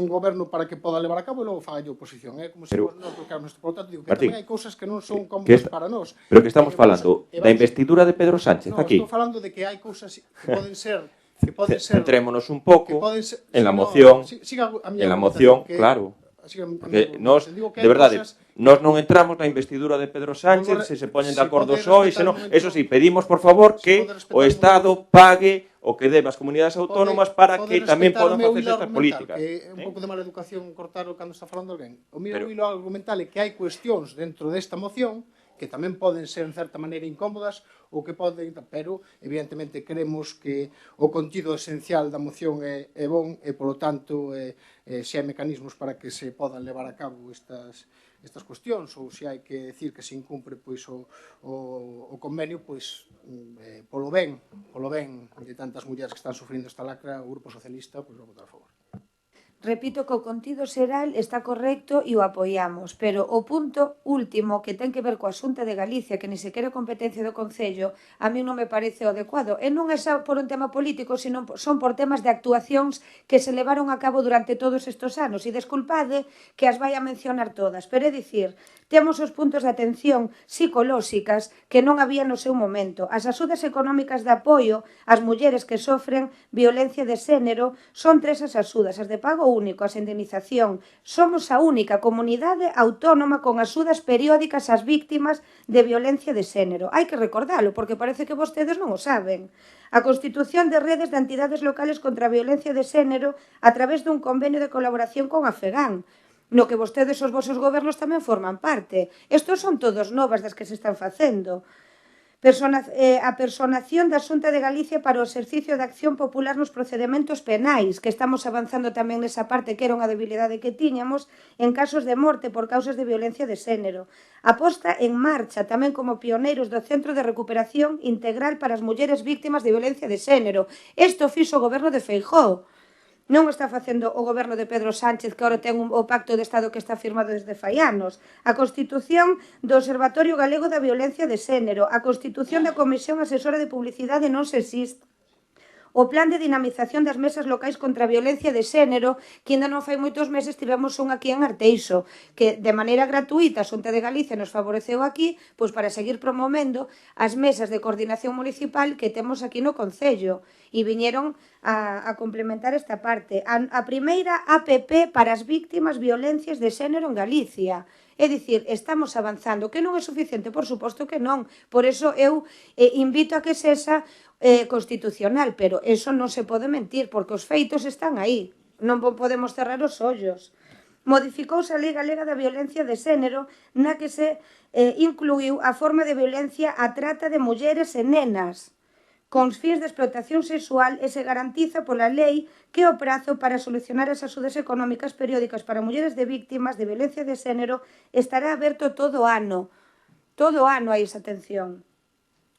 un goberno para que poda levar a cabo e logo faga a oposición. Como se nos bloqueamos isto. Por tanto, digo que tamén hai cousas que non son cómodas para nós. Pero que estamos falando da investidura de Pedro Sánchez aquí. Non, estou falando de que hai cousas que poden ser... Centrémonos un pouco en la moción, claro. Porque nós, de verdade, nós non entramos na investidura de Pedro Sánchez se poñen de acordo só e senón, eso sí, pedimos por favor que o Estado pague o que debe as comunidades autónomas para que tamén podan facer estas políticas. Que é un pouco de mala educación cortar cando está falando alguén. O meu hilo argumental é que hai cuestións dentro desta moción que tamén poden ser en certa maneira incómodas ou que poden, pero evidentemente queremos que o contido esencial da moción é bon e polo tanto se hai mecanismos para que se podan levar a cabo estas cuestións ou se hai que decir que se incumpre pois o convenio, pois polo ben de tantas mulleres que están sufrindo esta lacra, o Grupo Socialista pois vai votar a favor. Repito que o contido xeral está correcto e o apoiamos, pero o punto último que ten que ver coa Xunta de Galicia, que ni sequera é competencia do Concello, a mí non me parece o adecuado. E non é só por un tema político, sino son por temas de actuacións que se levaron a cabo durante todos estes anos. E desculpade que as vai a mencionar todas, pero é dicir, temos os puntos de atención psicolóxicas que non había no seu momento. As axudas económicas de apoio ás mulleres que sofren violencia de xénero son 3 as axudas, as de pago único, as indemnización. Somos a única comunidade autónoma con axudas periódicas ás víctimas de violencia de xénero. Hai que recordalo, porque parece que vostedes non o saben. A constitución de redes de entidades locales contra a violencia de xénero a través dun convenio de colaboración con Afegán, no que vostedes os vosos gobernos tamén forman parte. Estos son todos novas das que se están facendo. A personación da Xunta de Galicia para o exercicio de acción popular nos procedementos penais, que estamos avanzando tamén nesa parte que era unha debilidade que tiñamos en casos de morte por causas de violencia de xénero. A posta en marcha tamén como pioneiros do Centro de Recuperación Integral para as mulleres víctimas de violencia de xénero. Isto fixo o goberno de Feijóo. Non o está facendo o goberno de Pedro Sánchez, que agora ten o pacto de Estado que está firmado desde fai anos. A constitución do Observatorio Galego da Violencia de Xénero, a constitución da Comisión Asesora de Publicidade non se existe. O plan de dinamización das mesas locais contra a violencia de xénero, que ainda non fai moitos meses tivemos un aquí en Arteixo, que de maneira gratuita a Xunta de Galicia nos favoreceu aquí, pois para seguir promovendo as mesas de coordinación municipal que temos aquí no Concello, e viñeron a complementar esta parte. A primeira APP para as víctimas violencias de xénero en Galicia. É dicir, estamos avanzando, que non é suficiente, por suposto que non. Por eso eu invito a que sexa constitucional, pero eso non se pode mentir, porque os feitos están aí. Non podemos cerrar os ollos. Modificouse a Lei Galega da Violencia de Xénero, na que se incluiu a forma de violencia a trata de mulleres e nenas, con fins de explotación sexual, e se garantiza pola lei que o prazo para solucionar as axudas económicas periódicas para mulleres de víctimas de violencia de xénero estará aberto todo o ano. Todo o ano hai esa atención.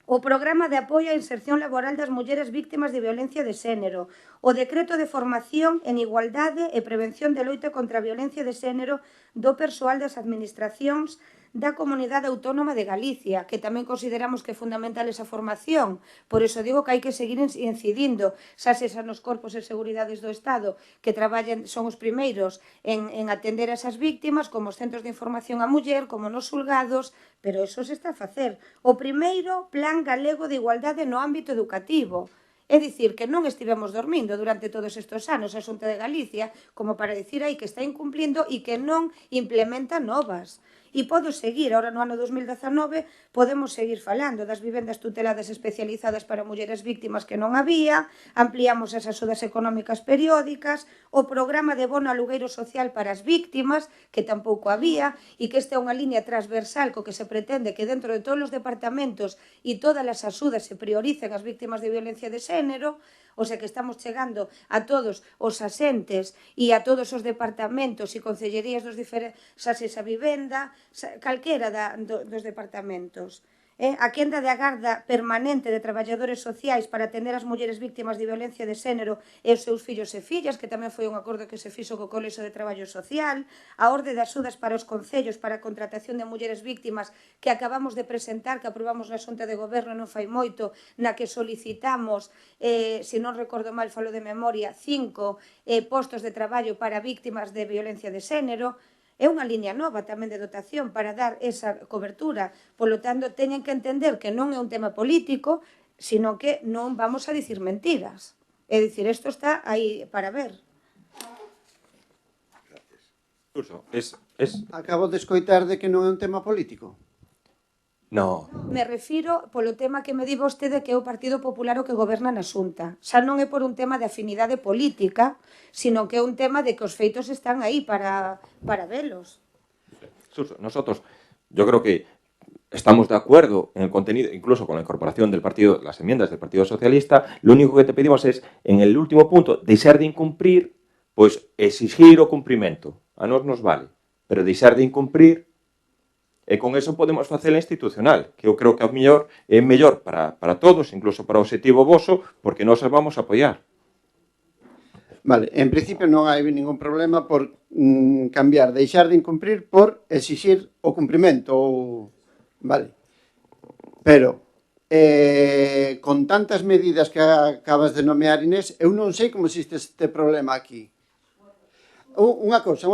O programa de apoio á inserción laboral das mulleres víctimas de violencia de xénero, o decreto de formación en igualdade e prevención de loita contra a violencia de xénero do persoal das administracións da Comunidade Autónoma de Galicia, que tamén consideramos que é fundamental esa formación. Por iso digo que hai que seguir incidindo, xa sexa nos corpos de seguridades do Estado, que traballen, son os primeiros en atender a esas víctimas, como os centros de información á muller, como nos xulgados, pero iso se está a facer. O primeiro Plan Galego de Igualdade no ámbito educativo. É dicir, que non estivemos dormindo durante todos estes anos a Xunta de Galicia, como para dicir aí que está incumplindo e que non implementa novas. E podo seguir, ahora no ano 2019 podemos seguir falando das vivendas tuteladas especializadas para mulleres víctimas que non había, ampliamos as axudas económicas periódicas, o programa de bono alugueiro social para as víctimas, que tampouco había, e que esta é unha línea transversal co que se pretende que dentro de todos os departamentos e todas as axudas se prioricen as víctimas de violencia de xénero, o sea que estamos chegando a todos os asentes e a todos os departamentos e concellerías dos diferentes, xa sexa vivenda, calquera dos departamentos. A quenda de agarda permanente de traballadores sociais para atender as mulleres víctimas de violencia de xénero e os seus fillos e fillas, que tamén foi un acordo que se fixo co Colexio de Traballo Social, a orde de axudas para os concellos para a contratación de mulleres víctimas que acabamos de presentar, que aprobamos na Xunta de Goberno non fai moito, na que solicitamos, se non recordo mal, falo de memoria, 5 postos de traballo para víctimas de violencia de xénero. É unha liña nova tamén de dotación para dar esa cobertura. Polo tanto, teñen que entender que non é un tema político, sino que non vamos a dicir mentiras. É dicir, isto está aí para ver. Surso, Acabo de escoitar de que non é un tema político. No. Me refiro polo tema que me di vostede que é o Partido Popular o que goberna na Xunta. Xa non é por un tema de afinidade política, sino que é un tema de que os feitos están aí para velos. Surso, nosotros, yo creo que estamos de acuerdo en el contenido, incluso con la incorporación del partido, las enmiendas del Partido Socialista. Lo único que te pedimos es, en el último punto, deixar de incumprir, pois exigir o cumprimento. A nós nos vale, pero deixar de incumprir, e con eso podemos facer a institucional, que eu creo que é mellor para todos, incluso para o objetivo voso, porque nós as vamos a apoiar. Vale, en principio non hai ningún problema por cambiar, deixar de incumprir por exigir o cumprimento. Vale. Pero, con tantas medidas que acabas de nomear, Inés, eu non sei como existe este problema aquí. Unha cosa,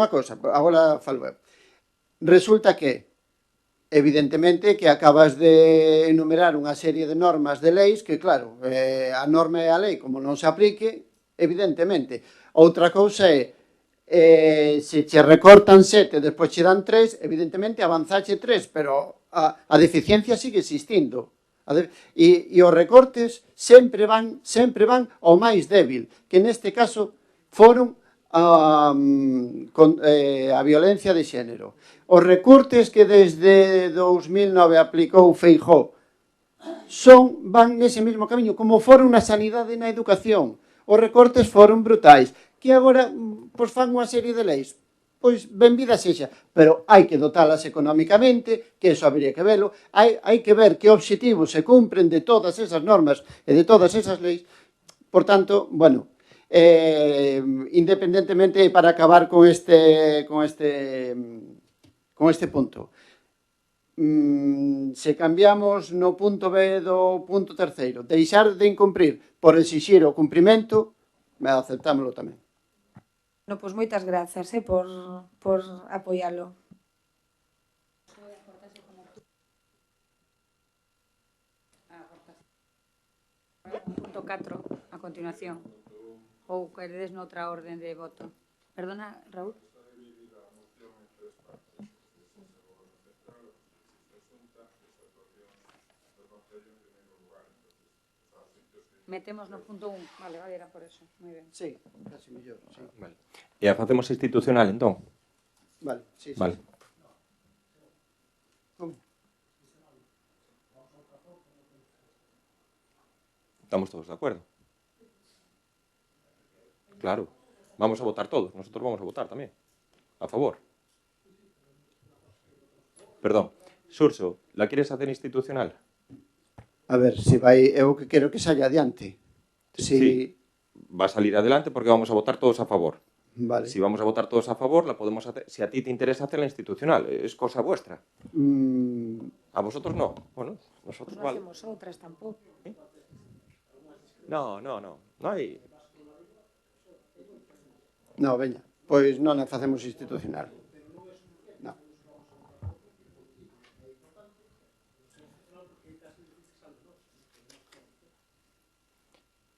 agora falo eu. Resulta que, evidentemente, que acabas de enumerar unha serie de normas de leis que, claro, a norma e a lei, como non se aplique, evidentemente. Outra cousa é, se che recortan 7 e despois che dan 3, evidentemente avanzache 3, pero a deficiencia sigue existindo. E os recortes sempre van ao máis débil, que neste caso foron a violencia de xénero. Os recortes que desde 2009 aplicou Feijóo van nese mesmo camiño, como foron na sanidade e na educación. Os recortes foron brutais. Que agora fan unha serie de leis? Pois benvida sexa, pero hai que dotalas económicamente, que eso habría que velo, hai que ver que obxectivos se cumpren de todas esas normas e de todas esas leis. Por tanto, bueno, independentemente, para acabar con este punto, se cambiamos no punto B do punto terceiro, deixar de incumprir por exixir o cumprimento, aceptámoslo tamén. No, pois moitas grazas por apoialo. Punto 4, a continuación. Ou queredes noutra orden de voto. Perdona, Raúl? Metemos no punto 1. Vale, era por eso. Moi ben. Sí, casi mellor. Sí. Vale. E a facemos institucional, entón? Vale, sí. Vale. Como? Estamos todos de acuerdo. Claro. Vamos a votar todos. Nosotros vamos a votar tamén. A favor. Perdón. Surso, ¿la quieres hacer institucional? A ver, se vai, eu que quero que saia adiante. Sí, va a salir adelante porque vamos a votar todos a favor. Vale. Si vamos a votar todos a favor, la podemos hacer. Si a ti te interesa hacerla institucional, es cosa vuestra. A vosotros no. Bueno, nosotros No hacemos outras tampouco. No hai. No, veña, pois non a facemos institucional.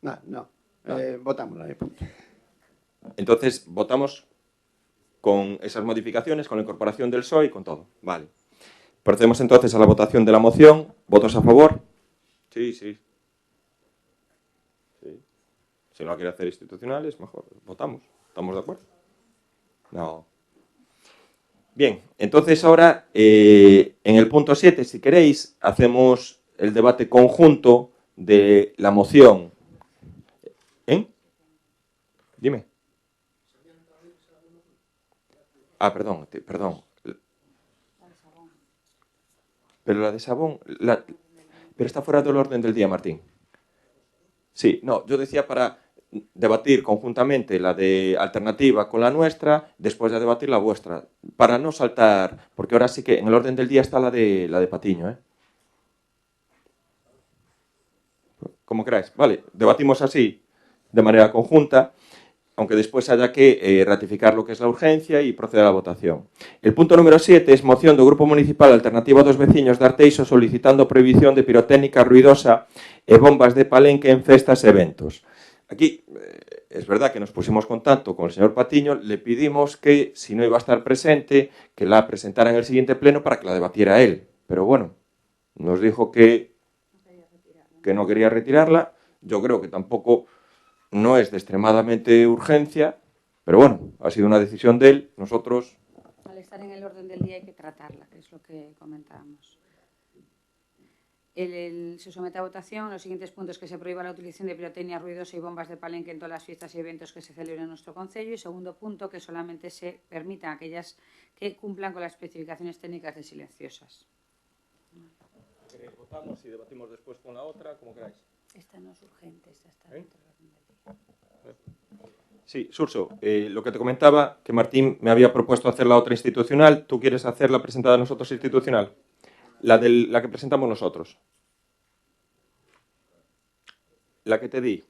No. No. Votámosla, punto. Entonces, votamos con esas modificaciones, con la incorporación del PSOE y con todo. Vale. Procedemos entonces a la votación de la moción. ¿Votos a favor? Sí. Si no la quiere hacer institucionales, mejor. Votamos. ¿Estamos de acuerdo? No. Bien, entonces ahora, en el punto 7, si queréis, hacemos el debate conjunto de la moción. Dime. Perdón. Pero la de Sabón, pero está fuera del orden del día, Martín. Sí, no, yo decía para debatir conjuntamente la de alternativa con la nuestra, después de debatir la vuestra, para no saltar, porque ahora sí que en el orden del día está la de Patiño, ¿eh? Como queráis, vale, debatimos así, de manera conjunta, aunque después haya que ratificar lo que es la urgencia y proceder a la votación. El punto número 7 es moción do Grupo Municipal Alternativa dos Veciños de Arteixo solicitando prohibición de pirotécnica ruidosa e bombas de palenque en festas e eventos. Aquí es verdad que nos pusimos en contacto con el señor Patiño, le pedimos que, si no iba a estar presente, que la presentara en el siguiente pleno para que la debatiera él. Pero bueno, nos dijo que no quería retirarla. Yo creo que tampoco no es de extremadamente urgencia, pero bueno, ha sido una decisión de él. Nosotros... Al estar en el orden del día hay que tratarla, que es lo que comentábamos. Se somete a votación los siguientes puntos: que se prohíba la utilización de pirotecnia ruidosa y bombas de palenque en todas las fiestas y eventos que se celebren en nuestro concello. Y segundo punto, que solamente se permitan aquellas que cumplan con las especificaciones técnicas de silenciosas. ¿Votamos y debatimos después con la otra, como queráis? Esta no es urgente, esta está dentro del orden del día. Sí, Surso, lo que te comentaba, que Martín me había propuesto hacer la otra institucional. ¿Tú quieres hacer la presentada nosotros institucional? La que presentamos nosotros. La que te di.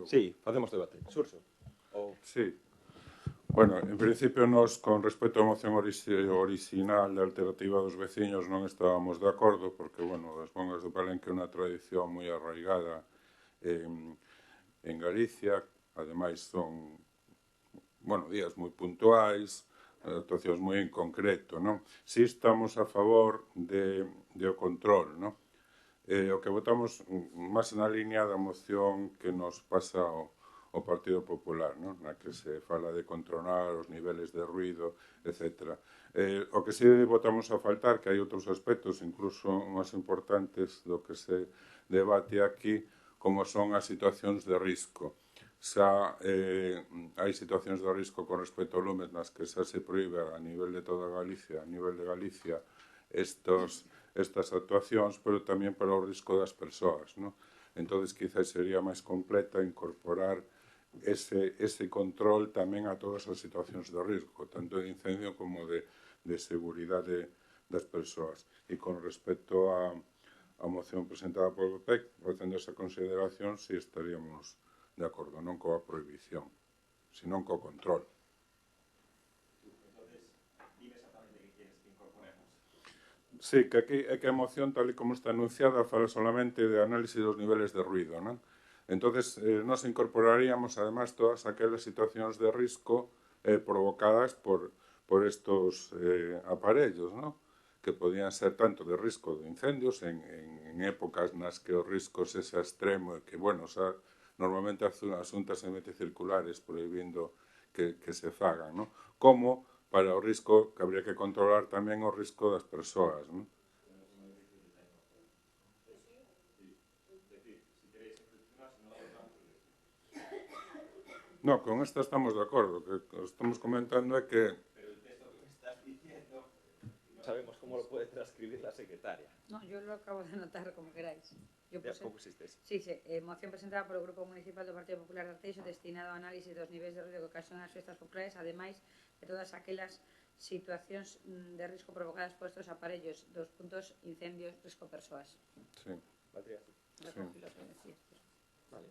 Sí, facemos debate. Surso. Sí. Bueno, en principio nos, con respecto á moción original de alternativa dos veciños, non estábamos de acordo, porque, bueno, as bombas de Palenque é unha tradición moi arraigada en Galicia, ademais son, bueno, días moi puntuais, actuacións moi en concreto, non? Si estamos a favor de o control, non? O que votamos máis na línea da moción que nos pasa o Partido Popular, non? Na que se fala de controlar os niveles de ruido, etc. O que sí votamos a faltar, que hai outros aspectos incluso máis importantes do que se debate aquí, como son as situacións de risco. Xa hai situacións de risco con respecto ao lumes nas que xa se proíbe a nivel de toda Galicia, a nivel de Galicia, estas actuacións, pero tamén para o risco das persoas, non? Entón, quizás sería máis completa incorporar ese control tamén a todas as situacións de risco, tanto de incendio como de seguridade das persoas. E con respecto á moción presentada por o PEC, facendo esa consideración, si estaríamos de acordo, non coa prohibición, senón co control. Sí, que aquí é que a moción, tal e como está anunciada, fala solamente de análisis dos niveles de ruido, non? Entonces, nos incorporaríamos, además, todas aquelas situacións de risco provocadas por estos aparellos, non? Que podían ser tanto de risco de incendios en épocas nas que o risco é extremo e que, bueno, normalmente as asuntas semicirculares prohibindo que se fagan, non? Como para o risco que habría que controlar tamén o risco das persoas, non? No, con esta estamos de acordo, que estamos comentando é que... Pero el texto que me estás diciendo, no sabemos cómo lo puede transcribir la secretaria. No, yo lo acabo de anotar como queráis. ¿Cómo pusiste eso? Sí, moción presentada por o Grupo Municipal do Partido Popular de Arteixo destinado ao análisis dos niveis de ruido que ocasionan as festas populares, ademais de todas aquelas situacións de risco provocadas por estos aparellos. 2 puntos, incendios, risco persoas. Sí. Valdría. Sí. Vale.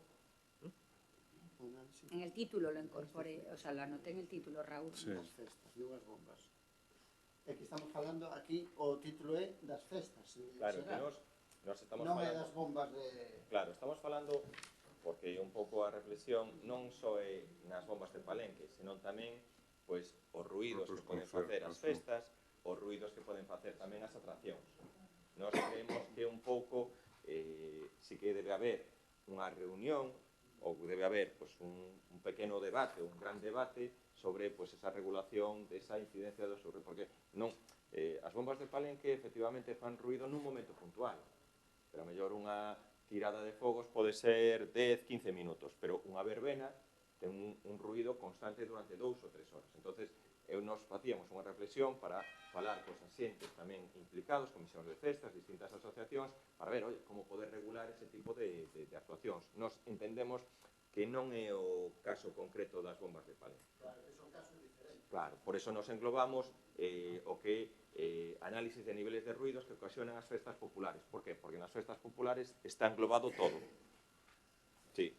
En el título lo incorporé, o sea, lo anoté en el título, Raúl. Sí. Das festas, de unhas bombas. É que estamos falando aquí, o título é das festas. Claro, que nos estamos non falando... é das bombas de... Claro, estamos falando, porque un pouco a reflexión non só é nas bombas de Palenque, senón tamén pois os ruídos que poden facer as festas, os ruídos que poden facer tamén as atraccións. Nós creemos que un pouco si que debe haber unha reunión ou debe haber pois, un pequeno debate, un gran debate sobre pois, esa regulación desa incidencia do ruido, porque non, as bombas de Palenque efectivamente fan ruido nun momento puntual, pero a mellor unha tirada de fogos pode ser 10-15 minutos, pero unha verbena ten un ruido constante durante 2 ou 3 horas. Entonces, nos facíamos unha reflexión para falar cos asientes tamén implicados, comisións de festas, distintas asociacións, para ver, como poder regular ese tipo de actuacións. Nos entendemos que non é o caso concreto das bombas de Palenque. Claro, que son casos diferentes. Claro, por eso nos englobamos o que análisis de niveles de ruidos que ocasionan as festas populares. Por qué? Porque nas festas populares está englobado todo. Sí.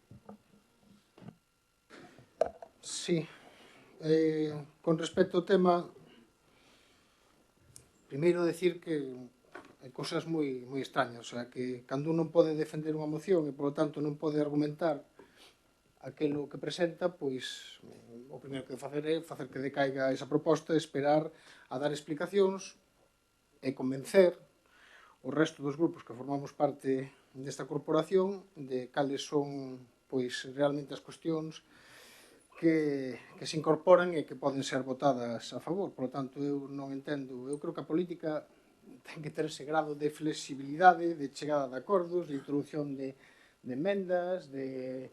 Sí. Con respecto ao tema, primeiro decir que hai cosas moi extrañas, o sea, que cando un non pode defender unha moción e, polo tanto, non pode argumentar aquilo que presenta, pois o primeiro que facer é facer que decaiga esa proposta e esperar a dar explicacións e convencer o resto dos grupos que formamos parte desta corporación de cales son pois realmente as cuestións que se incorporan e que poden ser votadas a favor. Por lo tanto, eu non entendo, eu creo que a política ten que ter ese grado de flexibilidade, de chegada de acordos, de introducción de emendas, de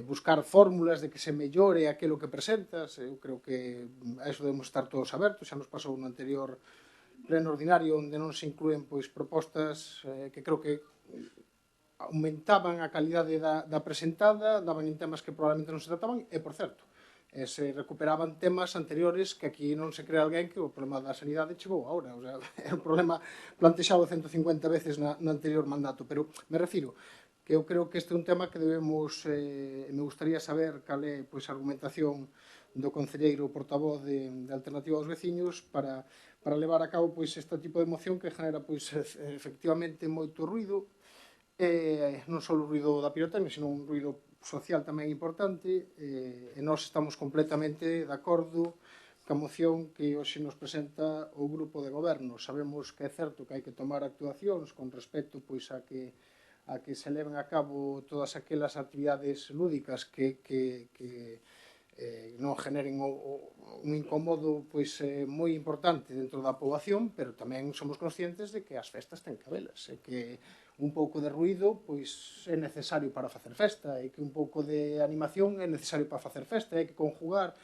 buscar fórmulas de que se mellore aquilo que presentas. Eu creo que a eso debemos estar todos abertos. Xa nos pasou no anterior pleno ordinario onde non se inclúen pois propostas que creo que aumentaban a calidade da presentada, daban en temas que probablemente non se trataban e, por certo, se recuperaban temas anteriores que aquí non se crea alguén que o problema da sanidade chegou agora. O sea, é un problema plantexado 150 veces no anterior mandato, pero me refiro que eu creo que este é un tema que debemos, me gustaría saber cal é pois, a argumentación do concelleiro portavoz de Alternativa aos Veciños para levar a cabo pois, este tipo de moción que genera pois, efectivamente moito ruido, non só o ruido da pirotecnia, sino un ruido social tamén importante, e nós estamos completamente de acordo ca moción que hoxe nos presenta o grupo de goberno. Sabemos que é certo que hai que tomar actuacións con respecto pois, a que se leven a cabo todas aquelas actividades lúdicas que non generen un incomodo pois, moi importante dentro da poboación, pero tamén somos conscientes de que as festas ten que habelas, e que un pouco de ruido pois, é necesario para facer festa, e que un pouco de animación é necesario para facer festa, e que conjugar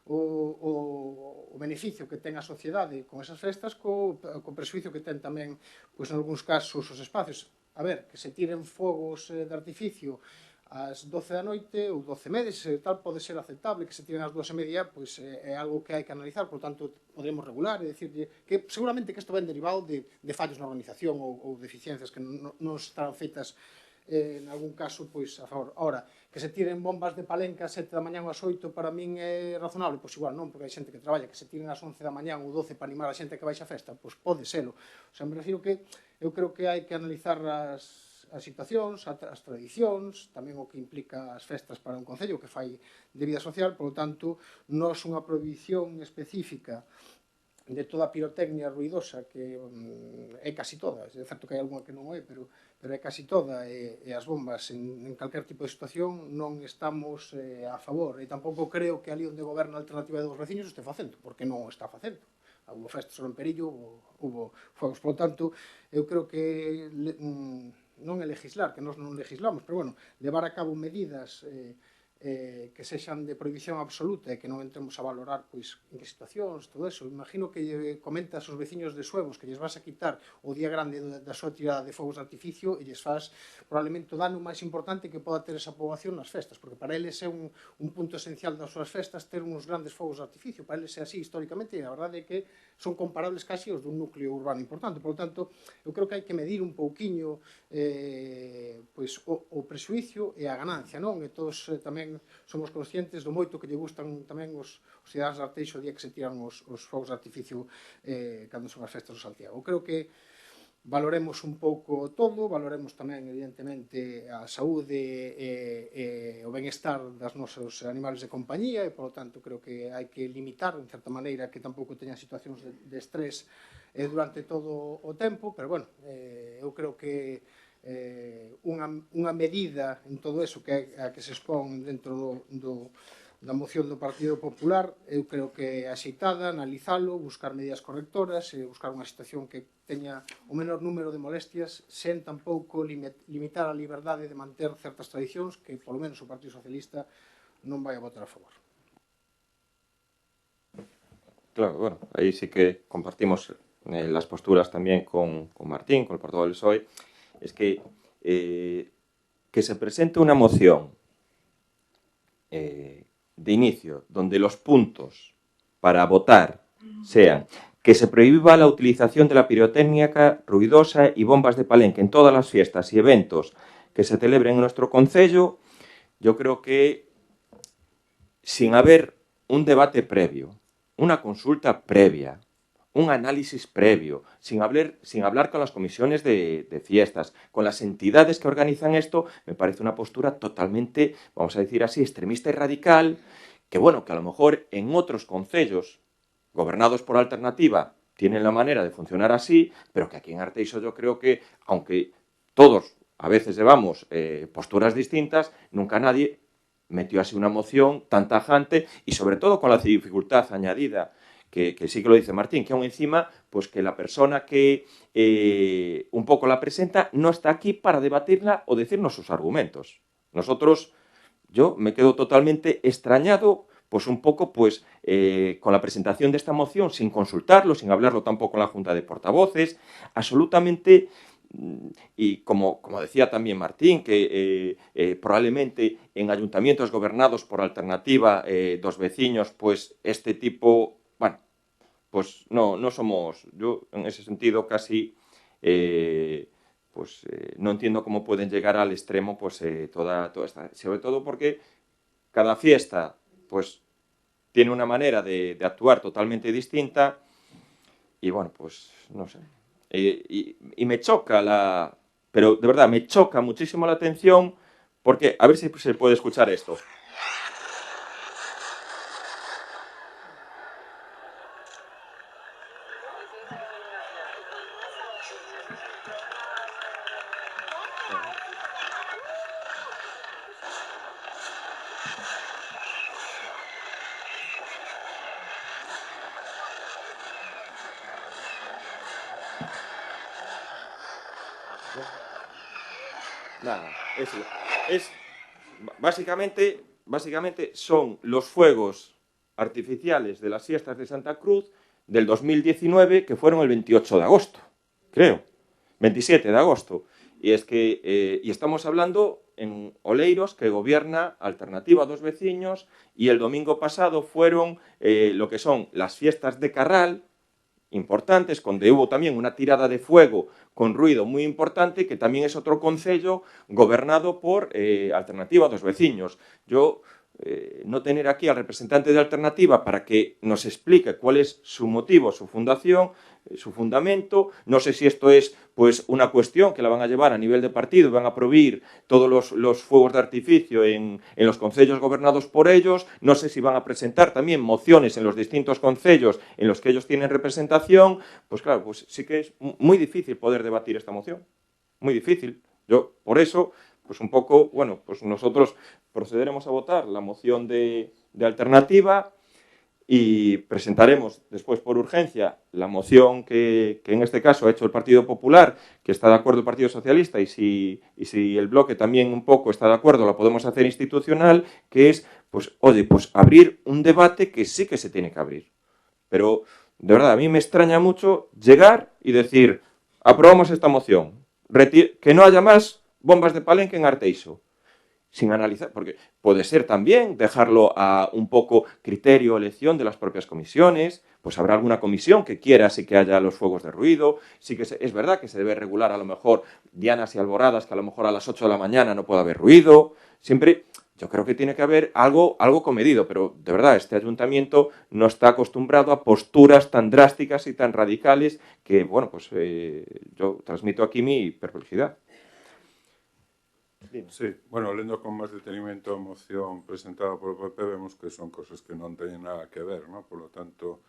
o beneficio que ten a sociedade con esas festas co prexuizo que ten tamén, pois, en algúns casos, os espacios. A ver, que se tiren fogos de artificio ás 12 da noite ou 12 meses, tal, pode ser aceptable. Que se tiren ás 2:30, pois é algo que hai que analizar, por tanto, podemos regular e dicirlle que seguramente que isto ven derivado de fallos na organización ou deficiencias que non están feitas en algún caso pois a favor. Ahora, que se tiren bombas de palenca ás 7 da mañá ou ás 8 para min é razonable, pois igual non, porque hai xente que traballa. Que se tiren ás 11 da mañá ou 12 para animar a xente que baixa a festa, pois pode selo. O sea, me refiro que eu creo que hai que analizar as situacións, as tradicións, tamén o que implica as festas para un concello que fai de vida social. Por lo tanto, nós unha prohibición específica de toda a pirotecnia ruidosa, que é casi toda, é certo que hai algunha que non é, pero é casi toda, e as bombas en calquer tipo de situación non estamos a favor, e tampouco creo que ali onde goberna a Alternativa dos Veciños este facendo, porque non o está facendo. Houve festas en Perillo, houve fogos. Por lo tanto, eu creo que non é legislar, que nós non legislamos, pero, bueno, levar a cabo medidas que sexan de prohibición absoluta e que non entremos a valorar pois, en que situacións, todo eso. Imagino que comentas aos veciños de Suevos que lles vas a quitar o día grande da súa tirada de fogos de artificio e lles faz probablemente o dano máis importante que poda ter esa poboación nas festas, porque para eles é un punto esencial das súas festas ter uns grandes fogos de artificio. Para eles é así históricamente, e a verdade é que son comparables casi aos dun núcleo urbano importante. Por lo tanto, eu creo que hai que medir un pouquiño pois, o prexuicio e a ganancia, non? E todos tamén somos conscientes do moito que lle gustan tamén os cidadáns de Arteixo o día que se tiran os fogos de artificio cando son as festas do Santiago. Eu creo que valoremos un pouco todo, valoremos tamén, evidentemente, a saúde e o benestar das nosos animales de compañía, e, por lo tanto, creo que hai que limitar, en certa maneira, que tampouco teñan situacións de estrés durante todo o tempo, pero, bueno, eu creo que unha medida en todo eso que a que se expón dentro da moción do Partido Popular, eu creo que é axeitada, analizalo, buscar medidas correctoras e buscar unha situación que teña o menor número de molestias sen tampouco limitar a liberdade de manter certas tradicións que, polo menos, o Partido Socialista non vai a votar a favor. Claro, bueno, aí sí que compartimos las posturas tamén con Martín, con el portavoz del PSOE. Es que se presente una moción de inicio donde los puntos para votar sean que se prohíba la utilización de la pirotecnia ruidosa y bombas de palenque en todas las fiestas y eventos que se celebren en nuestro concello, yo creo que sin haber un debate previo, una consulta previa, un análisis previo, sin hablar con las comisiones de fiestas, con las entidades que organizan esto, me parece una postura totalmente, vamos a decir así, extremista y radical, que bueno, que a lo mejor en otros concellos gobernados por alternativa tienen la manera de funcionar así, pero que aquí en Arteixo yo creo que, aunque todos a veces llevamos posturas distintas, nunca nadie metió así una moción tan tajante y sobre todo con la dificultad añadida que sí que lo dice Martín, que aún encima, pues que la persona que un poco la presenta no está aquí para debatirla o decirnos sus argumentos. Yo me quedo totalmente extrañado, pues un poco, pues con la presentación de esta moción, sin consultarlo, sin hablarlo tampoco en la Junta de Portavoces, absolutamente. Y como decía también Martín, que probablemente en ayuntamientos gobernados por alternativa dos vecinos, pues este tipo, bueno, pues no somos, yo en ese sentido casi, no entiendo cómo pueden llegar al extremo, pues toda esta, sobre todo porque cada fiesta, pues tiene una manera de actuar totalmente distinta y bueno, pues no sé. Y me choca pero de verdad, me choca muchísimo la atención porque, a ver si se puede escuchar esto. Nada, básicamente son los fuegos artificiales de las fiestas de Santa Cruz del 2019, que fueron el 28 de agosto, creo, 27 de agosto. Y es que y estamos hablando en Oleiros, que gobierna Alternativa dos Veciños, y el domingo pasado fueron lo que son las fiestas de Carral, importantes, donde hubo también una tirada de fuego con ruido muy importante, que también es otro concello gobernado por Alternativa dos Veciños. Yo no tener aquí al representante de Alternativa para que nos explique cuál es su motivo, su fundación, su fundamento. No sé si esto es pues una cuestión que la van a llevar a nivel de partido y van a prohibir todos los fuegos de artificio en los concellos gobernados por ellos. No sé si van a presentar también mociones en los distintos concellos en los que ellos tienen representación. Pues claro, pues sí que es muy difícil poder debatir esta moción. Muy difícil. Yo, por eso, pues un poco, bueno, pues nosotros procederemos a votar la moción de Alternativa y presentaremos después por urgencia la moción que en este caso ha hecho el Partido Popular, que está de acuerdo el Partido Socialista, y si el bloque también un poco está de acuerdo, la podemos hacer institucional, que es, pues, oye, pues abrir un debate que sí que se tiene que abrir. Pero, de verdad, a mí me extraña mucho llegar y decir, aprobamos esta moción, que no haya más bombas de Palenque en Arteixo, sin analizar, porque puede ser también dejarlo a un poco criterio o elección de las propias comisiones, pues habrá alguna comisión que quiera sí que haya los fuegos de ruido, sí que es verdad que se debe regular a lo mejor dianas y alboradas, que a lo mejor a las 8 de la mañana no puede haber ruido, siempre yo creo que tiene que haber algo comedido, pero de verdad este ayuntamiento no está acostumbrado a posturas tan drásticas y tan radicales que, bueno, pues yo transmito aquí mi perplejidad. Sí, bueno, lendo con máis detenimento a moción presentada polo PP, vemos que son cosas que non teñen nada que ver, ¿no? Por lo tanto,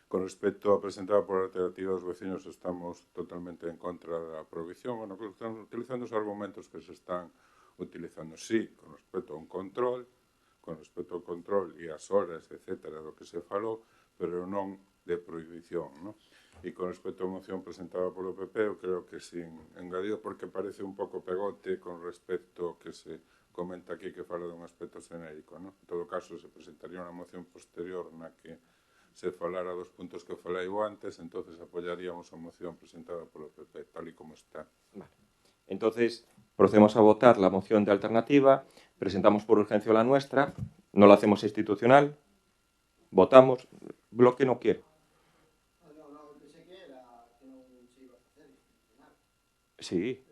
con respecto a presentada por Alternativa dos Veciños, estamos totalmente en contra da prohibición. Bueno, que están utilizando os argumentos que se están utilizando, sí, con respecto a un control, e as horas, etcétera, do que se falou, pero non de prohibición, ¿no? E con respecto á moción presentada polo PP, eu creo que sin engadido, porque parece un pouco pegote con respecto ao que se comenta aquí, que fala dun aspecto xenérico, ¿no? En todo caso, se presentaría unha moción posterior na que se falara dos puntos que falei antes, entonces apoyaríamos a moción presentada polo PP, tal e como está. Vale. Entonces, procedemos a votar la moción de Alternativa, presentamos por urgencia la nuestra, no la hacemos institucional, votamos, bloque no quiere. Sí.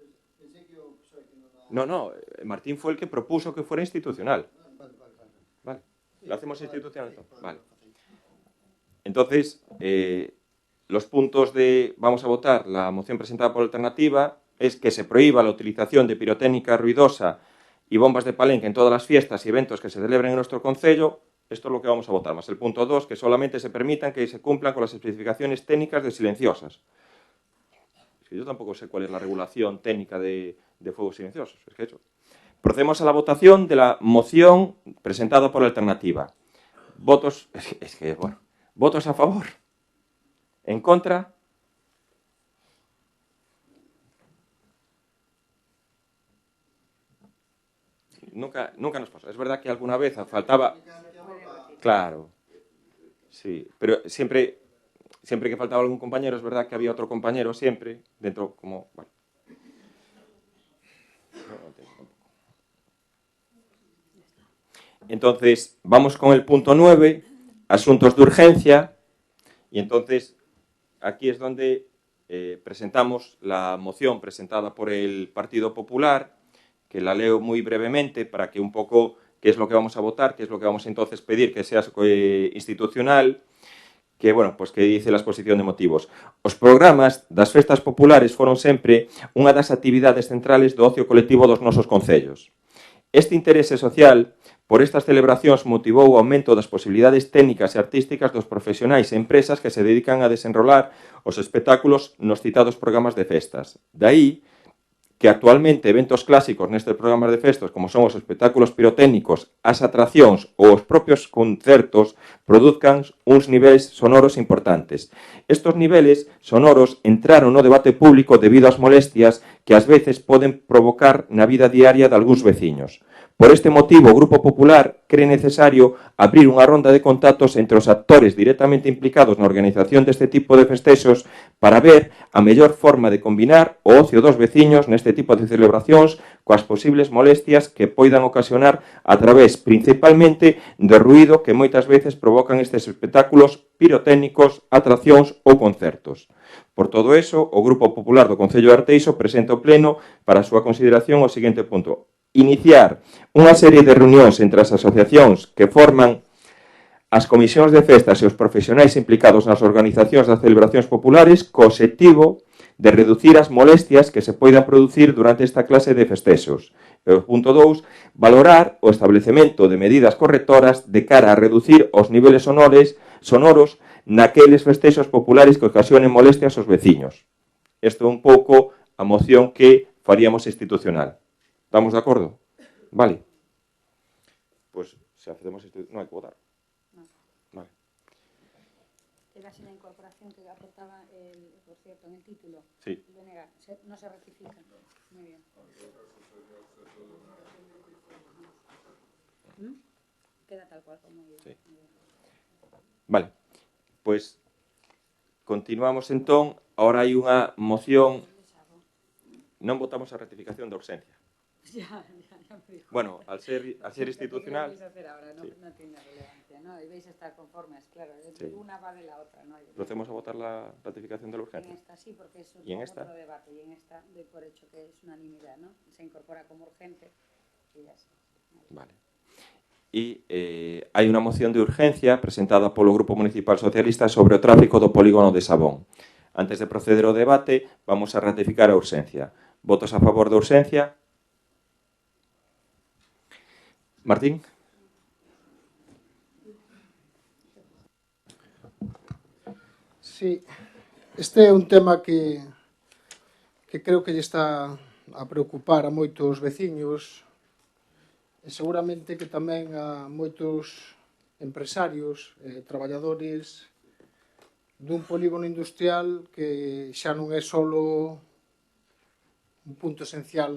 No, Martín fue el que propuso que fuera institucional. Vale, lo hacemos institucional. Vale. Entonces, los puntos de... Vamos a votar la moción presentada por alternativa, es que se prohíba la utilización de pirotécnica ruidosa y bombas de palenque en todas las fiestas y eventos que se celebren en nuestro concello. Esto es lo que vamos a votar, más el punto 2, que solamente se permitan que se cumplan con las especificaciones técnicas de silenciosas. Es que yo tampoco sé cuál es la regulación técnica de fuegos silenciosos. Es que he hecho. Procedemos a la votación de la moción presentada por la alternativa. Votos... bueno, ¿votos a favor? ¿En contra? Nunca nos pasa. Es verdad que alguna vez faltaba... Claro, sí, pero siempre que faltaba algún compañero, es verdad que había otro compañero siempre, dentro como... Bueno. Entonces, vamos con el punto 9, asuntos de urgencia, y entonces aquí es donde presentamos la moción presentada por el Partido Popular, que la leo muy brevemente para que un poco qué es lo que vamos a votar, qué es lo que vamos entonces a pedir que sea institucional, que, bueno, pues que dice la exposición de motivos. Os programas das festas populares foron sempre unha das actividades centrales do ocio colectivo dos nosos concellos. Este interese social por estas celebracións motivou o aumento das posibilidades técnicas e artísticas dos profesionais e empresas que se dedican a desenrolar os espectáculos nos citados programas de festas. Daí que actualmente eventos clásicos nestes programas de festas, como son os espectáculos pirotécnicos, as atraccións ou os propios concertos, produzcan uns niveis sonoros importantes. Estos niveles sonoros entraron no debate público debido ás molestias que ás veces poden provocar na vida diaria de algúns veciños. Por este motivo, o Grupo Popular cree necesario abrir unha ronda de contactos entre os actores directamente implicados na organización deste tipo de festexos para ver a mellor forma de combinar o ocio dos veciños neste tipo de celebracións coas posibles molestias que poidan ocasionar a través, principalmente, do ruído que moitas veces provocan estes espectáculos pirotécnicos, atraccións ou concertos. Por todo eso, o Grupo Popular do Concello de Arteixo presenta ao Pleno para a súa consideración o seguinte punto. Iniciar unha serie de reunións entre as asociacións que forman as comisións de festas e os profesionais implicados nas organizacións das celebracións populares co obxectivo de reducir as molestias que se poidan producir durante esta clase de festexos. E o punto 2, valorar o establecemento de medidas correctoras de cara a reducir os niveles sonoros naqueles festexos populares que ocasionen molestias aos veciños. Isto é un pouco a moción que faríamos institucional. ¿Estamos de acordo? Vale. Pues se hacemos institucional, no hai que votar. No. Vale. Era así la incorporación que aportaba, por cierto, en el título. Sí. No se rectifica. Muy bien. Queda tal cual como iba. Sí. Vale. Pues continuamos entón. Ahora hai unha moción. Non votamos a ratificación de urxencia. Ya me dijo. Bueno, al ser institucional... ¿Qué vais a hacer ahora? No, sí. No tiene relevancia, ¿no? Y vais a estar conformes, claro. Sí. Una va de la otra, ¿no? ¿Procedemos a votar la ratificación de la urgencia? En esta sí, porque es ¿Y en otro esta? debate. Y en esta doy por hecho que es unanimidad, ¿no? Se incorpora como urgente y ya está. Vale. Y hai unha moción de urgencia presentada polo Grupo Municipal Socialista sobre o tráfico do polígono de Sabón. Antes de proceder ao debate, vamos a ratificar a urxencia. Votos a favor da urxencia? Martín? Sí, este é un tema que creo que lle está a preocupar a moitos veciños e seguramente que tamén a moitos empresarios e traballadores dun polígono industrial que xa non é solo un punto esencial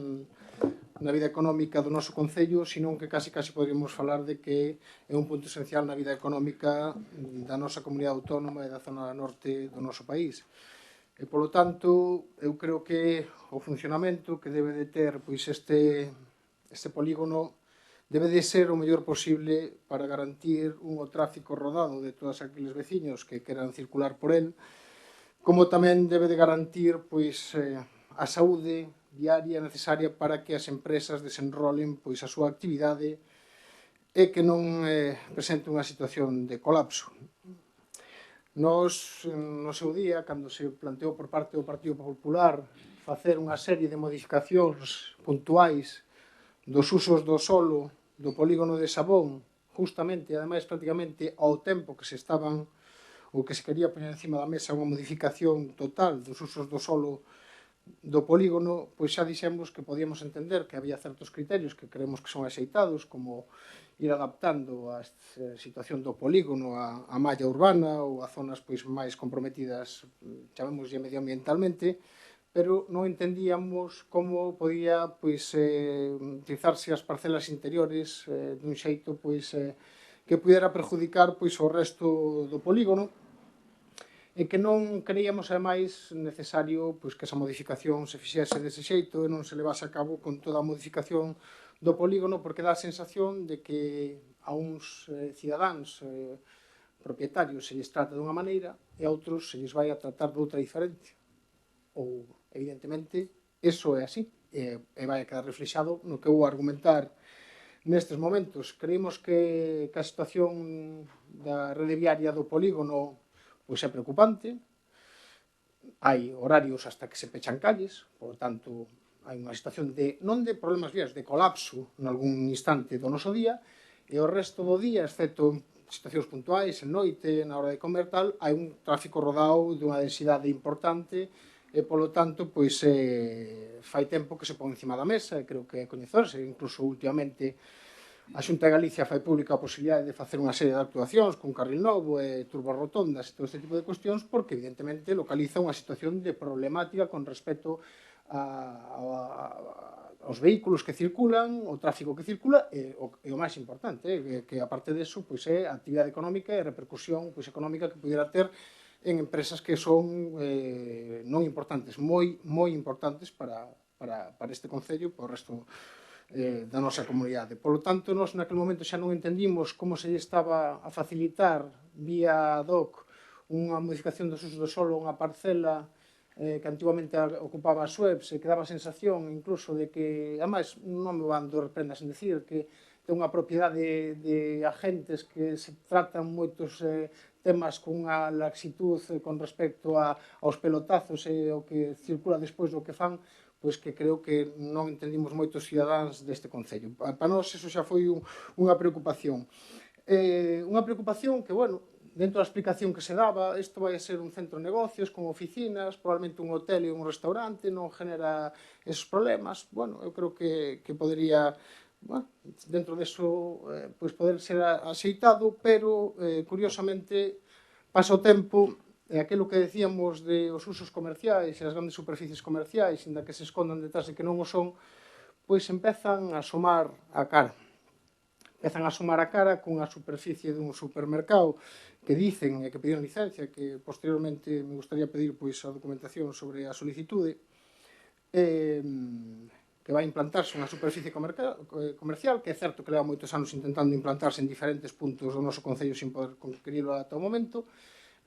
na vida económica do noso concello, senón que casi poderíamos falar de que é un punto esencial na vida económica da nosa comunidade autónoma e da zona norte do noso país. E, polo tanto, eu creo que o funcionamento que debe de ter pois este polígono debe de ser o mellor posible para garantir un tráfico rodado de todos aqueles veciños que queran circular por el, como tamén debe de garantir pois a saúde viaria necesaria para que as empresas desenrolen pois a súa actividade e que non presente unha situación de colapso. Nos, no seu día, cando se planteou por parte do Partido Popular facer unha serie de modificacións puntuais dos usos do solo do polígono de Sabón, justamente, e ademais prácticamente ao tempo que se estaban ou que se quería poñer encima da mesa unha modificación total dos usos do solo do polígono, pois xa dixemos que podíamos entender que había certos criterios que creemos que son axeitados, como ir adaptando a situación do polígono a malla urbana ou a zonas pois máis comprometidas, chamémoslle medioambientalmente, pero non entendíamos como podía pois utilizarse as parcelas interiores dun xeito pois que pudera perjudicar pois o resto do polígono e que non creíamos ademais necesario pois que esa modificación se fixese dese xeito e non se levase a cabo con toda a modificación do polígono, porque dá a sensación de que a uns cidadáns propietarios se lles trata dunha maneira e a outros se lles vai a tratar de outra diferente. Ou, evidentemente, eso é así e vai a quedar reflexado no que vou argumentar nestes momentos. Creemos que a situación da rede viaria do polígono pois é preocupante. Hai horarios hasta que se pechan calles, por tanto, hai unha situación non de problemas viais, de colapso nalgún instante do noso día, e o resto do día, excepto en situacións puntuais, en noite, na hora de comer, tal, hai un tráfico rodado dunha densidade importante e, polo tanto, pois fai tempo que se pon encima da mesa, e creo que é coñecerse, incluso últimamente a Xunta de Galicia fai pública a posibilidade de facer unha serie de actuacións con carril novo e turborotondas e todo este tipo de cuestións porque, evidentemente, localiza unha situación de problemática con respecto aos vehículos que circulan, o tráfico que circula e o máis importante, que aparte deso é a actividade económica e a repercusión económica que pudiera ter en empresas que son non importantes, moi importantes para este concello e para o resto da nosa comunidade. Por lo tanto, nós naquele momento xa non entendimos como se estaba a facilitar vía DOC unha modificación dos usos do solo a unha parcela que antigamente ocupaba as webs e que daba a sensación incluso de que, además, non me van dar prendas en decir que ten unha propiedade de agentes que se tratan moitos temas con unha laxitud con respecto aos pelotazos e o que circula despois do que fan, pois que creo que non entendimos moitos cidadáns deste concello. Para nós, eso xa foi unha preocupación. Unha preocupación que, bueno, dentro da explicación que se daba, isto vai a ser un centro de negocios con oficinas, probablemente un hotel e un restaurante, non genera esos problemas. Bueno, eu creo que podería, dentro deso, poder ser axeitado, pero, curiosamente, pasa o tempo e aquilo que decíamos de os usos comerciais e as grandes superficies comerciais, inda que se escondan detrás de que non o son, pois empezan a asomar a cara. Empezan a asomar a cara cunha superficie dun supermercado que dicen e que pediron licencia, que posteriormente me gustaría pedir pois a documentación sobre a solicitude, que vai implantarse unha superficie comercial, que é certo que leva moitos anos intentando implantarse en diferentes puntos do noso concello sin poder conquirilo ata o momento,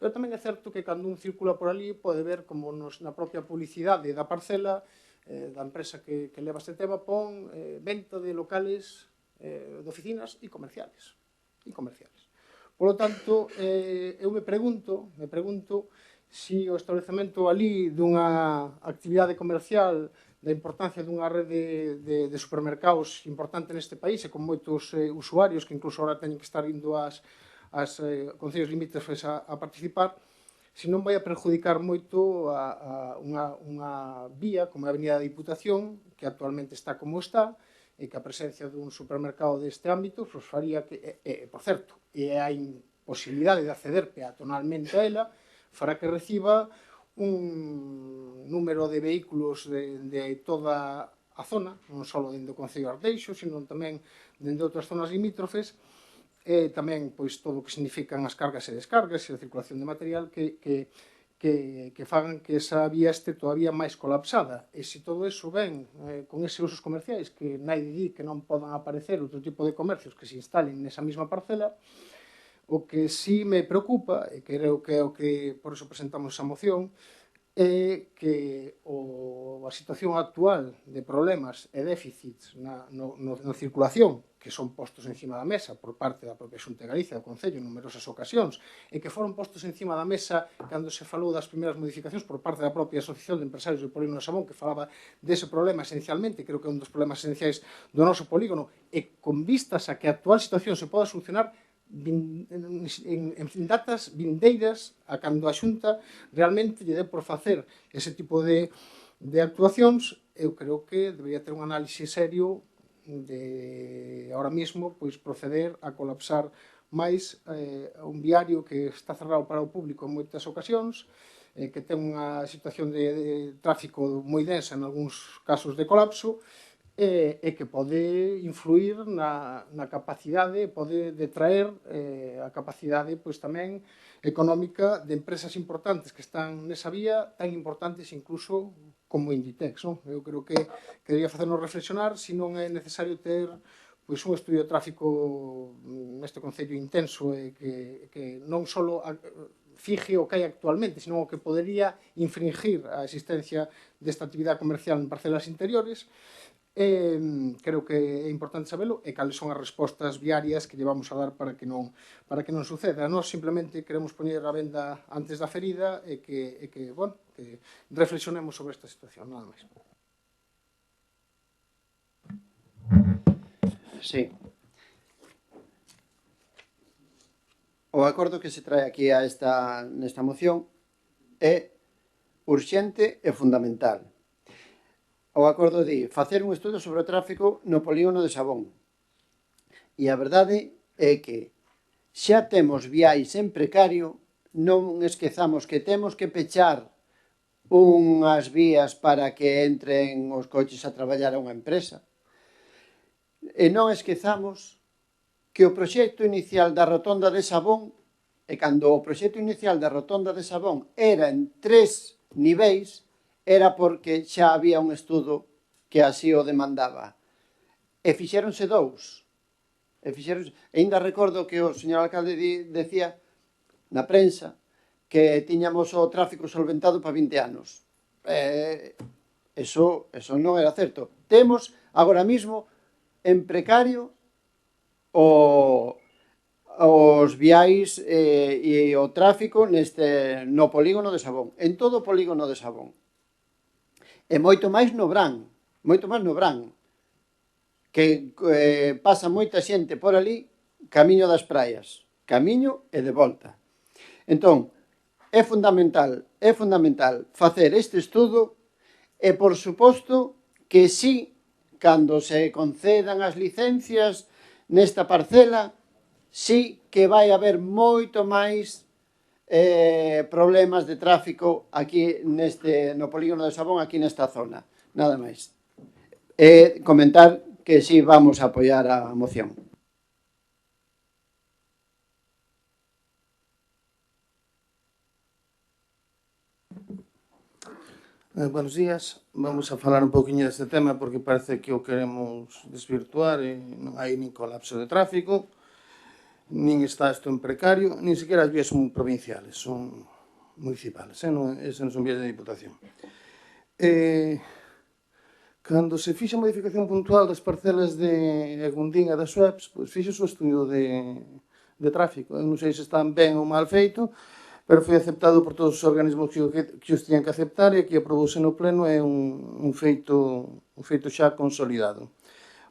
pero tamén é certo que cando un circula por ali pode ver como na propia publicidade da parcela da empresa que leva este tema pon venta de locales de oficinas e comerciales. Por lo tanto, eu me pregunto se o establecemento ali dunha actividade comercial da importancia dunha rede de supermercados importante neste país e con moitos usuarios que incluso ahora teñen que estar indo ás concellos limítrofes a participar, se non vai a perjudicar moito a unha vía como a Avenida da Diputación, que actualmente está como está, e que a presencia dun supermercado deste ámbito faría que, por certo, e hai posibilidade de acceder peatonalmente a ela, fará que reciba un número de vehículos de toda a zona, non só dentro do Concello de Arteixo, sino tamén dentro de outras zonas limítrofes, e tamén pois todo o que significan as cargas e descargas e a circulación de material que fagan que esa vía este todavía máis colapsada. E se todo eso ven con eses usos comerciais que naide di que non podan aparecer outro tipo de comercios que se instalen nesa mesma parcela, o que sí me preocupa, e creo que é o que por eso presentamos esa moción, é que a situación actual de problemas e déficits na circulación, que son postos encima da mesa por parte da propia Xunta de Galicia, do Concello, en numerosas ocasións, e que foron postos encima da mesa cando se falou das primeiras modificacións por parte da propia Asociación de Empresarios do Polígono de Sabón, que falaba dese problema esencialmente, creo que é un dos problemas esenciais do noso polígono, e con vistas a que a actual situación se poda solucionar en datas vindeiras a cando a Xunta realmente lle dé por facer ese tipo de actuacións. Eu creo que debería ter un análise serio de ahora mismo proceder a colapsar máis un viario que está cerrado para o público en moitas ocasións, que ten unha situación de tráfico moi densa en algúns casos de colapso, e que pode influir na capacidade, pode detraer a capacidade tamén económica de empresas importantes que están nesa vía, tan importantes incluso como Inditex. Eu creo que debería facernos reflexionar se non é necesario ter un estudio de tráfico neste concello intenso e que non só fije o que hai actualmente, sino o que podería infringir a existencia desta actividade comercial en parcelas interiores. Creo que é importante sabelo e cales son as respostas viarias que llevamos a dar para que non suceda. Nós simplemente queremos poñer a venda antes da ferida e que reflexionemos sobre esta situación, nada máis. Sí. O acordo que se trae aquí nesta moción é urxente e fundamental. O acordo di facer un estudo sobre o tráfico no polígono de Sabón. E a verdade é que xa temos viais en precario, non esquezamos que temos que pechar unhas vías para que entren os coches a traballar a unha empresa. E non esquezamos que o proxecto inicial da rotonda de Sabón, e cando o proxecto inicial da rotonda de Sabón era en 3 niveis, era porque xa había un estudo que así o demandaba. E fixéronse 2. Ainda recordo que o señor alcalde decía na prensa que tiñamos o tráfico solventado para 20 anos. Eso non era certo. Temos agora mismo en precario os viais e o tráfico no polígono de Sabón, en todo o polígono de Sabón. E moito máis no Brán, que pasa moita xente por ali camiño das praias, camiño e de volta. Entón, é fundamental facer este estudo e, por suposto, que si, cando se concedan as licencias nesta parcela, si que vai haber moito máis problemas de tráfico aquí no polígono de Sabón, aquí nesta zona. Nada máis. E comentar que si vamos a apoiar a moción. Buenos días. Vamos a falar un poquinho deste tema porque parece que o queremos desvirtuar e non hai nin colapso de tráfico, nin está isto en precario, nin sequera as vías son provinciales, son municipales, non son vías de diputación. Cando se fixa a modificación puntual das parcelas de Gundín e das Sueps, fixe o estudio de tráfico. Eu non sei se están ben ou mal feito, pero foi aceptado por todos os organismos que os tiñan que aceptar e que aprobouse no pleno é un feito xa consolidado.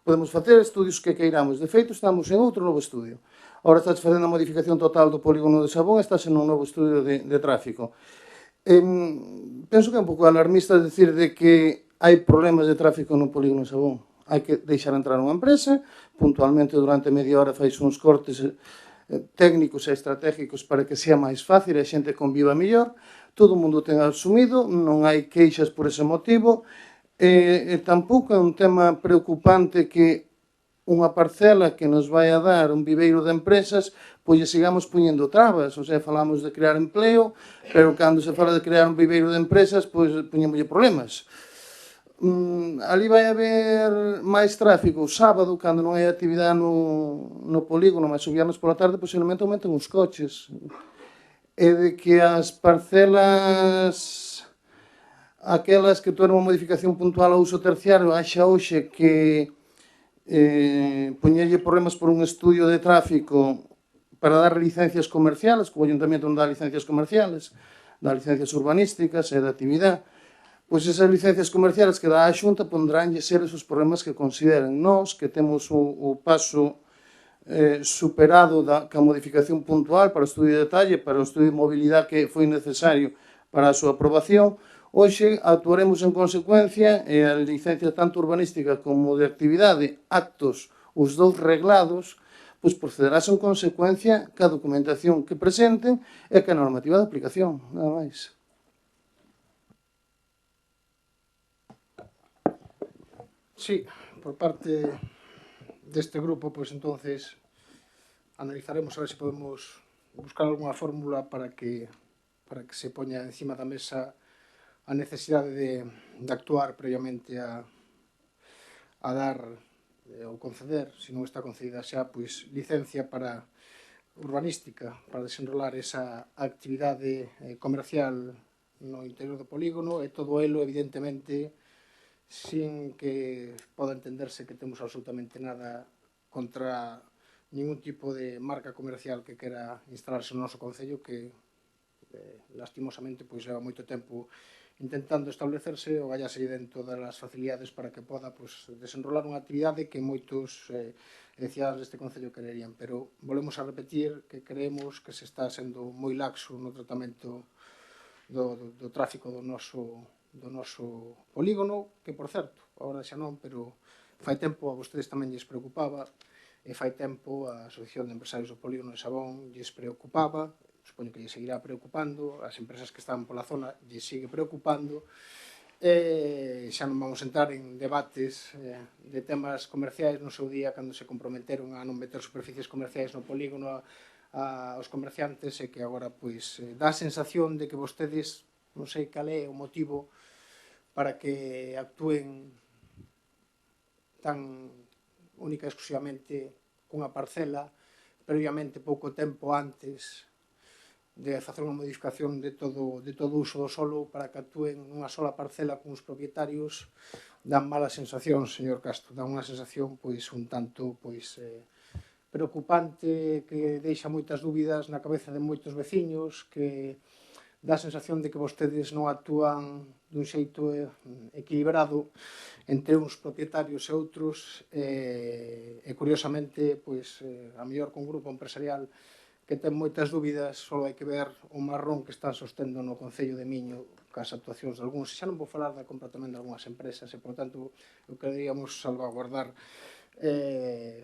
Podemos facer estudios que queiramos. De feito, estamos en outro novo estudio. Ahora estás facendo a modificación total do polígono de Sabón e estás en un novo estudio de tráfico. Penso que é un pouco alarmista decir de que hai problemas de tráfico no polígono de Sabón. Hai que deixar entrar unha empresa, puntualmente durante media hora fais uns cortes técnicos e estratégicos para que sea máis fácil e a xente conviva mellor. Todo o mundo ten asumido, non hai queixas por ese motivo, e tampouco é un tema preocupante que unha parcela que nos vai a dar un viveiro de empresas, pois sigamos poñendo trabas. O sea, falamos de crear empleo, pero cando se fala de crear un viveiro de empresas, pois poñémoslle problemas. Ali vai haber máis tráfico o sábado, cando non hai actividade no polígono, mas o viernes pola tarde, posiblemente aumenten os coches. E de que as parcelas aquelas que tueron unha modificación puntual ao uso terciario, haxa hoxe que poñerlle problemas por un estudio de tráfico para dar licencias comerciales, que o Ayuntamiento non dá licencias comerciales, dá licencias urbanísticas e de actividade, pois esas licencias comerciales que dá a Xunta pondránlle ser esos problemas que consideren. Nós, que temos o paso superado ca modificación puntual para o estudio de detalle, para o estudio de mobilidade que foi necesario para a súa aprobación, hoxe actuaremos en consecuencia e a licencia tanto urbanística como de actividade, actos, os dous reglados, pois procederás en consecuencia ca documentación que presenten e ca normativa de aplicación, nada máis. Sí, por parte deste grupo, pois entonces analizaremos a ver se podemos buscar algunha fórmula para que se poña encima da mesa a necesidade de actuar previamente a dar ou conceder, se non está concedida xa, pois licencia para urbanística, para desenrolar esa actividade comercial no interior do polígono e todo elo, evidentemente, sin que poda entenderse que temos absolutamente nada contra ningún tipo de marca comercial que quera instalarse no noso concello, que lastimosamente pois leva moito tempo intentando establecerse ou gallase dentro das facilidades para que poda desenrolar unha actividade que moitos cidadanos deste concello quererían. Pero volvemos a repetir que creemos que se está sendo moi laxo no tratamento do tráfico do noso polígono, que, por certo, agora xa non, pero fai tempo a vostedes tamén lles preocupaba, e fai tempo a Asociación de Empresarios do Polígono de Sabón lles preocupaba, supoño que lles seguirá preocupando, as empresas que están pola zona lles sigue preocupando, e xa non vamos entrar en debates de temas comerciais no seu día cando se comprometeron a non meter superficies comerciais no polígono aos comerciantes, e que agora pois dá a sensación de que vostedes non sei cal é o motivo para que actúen tan única e exclusivamente cunha parcela previamente pouco tempo antes de facer unha modificación de todo o uso do solo para que actúen nunha sola parcela con os propietarios. Dan mala sensación, señor Castro, dan unha sensación pois un tanto preocupante, que deixa moitas dúbidas na cabeza de moitos veciños, que dá a sensación de que vostedes non actúan dun xeito equilibrado entre uns propietarios e outros, e curiosamente, a mellor con un grupo empresarial que ten moitas dúbidas, só hai que ver o marrón que están sostendo no Concello de Miño cas actuacións de algúns. Xa non vou falar da compra tamén de algunhas empresas, e, por tanto, eu queríamos salvaguardar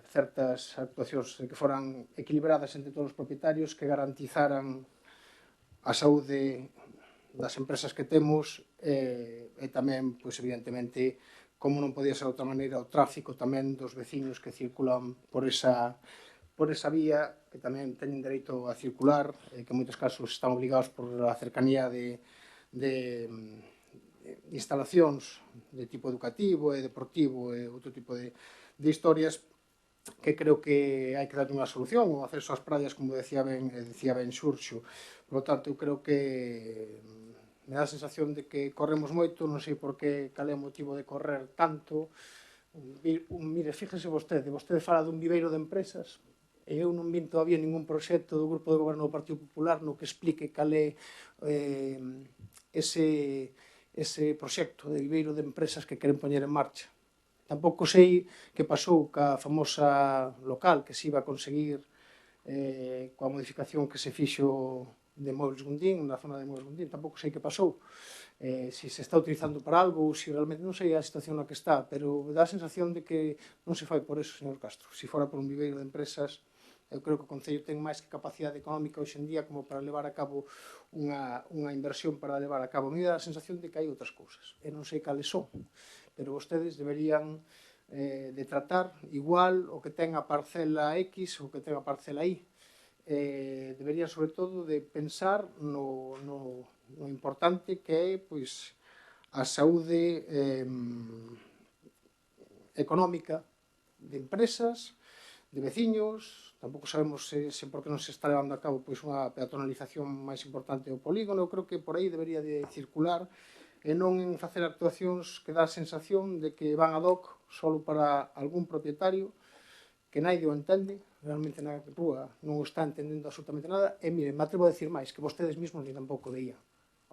certas actuacións que foran equilibradas entre todos os propietarios, que garantizaran a saúde das empresas que temos e tamén, evidentemente, como non podía ser de outra maneira, o tráfico tamén dos veciños que circulan por esa vía, que tamén teñen dereito a circular, que en moitos casos están obligados por a cercanía de instalacións de tipo educativo e deportivo e outro tipo de historias, que creo que hai que dar unha solución. O acceso ás praias, como decía ben Xurxo. Por lo tanto, eu creo que me dá a sensación de que corremos moito, non sei por que, cal é o motivo de correr tanto. Mire, fíjese vostede fala dun viveiro de empresas, e eu non vin todavía ningún proxecto do Grupo de Goberno do Partido Popular no que explique cal é ese proxecto de viveiro de empresas que queren poñer en marcha. Tampouco sei que pasou ca famosa local que se iba a conseguir coa modificación que se fixo de Mobles Gundín, na zona de Mobles Gundín, tampouco sei que pasou. Se se está utilizando para algo ou se realmente non sei a situación na que está, pero dá a sensación de que non se fai por eso, señor Castro. Se fora por un viveiro de empresas, eu creo que o Concello ten máis que capacidade económica hoxe en día como para levar a cabo unha inversión para levar a cabo. A mí dá a sensación de que hai outras cousas, e non sei cales son, pero vostedes deberían de tratar igual o que ten a parcela X ou o que ten a parcela Y. Deberían, sobre todo, de pensar no importante que é a saúde económica de empresas, de veciños. Tampouco sabemos se por que non se está levando a cabo unha peatonalización máis importante do polígono. Eu creo que por aí debería de circular e non en facer actuacións que dá a sensación de que van ad hoc solo para algún propietario que naide o entende, realmente na rúa non o está entendendo absolutamente nada, e mire, me atrevo a decir máis, que vostedes mismos ni tampouco veían.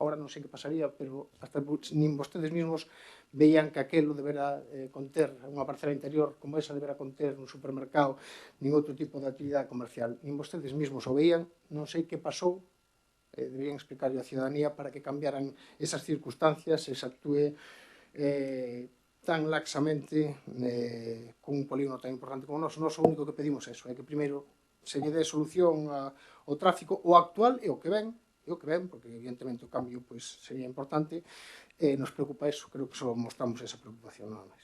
Ahora non sei que pasaría, pero hasta nin vostedes mismos veían que aquelo debera conter unha parcela interior como esa, debera conter un supermercado, nin outro tipo de actividade comercial. Nin vostedes mismos o veían, non sei que pasou, deberían explicarlo á ciudadanía para que cambiaran esas circunstancias e se actúe tan laxamente con un polígono tan importante como o noso. Nós o único que pedimos é eso, é que primeiro se lle dé solución ao tráfico, o actual e o que ven, porque evidentemente o cambio sería importante, nos preocupa eso, creo que só mostramos esa preocupación, nada máis.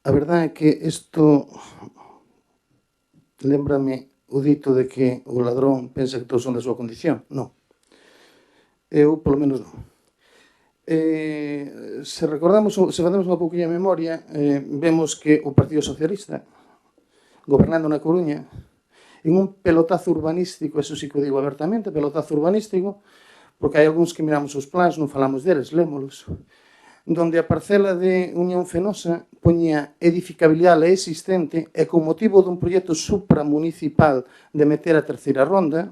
A verdade é que isto lembrame o dito de que o ladrón pensa que todos son da súa condición. Non. Eu, polo menos, non. Se recordamos, se facemos unha pouquinha memoria, vemos que o Partido Socialista, gobernando na Coruña, en un pelotazo urbanístico, eso sí que o digo abertamente, pelotazo urbanístico, porque hai algúns que miramos os plans, non falamos deles, lémolos, donde a parcela de Unión Fenosa poñía edificabilidade existente e con motivo dun proxecto supramunicipal de meter a terceira ronda,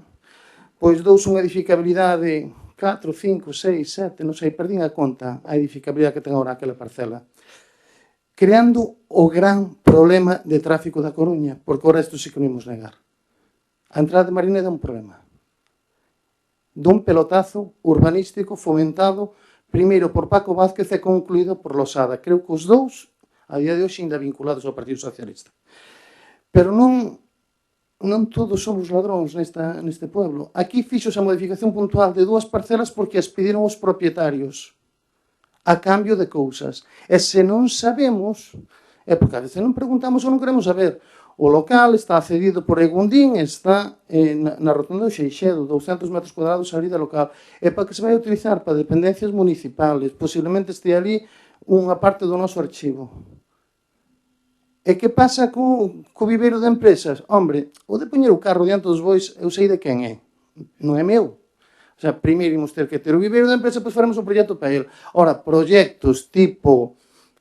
pois dous unha edificabilidade 4, 5, 6, 7, non sei, perdín a conta a edificabilidade que ten agora aquela parcela, creando o gran problema de tráfico da Coruña, porque agora isto sí que non imos negar. A entrada de Marineda é un problema dun pelotazo urbanístico fomentado primeiro por Paco Vázquez e concluído por Losada. Creo que os dous, a día de hoxe, ainda vinculados ao Partido Socialista. Pero non todos somos ladróns neste pueblo. Aquí fixos a modificación puntual de 2 parcelas porque as pediron os propietarios a cambio de cousas. E se non sabemos, é porque a veces non preguntamos ou non queremos saber. O local está cedido por Egundín, está na rotonda do Xeixedo, 200 metros cuadrados a salida local. É para que se vai a utilizar para dependencias municipales, posiblemente este ali unha parte do noso archivo. E que pasa co viveiro de empresas? Hombre, o de poñer o carro diante dos bois, eu sei de quen é, non é meu. O sea, primeiro imos ter que ter o viveiro de empresa, pois faremos un proxecto para ele. Ora, proxectos tipo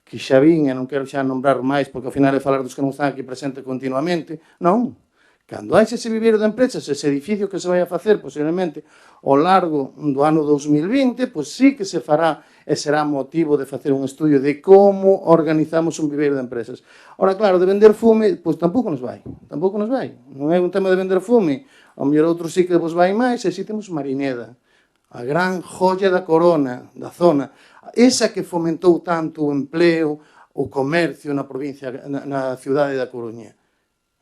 que xa vin, e non quero xa nombrar máis, porque ao final é falar dos que non están aquí presentes continuamente, non. Cando hai ese viveiro de empresas, ese edificio que se vai a facer, posiblemente, ao largo do ano 2020, pois sí que se fará e será motivo de facer un estudio de como organizamos un viveiro de empresas. Ora, claro, de vender fume, pois tampouco nos vai. Tampouco nos vai. Non é un tema de vender fume. Ao mellor outro sí que vos vai máis, e si temos Marineda, a gran joya da corona, da zona, esa que fomentou tanto o empleo, o comercio na provincia, na cidade da Coruña.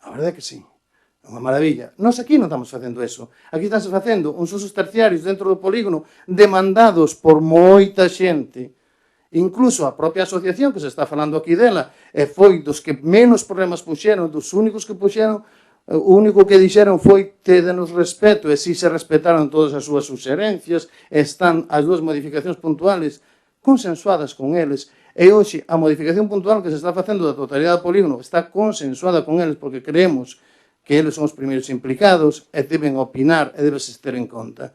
A verdade é que sí, é unha maravilla. Nós aquí non estamos facendo eso. Aquí estamos facendo uns usos terciarios dentro do polígono demandados por moita xente. Incluso a propia asociación que se está falando aquí dela e foi dos que menos problemas puxeron, dos únicos que puxeron. O único que dixeron foi tedenos respeto, e si se respetaron todas as súas suxerencias, están as 2 modificacións puntuales consensuadas con eles, e hoxe a modificación puntual que se está facendo da totalidade do polígono está consensuada con eles porque creemos que eles son os primeiros implicados e deben opinar e debes ter en conta.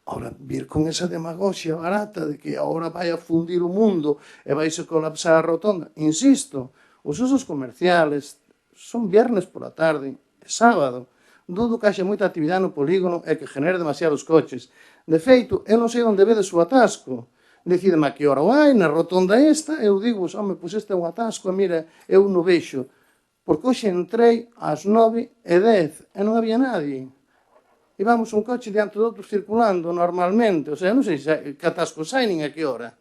Ahora, vir con esa demagoxia barata de que agora vai a fundir o mundo e vai se colapsar a rotonda, insisto, os usos comerciales son viernes por a tarde, sábado, dudo que haxa moita actividade no polígono e que genere demasiados coches. De feito, eu non sei onde vedes o atasco. Decídeme a que hora vai, na rotonda esta, eu digo, home, pois este é un atasco, e mira, eu non vexo. Porque hoxe entrei ás 9:10 e non había nadie. Íbamos un coche diante do outro circulando normalmente, o sea, non sei que atasco sai nin a que hora.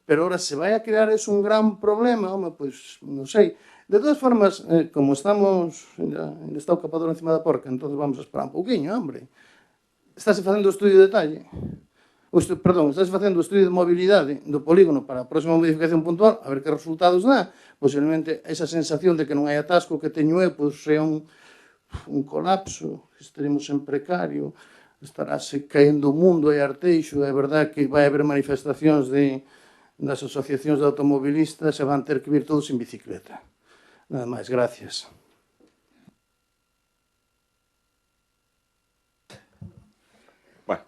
Pero ora se vai a crear eso un gran problema, home, pois, non sei. De todas formas, como estamos, ainda está o capador encima da porca, entón vamos a esperar un pouquinho, hombre. Estáse facendo o estudio de detalle. Estáse facendo o estudio de mobilidade do polígono para a próxima modificación puntual, a ver que resultados dá. Posiblemente esa sensación de que non hai atasco que teño eu, pois é un colapso, estaremos en precario, estarase caendo o mundo e Arteixo, é verdade que vai haber manifestacións de das asociacións de automobilistas se van ter que vir todos en bicicleta. Nada máis, gracias. Bueno,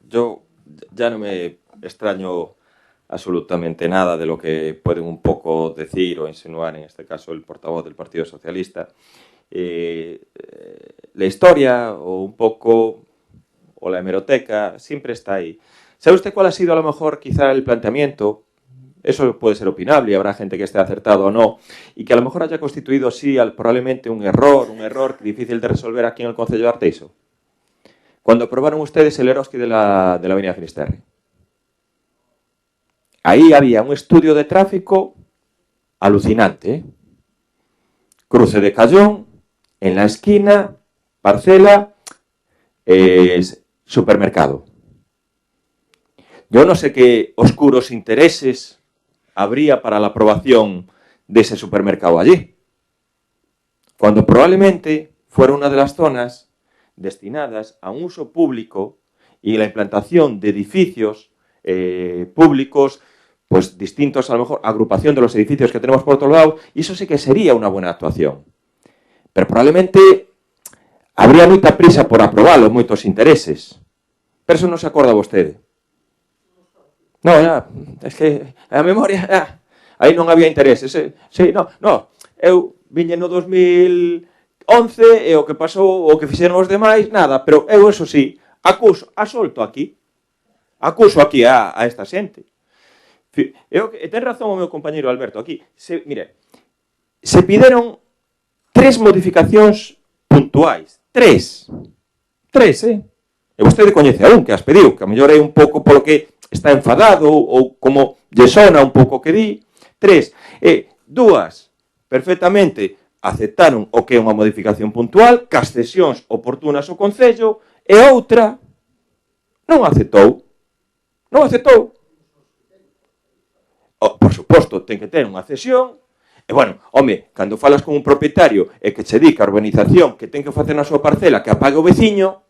yo ya no me extraño absolutamente nada de lo que pueden un poco decir o insinuar, en este caso el portavoz del Partido Socialista. La historia o un poco, o la hemeroteca, siempre está ahí. ¿Sabe usted cuál ha sido a lo mejor quizá el planteamiento? Eso puede ser opinable y habrá gente que esté acertado o no, y que a lo mejor haya constituido así probablemente un error difícil de resolver aquí en el Concello de Arteixo. Cuando aprobaron ustedes el Eroski de la Avenida Finisterre. Ahí había un estudio de tráfico alucinante, ¿eh? Cruce de Callón, en la esquina, parcela, supermercado. Yo no sé qué oscuros intereses habría para la aprobación de ese supermercado allí, cuando probablemente fuera una de las zonas destinadas a un uso público y la implantación de edificios públicos, pues distintos, a lo mejor, agrupación de los edificios que tenemos por otro lado, y eso sí que sería una buena actuación. Pero probablemente habría moita prisa por aprobalo, moitos intereses. Pero eso non se acorda vostede. No, ya, es que a memoria, aí non había intereses. Sí, no, eu viñe no 2011 e o que pasou, o que fixeron os demais, nada, pero eu, eso sí, acuso aquí a esta xente. Ten razón o meu compañeiro Alberto, aquí, mire, se pideron 3 modificacións puntuais. 3, e vostede coñece a un que as pediu, que a mellor é un pouco polo que está enfadado ou como lle sona un pouco que di. 3, 2, perfectamente aceptaron o que é unha modificación puntual, cas cesións oportunas ao Concello, e outra non aceptou. Por suposto, ten que ter unha cesión. E, bueno, home, cando falas con un propietario e que che dedica a urbanización que ten que facer na súa parcela que apague o veciño,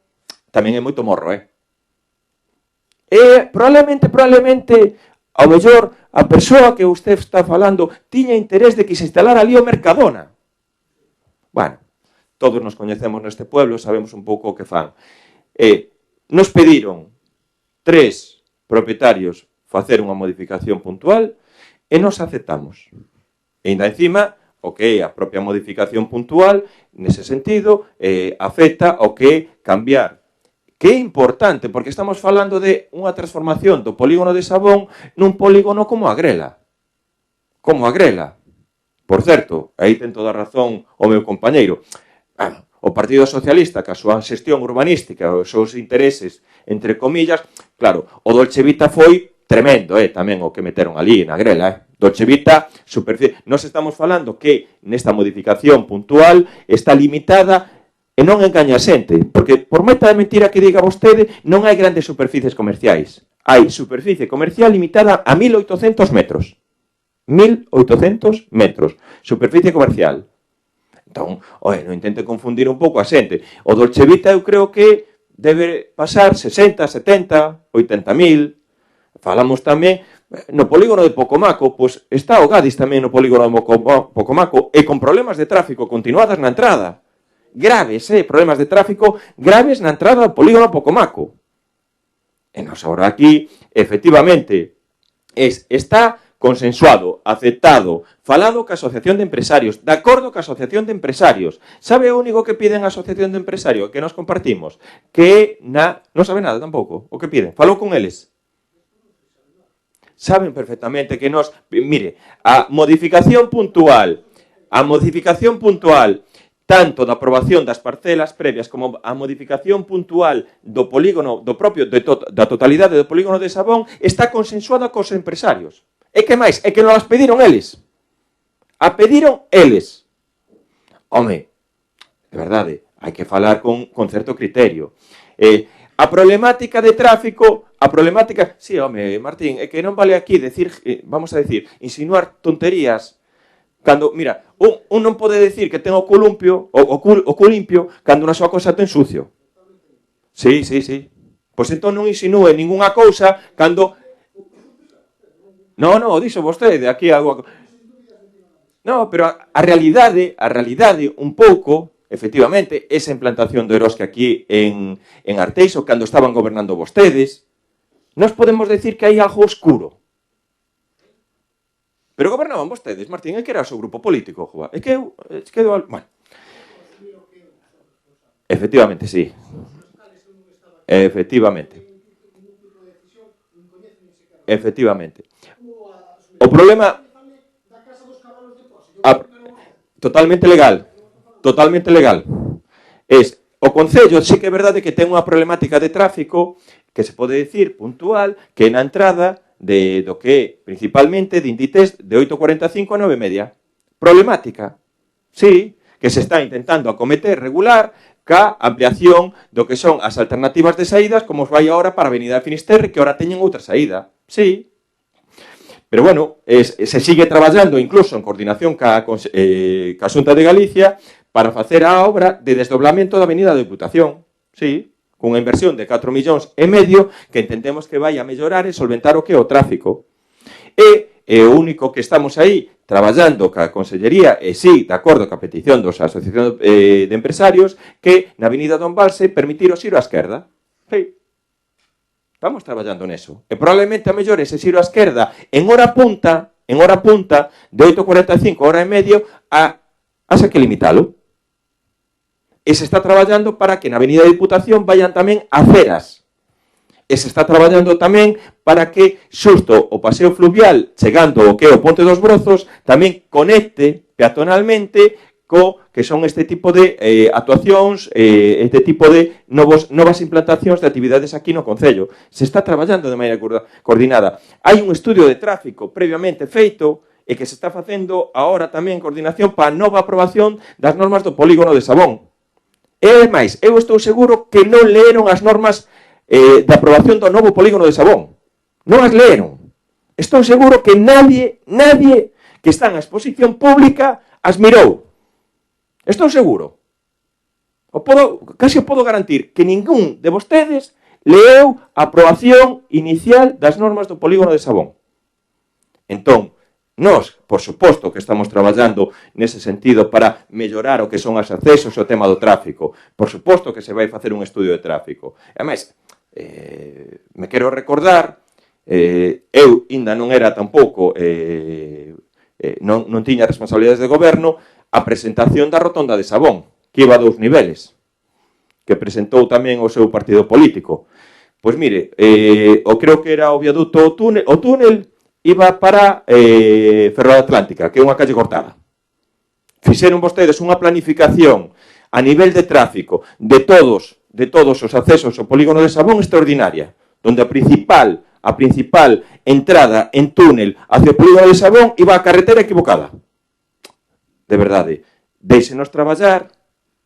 tamén é moito morro, E probablemente, ao mellor, a persoa que usted está falando tiña interés de que se instalara ali o Mercadona. Bueno, todos nos coñecemos neste pueblo, sabemos un pouco o que fan. Nos pediron 3 propietarios facer unha modificación puntual e nos aceptamos. E ainda encima, o que é a propia modificación puntual, nese sentido, afecta o que é cambiar. Que é importante, porque estamos falando de unha transformación do polígono de Sabón nun polígono como a Grela. Por certo, aí ten toda a razón o meu compañeiro. O Partido Socialista, que a súa xestión urbanística, os seus intereses, entre comillas, claro, o Dolce Vita foi tremendo, tamén o que meteron ali na Grela, Dolce Vita, superficie. Nos estamos falando que nesta modificación puntual está limitada e non engaña a xente, porque por moita de mentira que diga vostede, non hai grandes superficies comerciais. Hai superficie comercial limitada a 1.800 metros. 1.800 metros. Superficie comercial. Entón, non intente confundir un pouco a xente. O Dolce Vita eu creo que debe pasar 60, 70, 80.000. Falamos tamén no polígono de Pocomaco, pois está o Gadis tamén no polígono de Pocomaco e con problemas de tráfico continuadas na entrada. Graves, problemas de tráfico graves na entrada do polígono de Pocomaco. E nos ahora aquí, efectivamente, está consensuado, aceptado, falado ca Asociación de Empresarios, de acordo ca Asociación de Empresarios. Sabe o único que piden a Asociación de Empresarios que nos compartimos? Que non sabe nada tampouco, o que piden. Falou con eles. Saben perfectamente que nos... Mire, a modificación puntual, tanto da aprobación das parcelas previas como a modificación puntual do polígono, do propio, da totalidade do polígono de Sabón, está consensuada cos empresarios. E que máis? É que non as pediron eles. A pediron eles. Home, de verdade, hai que falar con certo criterio. A problemática de tráfico, sí, home, Martín, é que non vale aquí insinuar tonterías cando, mira, un non pode decir que ten o cu limpio cando na súa cosa ten sucio. Sí. Pois entón non insinúe ningunha cousa cando No, dixo vostede, aquí algo... No, pero a realidade, un pouco, efectivamente, esa implantación do Eroski aquí en Arteixo, cando estaban gobernando vostedes, nos podemos decir que hai algo oscuro. Pero gobernaban vostedes, Martín, é que era o seu grupo político, Juan. É que eu... Bueno. Efectivamente, sí. Efectivamente. O problema... Totalmente legal. O Concello sí que é verdade que ten unha problemática de tráfico que se pode decir puntual, que é na entrada do que principalmente de Inditex de 8:45 a 9:30. Problemática. Sí, que se está intentando acometer regular ca ampliación do que son as alternativas de saídas como os vai agora para a Avenida Finisterre, que ahora teñen outra saída. Sí. Pero bueno, se sigue traballando incluso en coordinación ca Xunta de Galicia para facer a obra de desdoblamento da Avenida da Diputación. Sí, cunha inversión de 4,5 millóns que entendemos que vai a mellorar e solventar o que é o tráfico. E o único que estamos aí traballando ca Consellería, e sí, de acordo ca petición dos asociacións de empresarios, que na Avenida Don Balse permitir o xiro á esquerda. Sí. Estamos traballando neso. E probablemente a mellor ese xiro á esquerda en hora punta, de 8:45 a hora e medio, hase que limitalo. E se está traballando para que na Avenida Diputación vayan tamén aceras. E se está traballando tamén para que xusto o paseo fluvial, chegando ao que é o Ponte dos Brozos, tamén conecte peatonalmente co que son este tipo de actuacións, este tipo de novas implantacións de actividades aquí no Concello. Se está traballando de maneira coordinada. Hai un estudio de tráfico previamente feito e que se está facendo agora tamén en coordinación para a nova aprobación das normas do polígono de Sabón. E, máis, eu estou seguro que non leeron as normas de aprobación do novo polígono de Sabón. Non as leeron. Estou seguro que nadie que está na exposición pública as mirou. Estou seguro. Casi o podo garantir que ningún de vostedes leeu a aprobación inicial das normas do polígono de Sabón. Entón, nós, por suposto que estamos traballando nese sentido para mellorar o que son os accesos e o tema do tráfico. Por suposto que se vai facer un estudio de tráfico. E, ademais, me quero recordar, eu ainda non era tampouco, non tiña responsabilidades de goberno, a presentación da rotonda de Sabón, que iba a 2 niveles, que presentou tamén o seu partido político. Pois mire, creo que era o viaduto o túnel iba para Ferrol Atlántica, que é unha calle cortada. Fixeron vostedes unha planificación a nivel de tráfico de todos os accesos ao polígono de Sabón extraordinaria, onde a principal entrada en túnel hacia o polígono de Sabón iba a carretera equivocada. De verdade, déixenos traballar,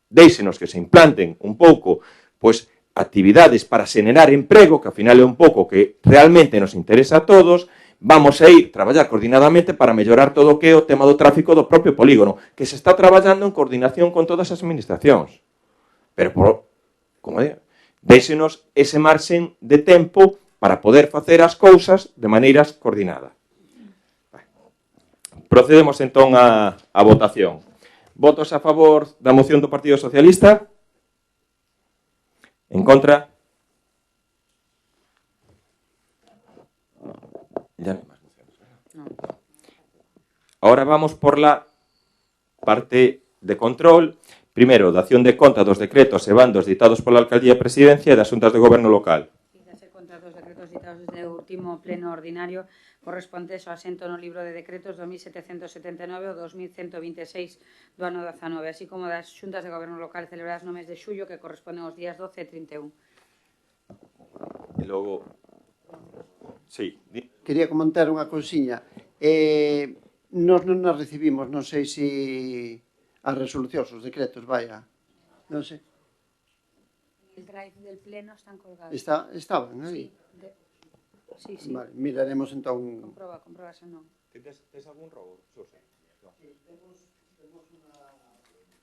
déixenos que se implanten un pouco, pois, actividades para xenerar emprego, que ao final é un pouco que realmente nos interesa a todos. Vamos a ir traballar coordinadamente para mellorar todo o que é o tema do tráfico do propio polígono, que se está traballando en coordinación con todas as administracións. Pero, como digo, déixenos ese marxen de tempo para poder facer as cousas de maneiras coordinadas. Procedemos entón a votación. Votos a favor da moción do Partido Socialista? En contra? Ya no hay más mociones. Ahora vamos por la parte de control. Primero, dación de conta dos decretos e bandos ditados pola Alcaldía e Presidencia e das Xuntas de Goberno Local. Dase conta dos decretos ditados desde o último pleno ordinario corresponde ao asento no libro de decretos 2779 ou 2126 do ano 19, así como das Xuntas de Goberno Local celebradas no mes de xullo, que corresponden aos días 12 e 31. E logo... Sí. Quería comentar unha cousiña. Nos non as recibimos, non sei se as resolucións, os decretos, vaya. Non sei. El drive del pleno están colgados. Estaban aí? Sí. Vale, miraremos entón... Comproba se non. Tes algún robo, Xosé? Sí, temos unha...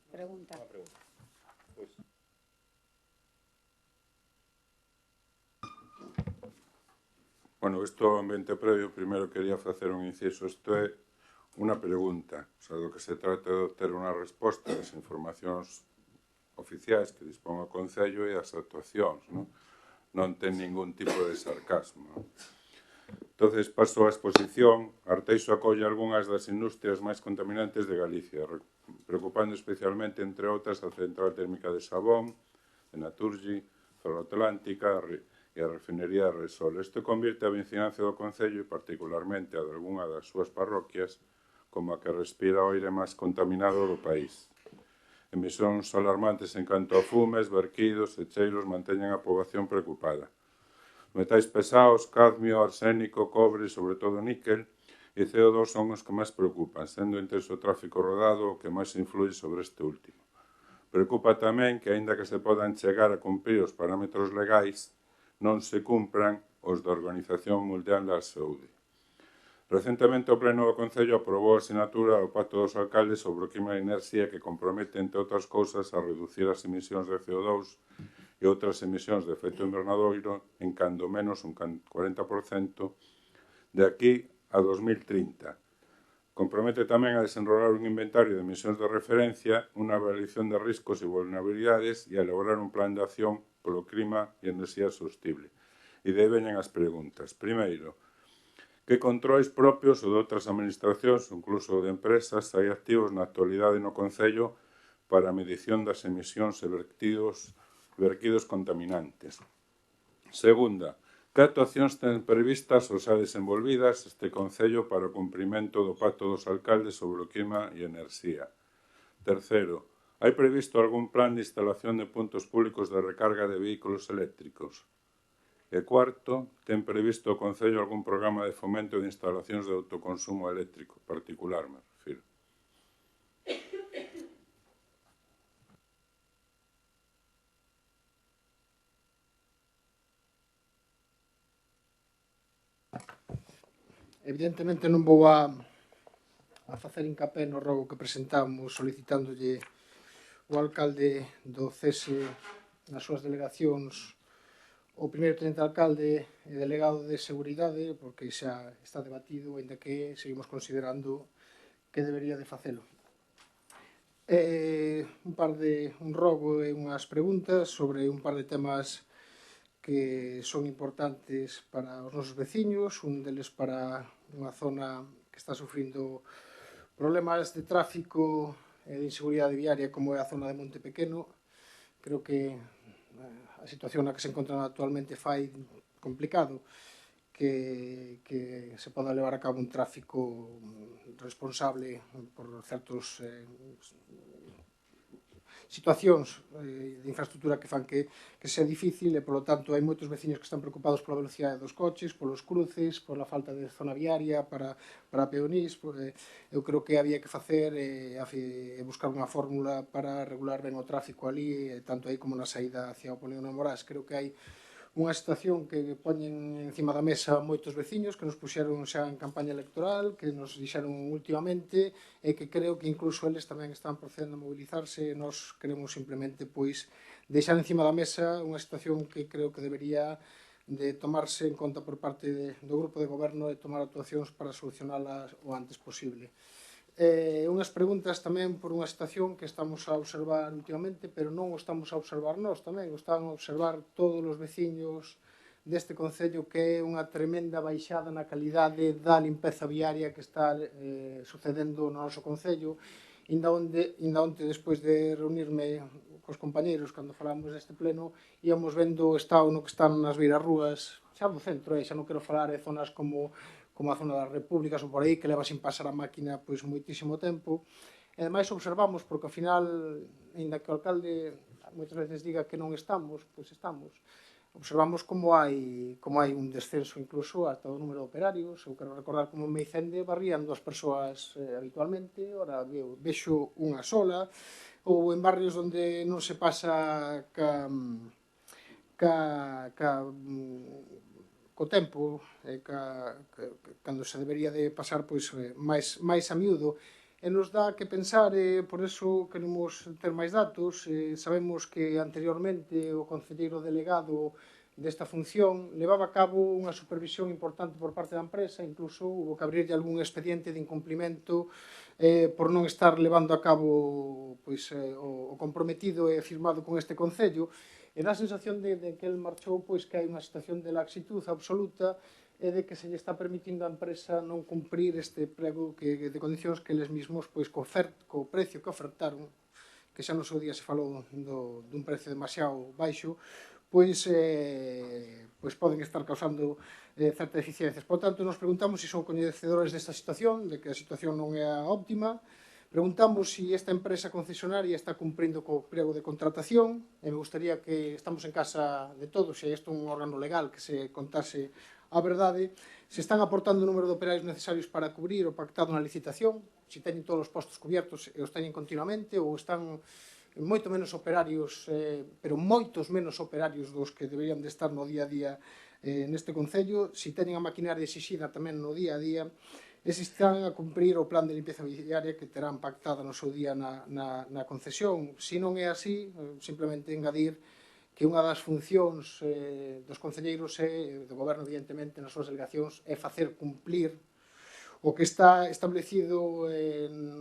Pregunta. Pois... Bueno, isto é ambiente previo, primeiro quería facer un inciso. Isto é unha pregunta, o sea, do que se trata de obter unha resposta das informacións oficiais que dispón o Concello e as actuacións, non ten ningún tipo de sarcasmo. Entonces, paso á exposición. Arteixo acolle algunhas das industrias máis contaminantes de Galicia, preocupando especialmente, entre outras, a central térmica de Sabón, de Naturgy, Ferroatlántica e a refinería de Resol. Isto convirte a vecinancia do Concello e particularmente a de algunha das súas parroquias como a que respira o aire máis contaminado do país. Emisións alarmantes en canto a fumes, verquidos e cheiros manteñen a poboación preocupada. Metais pesados, cadmio, arsénico, cobre, sobre todo níquel, e CO2 son os que máis preocupan, sendo intenso o tráfico rodado o que máis influi sobre este último. Preocupa tamén que, aínda que se podan chegar a cumprir os parámetros legais, non se cumpran os da Organización Mundial da Saúde. Recentemente o Pleno do Concello aprobou a sinatura do Pacto dos Alcaldes sobre o clima e enerxía que compromete, entre outras cousas, a reducir as emisións de CO2 e outras emisións de efecto invernadoiro en cando menos un 40% de aquí a 2030. Compromete tamén a desenrolar un inventario de emisións de referencia, unha avaliación de riscos e vulnerabilidades e a elaborar un plan de acción polo clima e enerxía sostible. E de aí veñen as preguntas. Primeiro, que controis propios ou de outras administracións, incluso de empresas, hai activos na actualidade no Concello para a medición das emisións e verquidos contaminantes? Segunda, que actuacións ten previstas ou xa desenvolvidas este Concello para o cumprimento do Pacto dos Alcaldes sobre o clima e enerxía? Terceiro, hai previsto algún plan de instalación de puntos públicos de recarga de vehículos eléctricos? E cuarto, ten previsto o Concello algún programa de fomento de instalacións de autoconsumo eléctrico particular, me refiro? Evidentemente non vou a facer incapé no rogo que presentamos solicitándolle o alcalde do cese nas súas delegacións o primeiro tenente alcalde e delegado de seguridade, porque xa está debatido, ainda que seguimos considerando que debería de facelo. Un rogo e unhas preguntas sobre un par de temas que son importantes para os nosos veciños, un deles para unha zona que está sufrindo problemas de tráfico e de inseguridade viaria como é a zona de Monte Pequeno. Creo que a situación na que se encontran actualmente fai complicado que se poda levar a cabo un tráfico responsable por certos situacións de infraestructura que fan que sea difícil e, polo tanto, hai moitos veciños que están preocupados pola velocidade dos coches, polos cruces, pola falta de zona viaria para peonís. Eu creo que había que facer e buscar unha fórmula para regular ben o tráfico ali, tanto aí como na saída hacia o Polígono de Morás. Creo que hai unha situación que poñen encima da mesa moitos veciños que nos puxeron xa en campaña electoral, que nos dixeron últimamente e que creo que incluso eles tamén están procedendo a mobilizarse e nos queremos simplemente deixar encima da mesa unha situación que creo que debería de tomarse en conta por parte do grupo de goberno e tomar actuacións para solucionala o antes posible. Unhas preguntas tamén por unha situación que estamos a observar últimamente, pero non o estamos a observar nós tamén, o están a observar todos os veciños deste Concello, que é unha tremenda baixada na calidade da limpeza viaria que está sucedendo no noso Concello. Inda onte, despois de reunirme cos compañeiros, cando falamos deste pleno, íamos vendo o estado no que están nas beirarrúas, xa do centro, xa non quero falar de zonas como a zona das Repúblicas ou por aí, que leva sin pasar a máquina moitísimo tempo. E ademais observamos, porque ao final, ainda que o alcalde moitas veces diga que non estamos, pois estamos. Observamos como hai un descenso incluso ata o número de operarios. Eu quero recordar como en Meicende barrían 2 persoas habitualmente, ora vexo unha sola, ou en barrios onde non se pasa co tempo, cando se debería de pasar máis a miúdo, e nos dá que pensar, por eso queremos ter máis datos. Sabemos que anteriormente o concelleiro delegado desta función, levaba a cabo unha supervisión importante por parte da empresa, incluso hubo que abrirlle algún expediente de incumplimento por non estar levando a cabo o comprometido e firmado con este Concello, e dá a sensación de que el marchou que hai unha situación de laxitud absoluta e de que se lle está permitindo á empresa non cumprir este prego de condicións que eles mesmos, co precio que ofertaron, que xa no seu día se falou dun precio demasiado baixo, poden estar causando certas deficiencias. Por tanto, nos preguntamos se son coñecedores desta situación, de que a situación non é a óptima. Preguntamos se esta empresa concesionaria está cumprindo co prego de contratación, e me gustaría que estamos en casa de todos, se isto é un órgano legal, que se contase a verdade, se están aportando o número de operarios necesarios para cubrir o pactado na licitación, se teñen todos os postos cubiertos e os teñen continuamente, ou están moito menos operarios, pero moitos menos operarios dos que deberían de estar no día a día neste Concello, se teñen a maquinaria exixida tamén no día a día, e se están a cumprir o plan de limpieza viaria que terán pactada no seu día na concesión. Se non é así, simplemente engadir que unha das funcións dos concelleiros e do goberno, evidentemente, nas súas delegacións é facer cumplir o que está establecido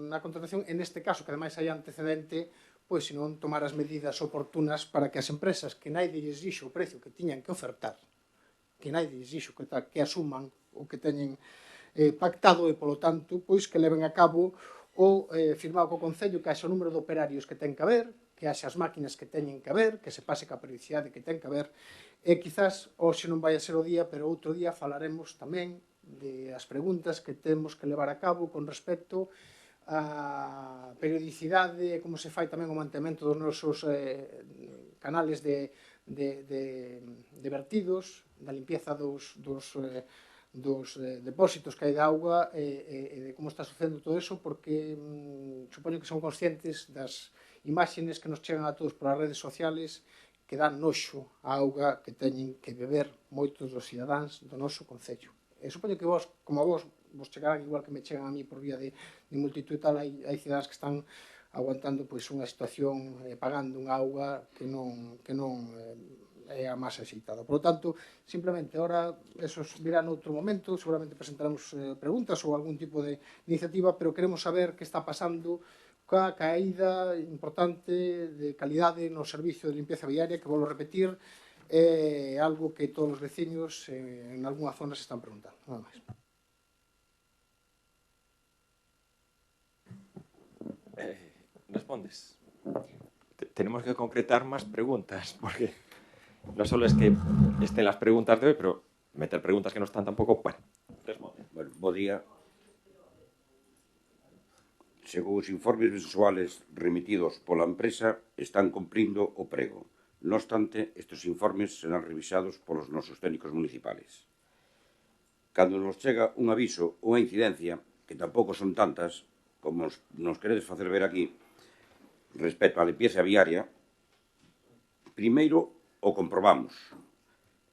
na contratación, en este caso, que ademais hai antecedente, pois se non tomar as medidas oportunas para que as empresas que naide lles dixo o precio que tiñan que ofertar, que naide lles dixo que asuman o que teñen pactado e, polo tanto, pois que leven a cabo o firmado co Concello, que haxa o número de operarios que ten que haber, que haxa as máquinas que teñen que haber, que se pase ca periodicidade que ten que haber, e quizás hoxe non vai a ser o día, pero outro día falaremos tamén das preguntas que temos que levar a cabo con respecto a periodicidade e como se fai tamén o mantemento dos nosos canales de vertidos, da limpieza dos depósitos que hai de auga e de como está sucedendo todo eso, porque supoño que son conscientes das imaxes que nos chegan a todos polas redes sociales que dan noxo a auga que teñen que beber moitos dos cidadáns do noso Concello. E supoño que vos, como a vos chegarán igual que me chegan a mí por vía de multitud e tal, hai cidadáns que están aguantando unha situación, pagando unha auga que non é a máis axeitada. Por lo tanto, simplemente, ahora, eso virá noutro momento, seguramente presentaremos preguntas ou algún tipo de iniciativa, pero queremos saber que está pasando coa caída importante de calidade no servicio de limpieza viaria, que volvo a repetir, é algo que todos os veciños en algunha zona se están preguntando. Nada máis. Respondes. Tenemos que concretar más preguntas, porque no solo es que estén las preguntas de hoy, pero meter preguntas que no están tampoco. Bueno, responde. Bueno, bo día. Según os informes visuales remitidos pola empresa, están cumprindo o prego. No obstante, estes informes serán revisados polos nosos técnicos municipales. Cando nos chega un aviso ou unha incidencia, que tampouco son tantas, como nos queredes facer ver aquí, respecto á limpieza viaria, primeiro o comprobamos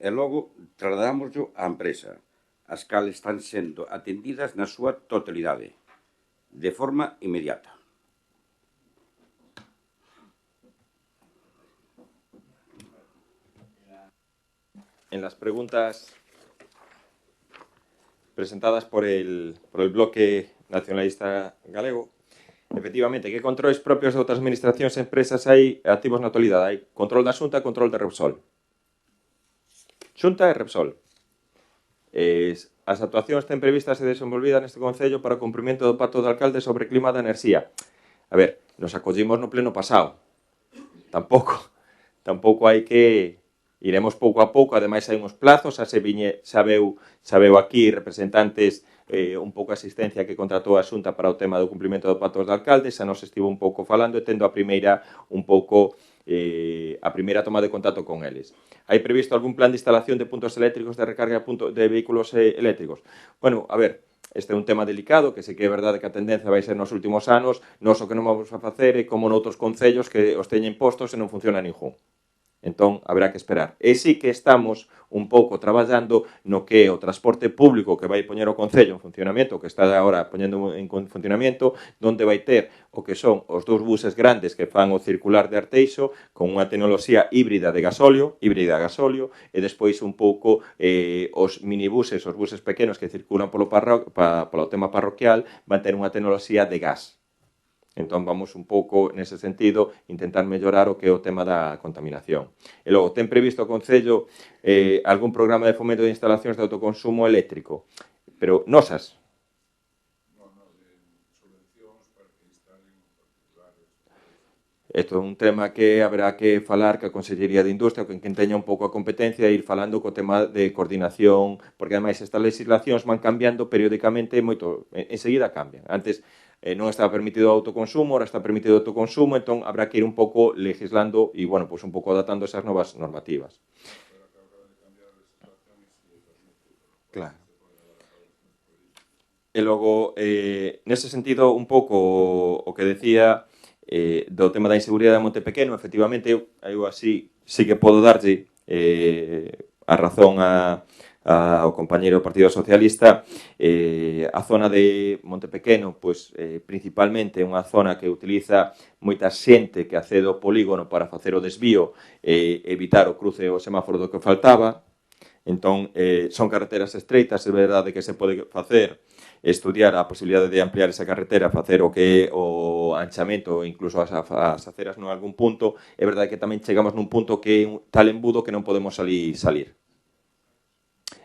e logo trasladámoslo á empresa, as cales están sendo atendidas na súa totalidade, de forma inmediata. En las preguntas presentadas por el bloque nacionalista galego, efectivamente, que controles propios de outras administracións e empresas hai activos na actualidade? Hai control da Xunta e control da Repsol. Xunta e Repsol. As actuacións ten previstas e desenvolvidas neste Concello para o cumprimento do Pacto de Alcalde sobre clima e enerxía. A ver, nos acollimos no pleno pasado. Tampouco hai que... Iremos pouco a pouco, ademais hai uns plazos, sabeu aquí representantes un pouco a asistencia que contratou a Xunta para o tema do cumprimento do Pacto de Alcalde, xa nos estivo un pouco falando e tendo a primeira toma de contacto con eles. Hai previsto algún plan de instalación de puntos eléctricos de recarga de vehículos eléctricos? Bueno, a ver, este é un tema delicado, que sei que é verdade que a tendencia vai ser nos últimos anos, nós o que non vamos a facer é como noutros concellos que os teñen postos e non funciona ningún. Entón, haberá que esperar. E sí que estamos un pouco traballando no que é o transporte público que vai poñer o Concello en funcionamento, que está agora poñendo en funcionamento, donde vai ter o que son os 2 buses grandes que fan o circular de Arteixo, con unha tecnoloxía híbrida a gasóleo, e despois un pouco os minibuses, os buses pequenos que circulan polo tema parroquial, van ter unha tecnoloxía de gas. Entón, vamos un pouco, nese sentido, intentar mellorar o que é o tema da contaminación. E logo, ten previsto o Concello algún programa de fomento de instalacións de autoconsumo eléctrico, pero nosas. Isto é un tema que haberá que falar que a Consellería de Industria, que quen teña un pouco a competencia, e ir falando co tema de coordinación, porque ademais estas legislacións van cambiando periódicamente moito, enseguida cambian. Antes non estaba permitido o autoconsumo, ahora está permitido o autoconsumo, entón habrá que ir un pouco legislando e, bueno, pues un pouco adaptando esas novas normativas. Claro. E logo, nese sentido, un pouco o que decía do tema da inseguridade de Monte Pequeno, efectivamente, eu así sí que podo darlle a razón ao compañeiro do Partido Socialista. A zona de Monte Pequeno, pois, principalmente é unha zona que utiliza moita xente que accede ao polígono para facer o desvío e evitar o cruce o semáforo do que faltaba. Entón, son carreteras estreitas, é verdade que se pode facer, estudiar a posibilidade de ampliar esa carretera, facer o que é o anchamento, incluso as aceras en algún punto. É verdade que tamén chegamos nun punto que é un tal embudo que non podemos salir.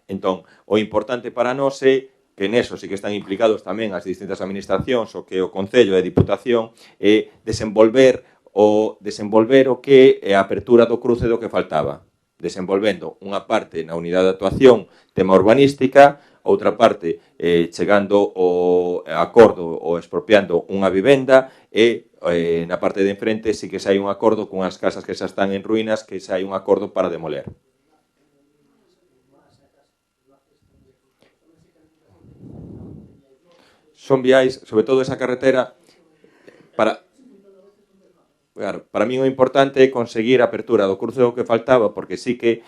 Entón, o importante para nós é que neso sí que están implicados tamén as distintas administracións, o que o Concello e a Diputación, é desenvolver o que é a apertura do cruce do que faltaba, desenvolvendo unha parte na unidade de actuación tema urbanística, outra parte chegando ao acordo ou expropiando unha vivenda, e na parte de enfrente sí que se hai un acordo con as casas que xa están en ruínas, que xa hai un acordo para demoler. Son viais, sobre todo esa carretera, para mí o importante é conseguir a apertura do cruce do que faltaba, porque sí que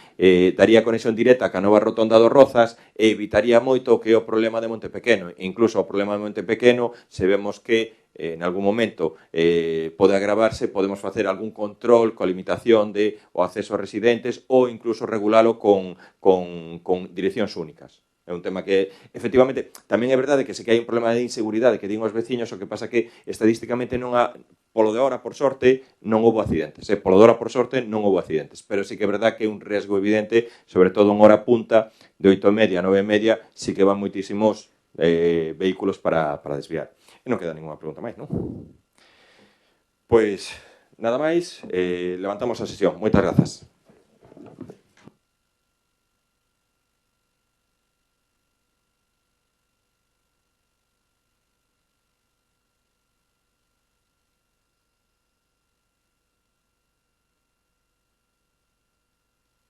daría conexión directa ca nova rotonda dos Rozas e evitaría moito o que é o problema de Monte Pequeno. Incluso o problema de Monte Pequeno, se vemos que en algún momento pode agravarse, podemos facer algún control coa limitación de o acceso a residentes ou incluso regulalo con direccións únicas. É un tema que, efectivamente, tamén é verdade que se que hai un problema de inseguridade que din os veciños, o que pasa que estadísticamente polo de hora, por sorte, non houve accidentes. Polo de hora, por sorte, non houve accidentes. Pero sí que é verdade que é un riesgo evidente, sobre todo en hora punta, de 8:30 a 9:30, sí que van moitísimos vehículos para desviar. E non queda ninguna pregunta máis, non? Pois, nada máis, levantamos a sesión. Moitas grazas.